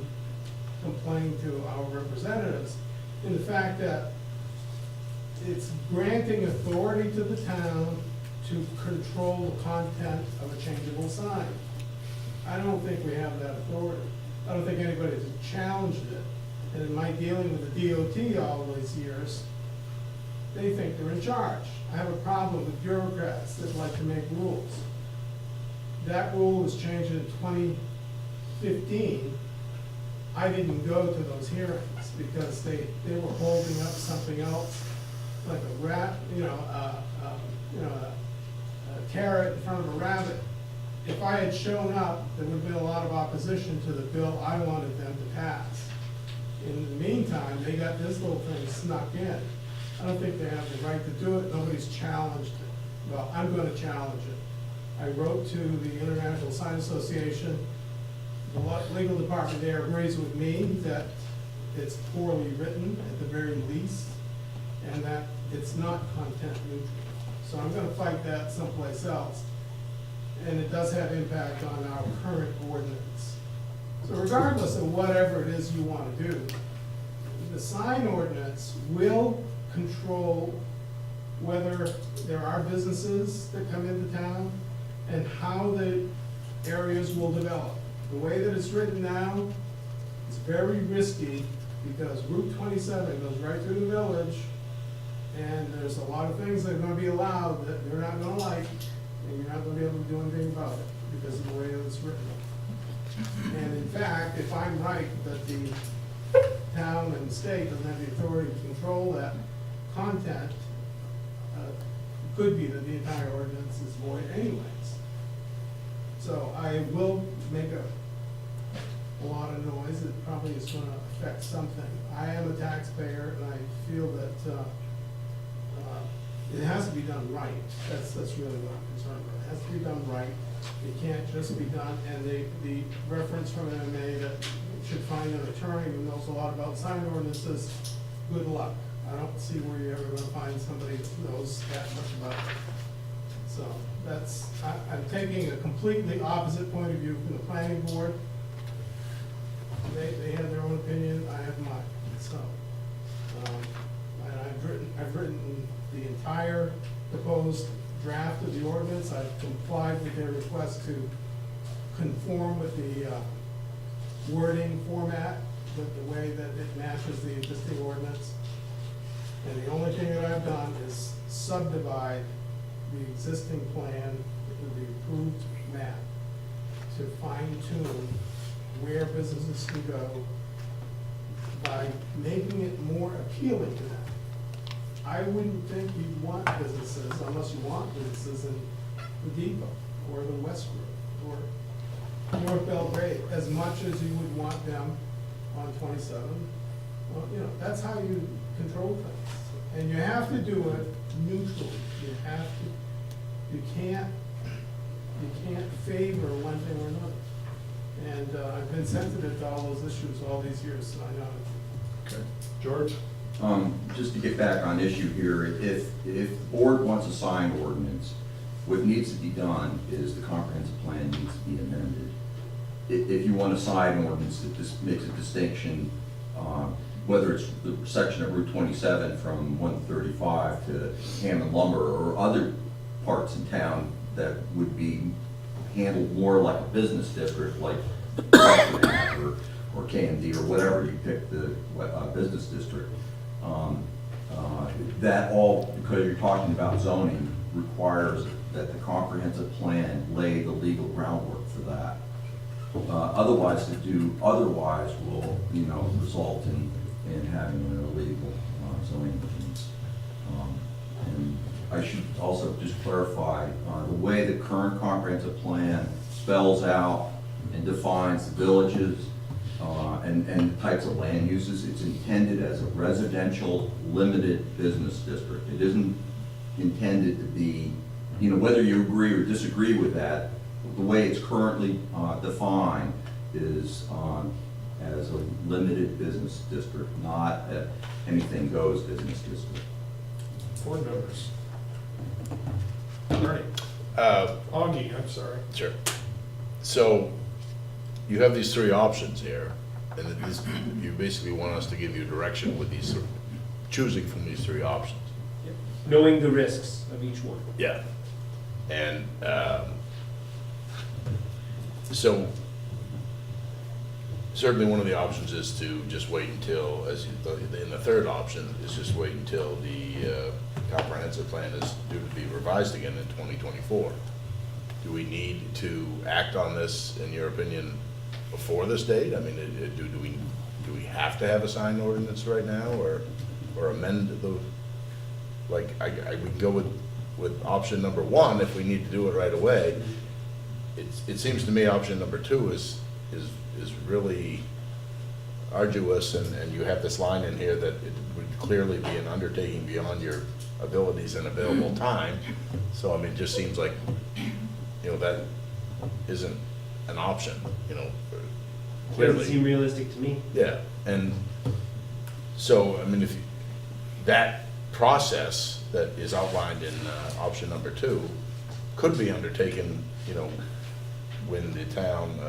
complain to our representatives, in the fact that it's granting authority to the town to control the content of a changeable sign. I don't think we have that authority. I don't think anybody's challenged it. And in my dealing with the DOT all these years, they think they're in charge. I have a problem with bureaucrats that like to make rules. That rule was changed in 2015. I didn't go to those hearings because they were holding up something else, like a rat, a carrot in front of a rabbit. If I had shown up, there would have been a lot of opposition to the bill I wanted them to pass. In the meantime, they got this little thing snuck in. I don't think they have the right to do it. Nobody's challenged it. Well, I'm going to challenge it. I wrote to the International Sign Association. The legal department there agrees with me that it's poorly written at the very least, and that it's not content neutral. So I'm going to fight that someplace else. And it does have impact on our current ordinance. So regardless of whatever it is you want to do, the sign ordinance will control whether there are businesses that come into town and how the areas will develop. The way that it's written now is very risky, because Route 27 goes right through the village, and there's a lot of things that are going to be allowed that they're not going to like, and you're not going to be able to do anything about it because of the way that it's written. And in fact, if I'm right, that the town and state doesn't have the authority to control that content, could be that the entire ordinance is void anyways. So I will make a lot of noise, it probably is gonna affect something. I am a taxpayer, and I feel that, it has to be done right. That's really what I'm concerned with. It has to be done right. It can't just be done, and the reference from MMA that should find an attorney who knows a lot about sign ordinances, good luck. I don't see where you're ever gonna find somebody that knows that much about it. So that's, I'm taking a completely opposite point of view from the planning board. They have their own opinion, I have mine, so. And I've written the entire proposed draft of the ordinance. I've complied with their request to conform with the wording format, with the way that it matches the existing ordinance. And the only thing that I've done is subdivide the existing plan with the approved map to fine tune where businesses can go by making it more appealing to them. I wouldn't think you'd want businesses, unless you want businesses in the Depot or the Westwood or North Belgrade, as much as you would want them on 27. Well, you know, that's how you control things. And you have to do it neutrally. You can't favor one thing or another. And I've been sensitive to all those issues all these years, so I know. Okay. George? Just to get back on issue here, if the board wants a sign ordinance, what needs to be done is the comprehensive plan needs to be amended. If you want a sign ordinance that just makes a distinction, whether it's the section of Route 27 from 135 to Hammond Lumber or other parts in town that would be handled more like a business district, like or KMD or whatever you pick the business district. That all, because you're talking about zoning, requires that the comprehensive plan lay the legal groundwork for that. Otherwise will, result in having an illegal zoning ordinance. And I should also just clarify, the way the current comprehensive plan spells out and defines the villages and types of land uses, it's intended as a residential limited business district. It isn't intended to be, whether you agree or disagree with that, the way it's currently defined is as a limited business district, not a anything goes business district. Board members? Ernie? Augie, I'm sorry. Sure. So, you have these three options here, and you basically want us to give you direction with these, choosing from these three options. Knowing the risks of each one. Yeah. And, so, certainly one of the options is to just wait until, in the third option, is just wait until the comprehensive plan is due to be revised again in 2024. Do we need to act on this, in your opinion, before this date? I mean, do we have to have a sign ordinance right now, or amend the, I would go with option number one if we need to do it right away. It seems to me option number two is really arduous, and you have this line in here that it would clearly be an undertaking beyond your abilities and available time. So, I mean, it just seems like, that isn't an option, clearly. Doesn't seem realistic to me. Yeah, and so, I mean, if that process that is outlined in option number two could be undertaken, when the town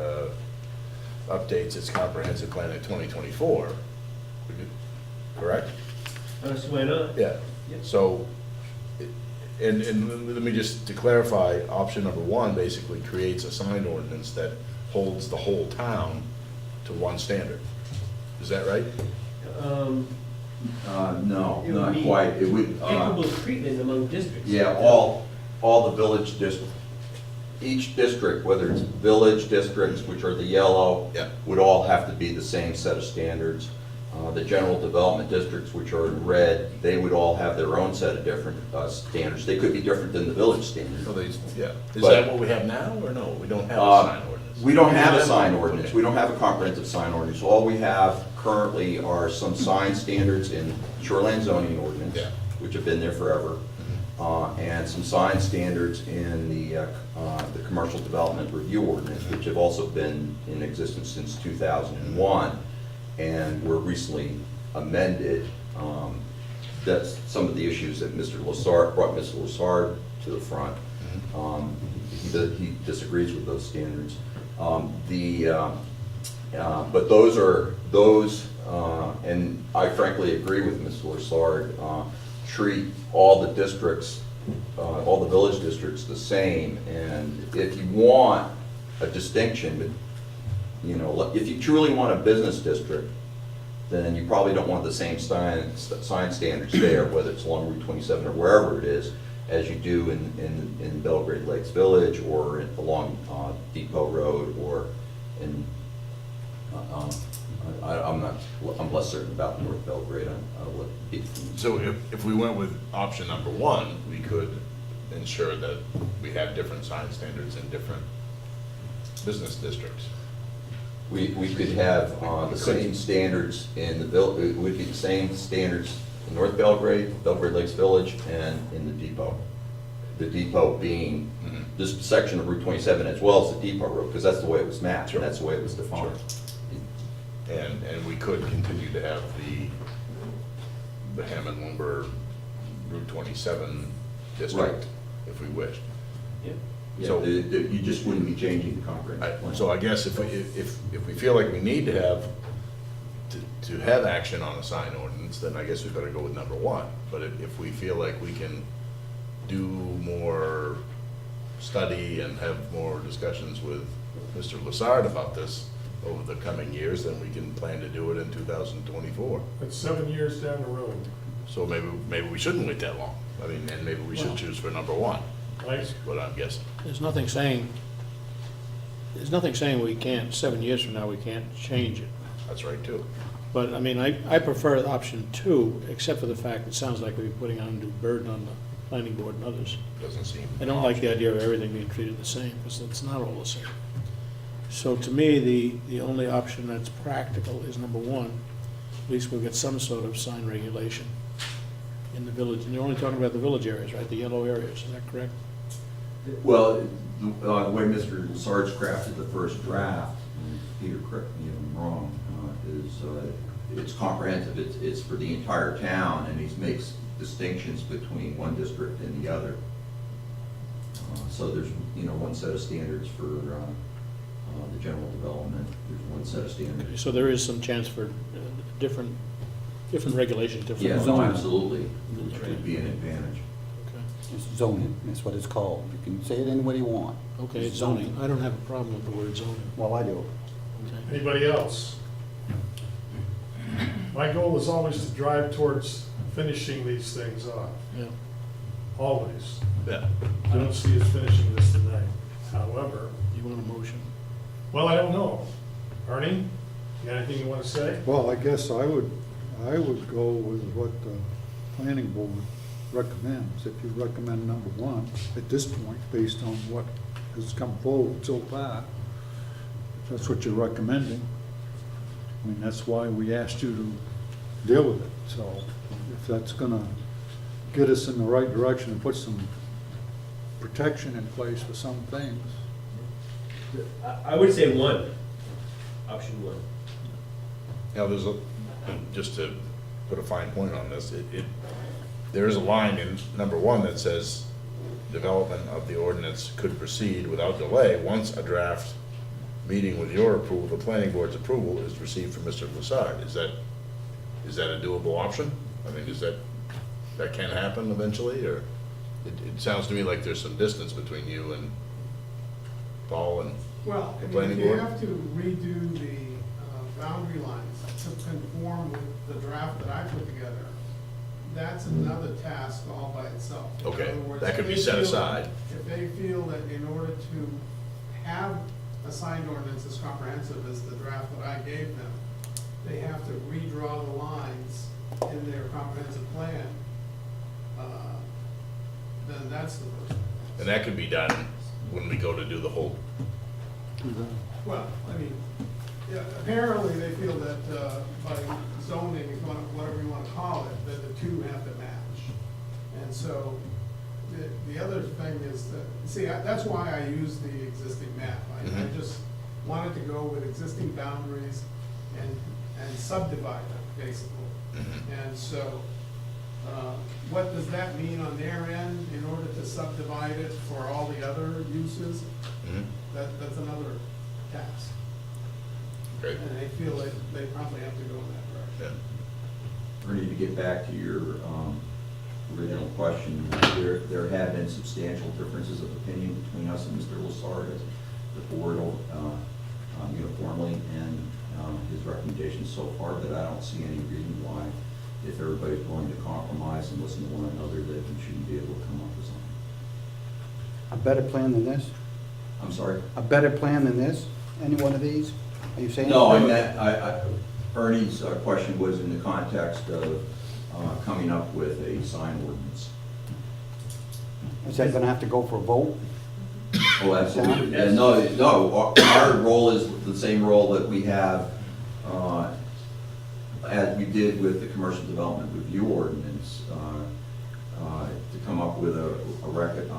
updates its comprehensive plan in 2024, correct? So why not? Yeah, so, and let me just, to clarify, option number one basically creates a sign ordinance that holds the whole town to one standard. Is that right? No, It would not be quite. It would. Equitable treatment among districts. Yeah, all the village districts. each district, whether it's village districts, which are the yellow, Yeah. would all have to be the same set of standards. The general development districts, which are in red, they would all have their own set of different standards. They could be different than the village standard. So yeah. Is But- that what we have now, or no? We don't have a sign ordinance? We don't have a Okay. sign ordinance, we don't have a comprehensive sign ordinance. All we have currently are some sign standards in shoreline zoning ordinance, Yeah. which have been there forever, and some sign standards in the commercial development review ordinance, which have also been in existence since 2001, and were recently amended. That's some of the issues that Mr. Lassard, brought Mr. Lassard to the front. He disagrees with those standards. But those, and I frankly agree with Mr. Lassard, treat all the districts, all the village districts the same. And if you want a distinction, but, you know, if you truly want a business district, then you probably don't want the same sign standards there, whether it's along Route 27 or wherever it is, as you do in Belgrade Lakes Village, or along Depot Road, or in, I'm less certain about North Belgrade. I'll let Pete. So if we went with option number one, we could ensure that we have different sign standards in different business districts. We could have the same standards in the it would be the same standards in North Belgrade, Belgrade Lakes Village, and in the Depot. The Depot being this section of Route 27 as well as the Depot Road, because that's the way it was mapped, and that's the way it was defined. And we could continue to have the Hammond Lumber Route 27 district Right. if we wished. Yeah, So- you just wouldn't be changing the comprehensive plan. So I guess if we feel like we need to have action on a sign ordinance, then I guess we better go with number one. But if we feel like we can do more study and have more discussions with Mr. Lassard about this over the coming years, then we can plan to do it in 2024. It's 7 years down the road. So maybe we shouldn't wait that long. I mean, and maybe we should choose for number one. That's what I'm guessing. There's nothing saying we can't, 7 years from now, we can't change it. That's right, too. But, I mean, I prefer option two, except for the fact it sounds like we're putting on undue burden on the planning board and others. Doesn't seem. I don't like the idea of everything being treated the same, because it's not all the same. So to me, the only option that's practical is number one. At least we'll get some sort of sign regulation in the village. And you're only talking about the village areas, right? The yellow areas, is that correct? Well, the way Mr. Lassard's crafted the first draft, and Peter, correct me if I'm wrong, is it's comprehensive, it's for the entire town, and he makes distinctions between one district and the other. So there's, one set of standards for the general development, there's one set of standards. So there is some chance for different regulations, different. Yeah, Zoning. absolutely, which would be an advantage. It's zoning, that's what it's called. You can say it any way you want. Okay, it's zoning. I don't have a problem with the word zoning. Well, I do. Okay. Anybody else? My goal is always to drive towards finishing these things off, Yeah. always. Yeah. I don't see us finishing this tonight. However, You want a motion? well, I don't know. Ernie, you got anything you want to say? Well, I guess I would go with what the planning board recommends. If you recommend number one at this point, based on what has come forward so far, if that's what you're recommending. I mean, that's why we asked you to deal with it. So if that's gonna get us in the right direction and put some protection in place for some things. I would say one, option one. Now, just to put a fine point on this, there is a line in number one that says, development of the ordinance could proceed without delay once a draft meeting with your approval, the planning board's approval, is received from Mr. Lassard. Is that a doable option? I mean, that can happen eventually, or it sounds to me like there's some distance between you and Paul and Well, the I mean, planning if you board? have to redo the boundary lines to conform with the draft that I put together, that's another task all by itself. In Okay, other words, that could if be they set feel- aside. If they feel that in order to have a signed ordinance as comprehensive as the draft that I gave them, they have to redraw the lines in their comprehensive plan, then that's the first. And that could be done when we go to do the whole, Well, I mean, yeah, apparently they feel that by zoning, if you want, whatever you want to call it, that the two have to match. And so, the other thing is that, see, that's why I use the existing map. I just wanted to go with existing boundaries and subdivide them, basically. And so, what does that mean on their end in order to subdivide it for all the other uses? That's another task. Great. And they feel that they probably have to go in that direction. Ernie, to get back to your original question, there have been substantial differences of opinion between us and Mr. Lassard as the board uniformly, and his recommendations so far, that I don't see any reason why, if everybody's willing to compromise and listen to one another, that we shouldn't be able to come up with something. A better plan than this? I'm sorry? A better plan than this? Any one of these? Are you saying? No, I meant, Ernie's question was in the context of coming up with a sign ordinance. Is that gonna have to go for a vote? Oh, absolutely. And no, our role is the same role that we have, as we did with the commercial development review ordinance, to come up with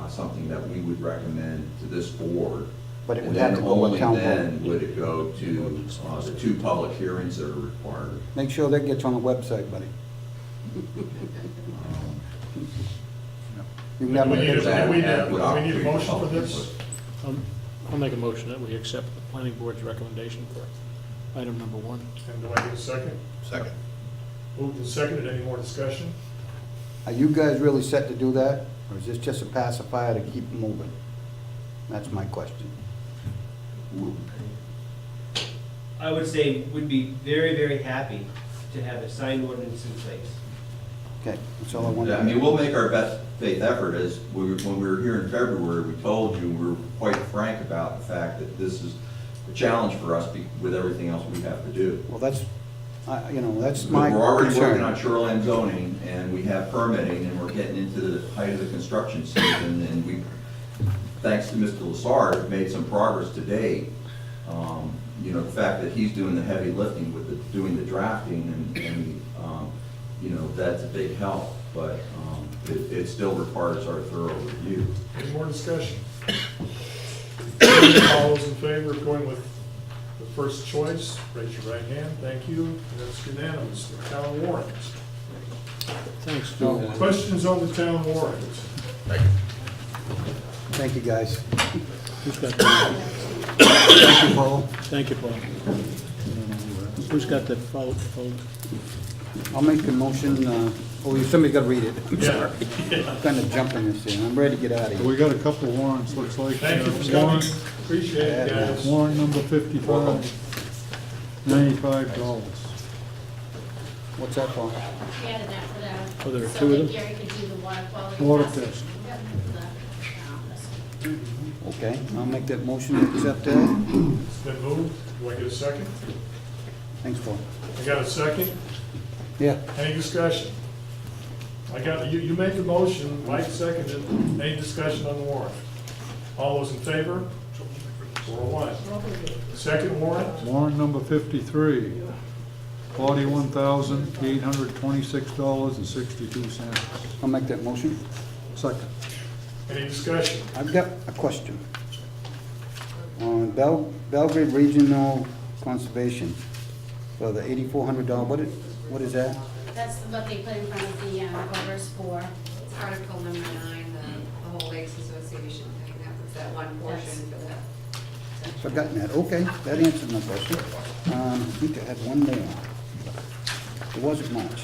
something that we would recommend to this board. But it would have to go with town vote. And then only then would it go to the two public hearings that are required. Make sure that gets on the website, buddy. You Do never we need get that. we need a motion for this? I'll make a motion that we accept the planning board's recommendation for item number 1. And do I get a second? second. Moved and seconded, any more discussion? Are you guys really set to do that, or is this just a pacifier to keep moving? That's my question. I would say we'd be very, very happy to have a signed ordinance in place. Okay, that's all I wanted. I mean, we'll make our best faith effort. As when we were here in February, we told you, we were quite frank about the fact that this is a challenge for us with everything else we have to do. Well, that's, that's But my we're already working on concern. shoreline zoning, and we have permitting, and we're getting into the height of the construction season, and we, thanks to Mr. Lassard, have made some progress to date. The fact that he's doing the heavy lifting with doing the drafting, and that's a big help, but it still requires our thorough review. Any more discussion? All those in favor of going with the first choice, raise your right hand, thank you, and that's unanimous, the town warrant. Thanks, Joe. Questions on the town warrant? Thank you, guys. Who's got that? Thank you, Paul. Thank you, Paul. Who's got that folder? I'll make the motion, somebody's gotta read it. I'm Yeah. sorry. I'm kind of jumping this here. I'm ready to get out of here. We got a couple warrants, looks like. Thank you for coming, Warrant- appreciate it, guys. Warrant number 55, $95. What's that for? We added that for that. Oh, there are so two of that them? Gary could do the water quality. Water testing. test. Yep, for the, Okay, I'll make that motion to accept that. It's been moved, do I get a second? Thanks, Paul. I got a second, Yeah, any discussion? You made the motion, Mike seconded, any discussion on the warrant? All those in favor? 4-1. Second warrant? Warrant number 53, $41,826.62. I'll make that motion. Second. Any discussion? I've got a question. On Belgrade Regional Conservation, for the $8,400, what is that? That's what they put in front of the voters for. It's Article number 9, the whole Lakes Association thing, that was that one portion for the. Forgotten that, okay, that answers my question. I think I had one more. It wasn't much.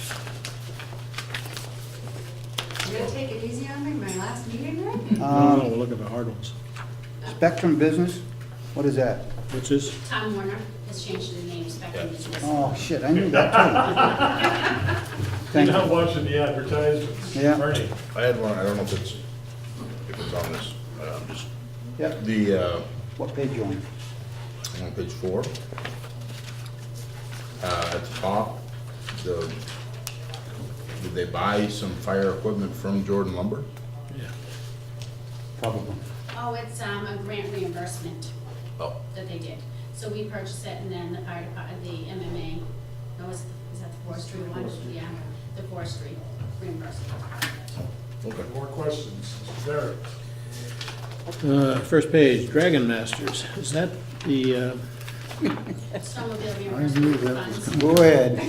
You gonna take it easy on me, my last meeting, Rick? No, we're looking for hard ones. Spectrum Business, what is that? What's this? Tom Warner has changed the name, Spectrum Business. Oh, shit, I knew that Thank You're not you. watching the advertisements. Yeah. Ernie, I had one, I don't know if it's on this, just, Yep. What page you on? on page 4. At the top, did they buy some fire equipment from Jordan Lumber? Probably. Oh, it's a grant reimbursement Oh. that they did. So we purchased it, and then the fire department, the MMA, no, is that the forestry one? Yeah, the forestry reimbursement. Okay. more questions? Mr. Barrett? First page, Dragon Masters, is that the, Snowmobile I knew reimbursement that was funds. Go ahead.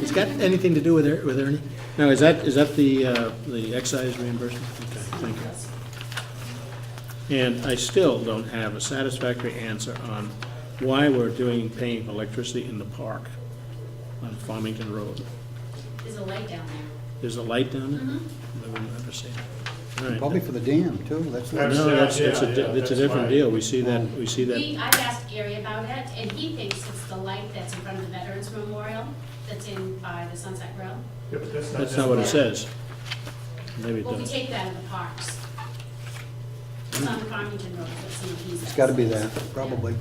it's got anything to do with Ernie? No, is that the excise reimbursement? Okay, thank you. And I still don't have a satisfactory answer on why we're paying for electricity in the park on Farmington Road. There's a light down there. There's a light down there? Mhm. I've never seen it. All right. Probably for the dam, too. That's what. No, that's a that's different why. deal. We see that. I've asked Gary about it, and he thinks it's the light that's in front of the Veterans Memorial, that's in by the Sunset Grill. Yeah, but That's not what it says. Maybe it Well, we does. take that in the parks. It's on Farmington Road, but he says. It's gotta be that, probably.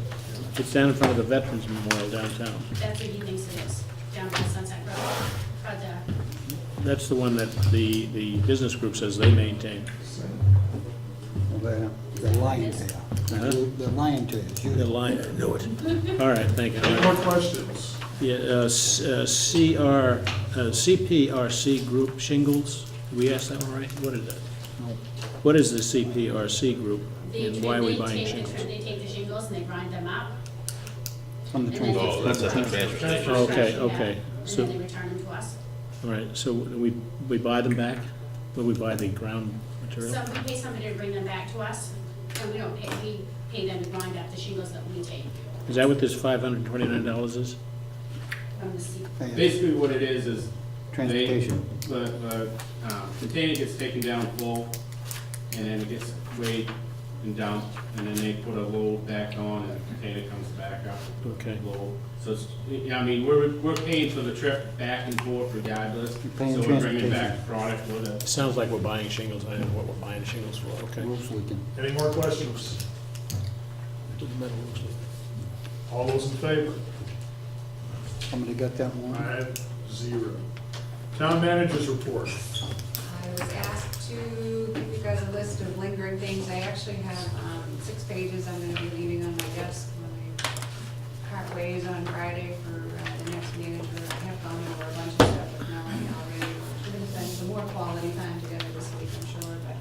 It's down in front of the Veterans Memorial downtown. That's what he thinks it is, down by Sunset Grill. But, That's the one that the business group says they maintain. Well, they're lying to you. Uh-huh. They're lying to you. The line, I know it. All right, thank you. Any more questions? Yeah, CPRC group shingles, we asked that one right? What is that? What is the CPRC group and why are we buying shingles? They take the shingles and they grind them up. From the And then train. Oh, that's at the transfer station. Okay, Yeah. okay. And So, then they return them to us. all right, so we buy them back? Will we buy the ground material? So we pay somebody to bring them back to us, and we don't pay, we pay them to grind up the shingles that we take Is that what this $529 is? from the sea. Basically what it is Transportation. the container gets taken down full, and then it gets weighed and dumped, and then they put a load back on, and the container comes back up. Okay. Load. So it's, yeah, I mean, we're paying for the trip back and forth regardless, so You're paying we're bringing back transportation. product with it. Sounds like we're buying shingles. I don't know what we're buying shingles for, okay. Roof leaking. Any more questions? All those in favor? Somebody got that one? 5-0. Town managers report. I was asked to give you guys a list of lingering things. I actually have 6 pages I'm gonna be leaving on my desk when I part ways on Friday for the next manager. I have gone over a bunch of stuff with Melanie already. We're gonna spend some more quality time together this week, I'm sure, but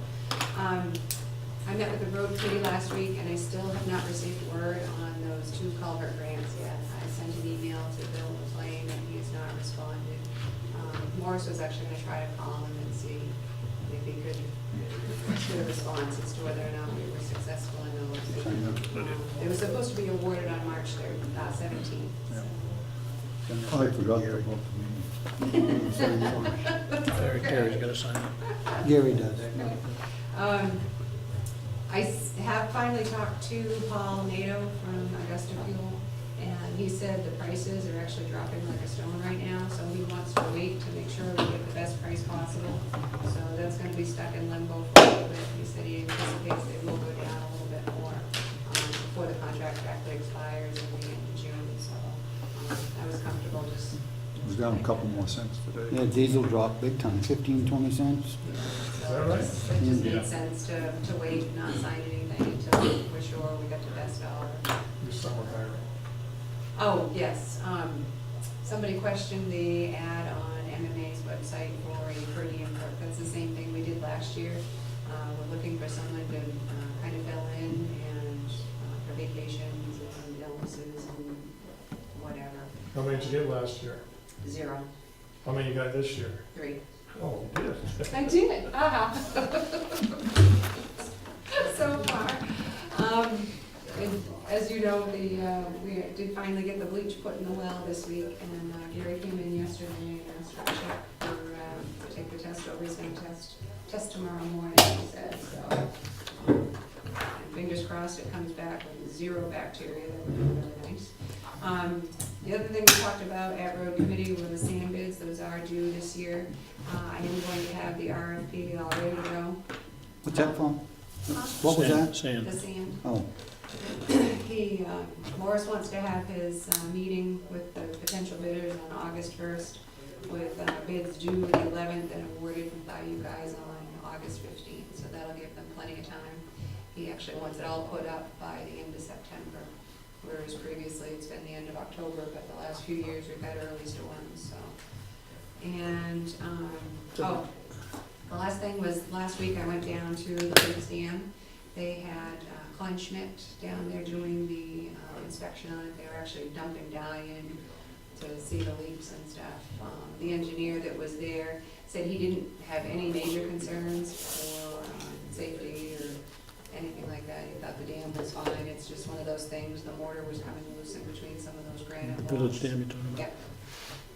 I met with the road committee last week, and I still have not received word on those 2 culvert grants yet. I sent an email to Bill McLean, and he has not responded. Morris was actually gonna try to call him and see if he could get a response as to whether or not we were successful in those. It was supposed to be awarded on March 17th. I forgot about the meeting. Gary's got to sign it. Gary does. Have finally talked to Paul Nato from Augusta Fuel, and he said the prices are actually dropping like a stone right now, so he wants to wait to make sure we get the best price possible. So that's gonna be stuck in limbo for a little bit. He said he anticipates they will go down a little bit more before the contract actually expires in the end of June, so I was comfortable just. It was down a couple more cents today. Yeah, diesel dropped big time, 15, 20 cents. So it just made sense to wait, not sign anything until we're sure we got the best dollar. Your summer hiring. Oh, yes, somebody questioned the ad on MMA's website for a per diem clerk. That's the same thing we did last year. We're looking for someone to kind of fill in and for vacations and illnesses and whatever. How many did you get last year? 0, How many you got this year? 3. Oh, you did. I did, so far. And as you know, we did finally get the bleach put in the well this week, and Gary came in yesterday and asked for a check to take the test over. He's gonna test tomorrow morning, he said, so. And fingers crossed it comes back with 0 bacteria, that would be really nice. The other thing we talked about about at road committee were the sand bids, those are due this year. I am going to have the RFP all ready to go. What's that for? What was that? Sand. The sand. Oh, He, Morris wants to have his meeting with the potential bidders on August 1st, with bids due the 11th and awarded by you guys on August 15th, so that'll give them plenty of time. He actually wants it all put up by the end of September, whereas previously it's been the end of October, but the last few years we've had early storms, so. And, oh, the last thing was, last week I went down to the Biggs Dam. They had Klein Schmidt down there doing the inspection on it. They were actually dumping dye in to see the leaks and stuff. The engineer that was there said he didn't have any major concerns for safety or anything like that. He thought the dam was fine. It's just one of those things, the mortar was coming loose in between some of those granite walls. Village dam you're talking about? Yep.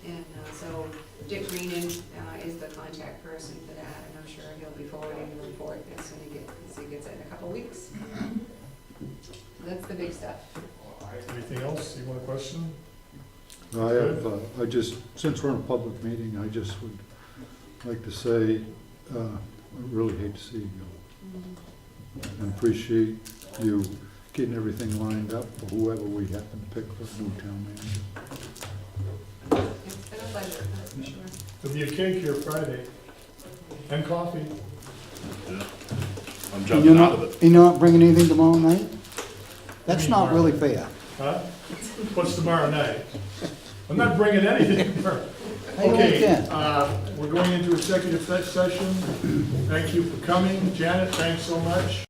And so Dick Greenan is the contact person for that, and I'm sure he'll be forwarding the report as soon as he gets it in a couple weeks. So that's the big stuff. Anything else you want to question? I have, I just, since we're in a public meeting, I just would like to say, I really hate to see you go. And appreciate you getting everything lined up for whoever we happen to pick for new town manager. It's been a pleasure, that's for sure. There'll be a cake here Friday, and coffee. I'm and jumping out of it. you're not bringing anything tomorrow night? That's not really fair. Huh? What's tomorrow night? I'm not bringing anything. Hey, Okay, okay. we're going into executive session. Thank you for coming. Janet, thanks so much.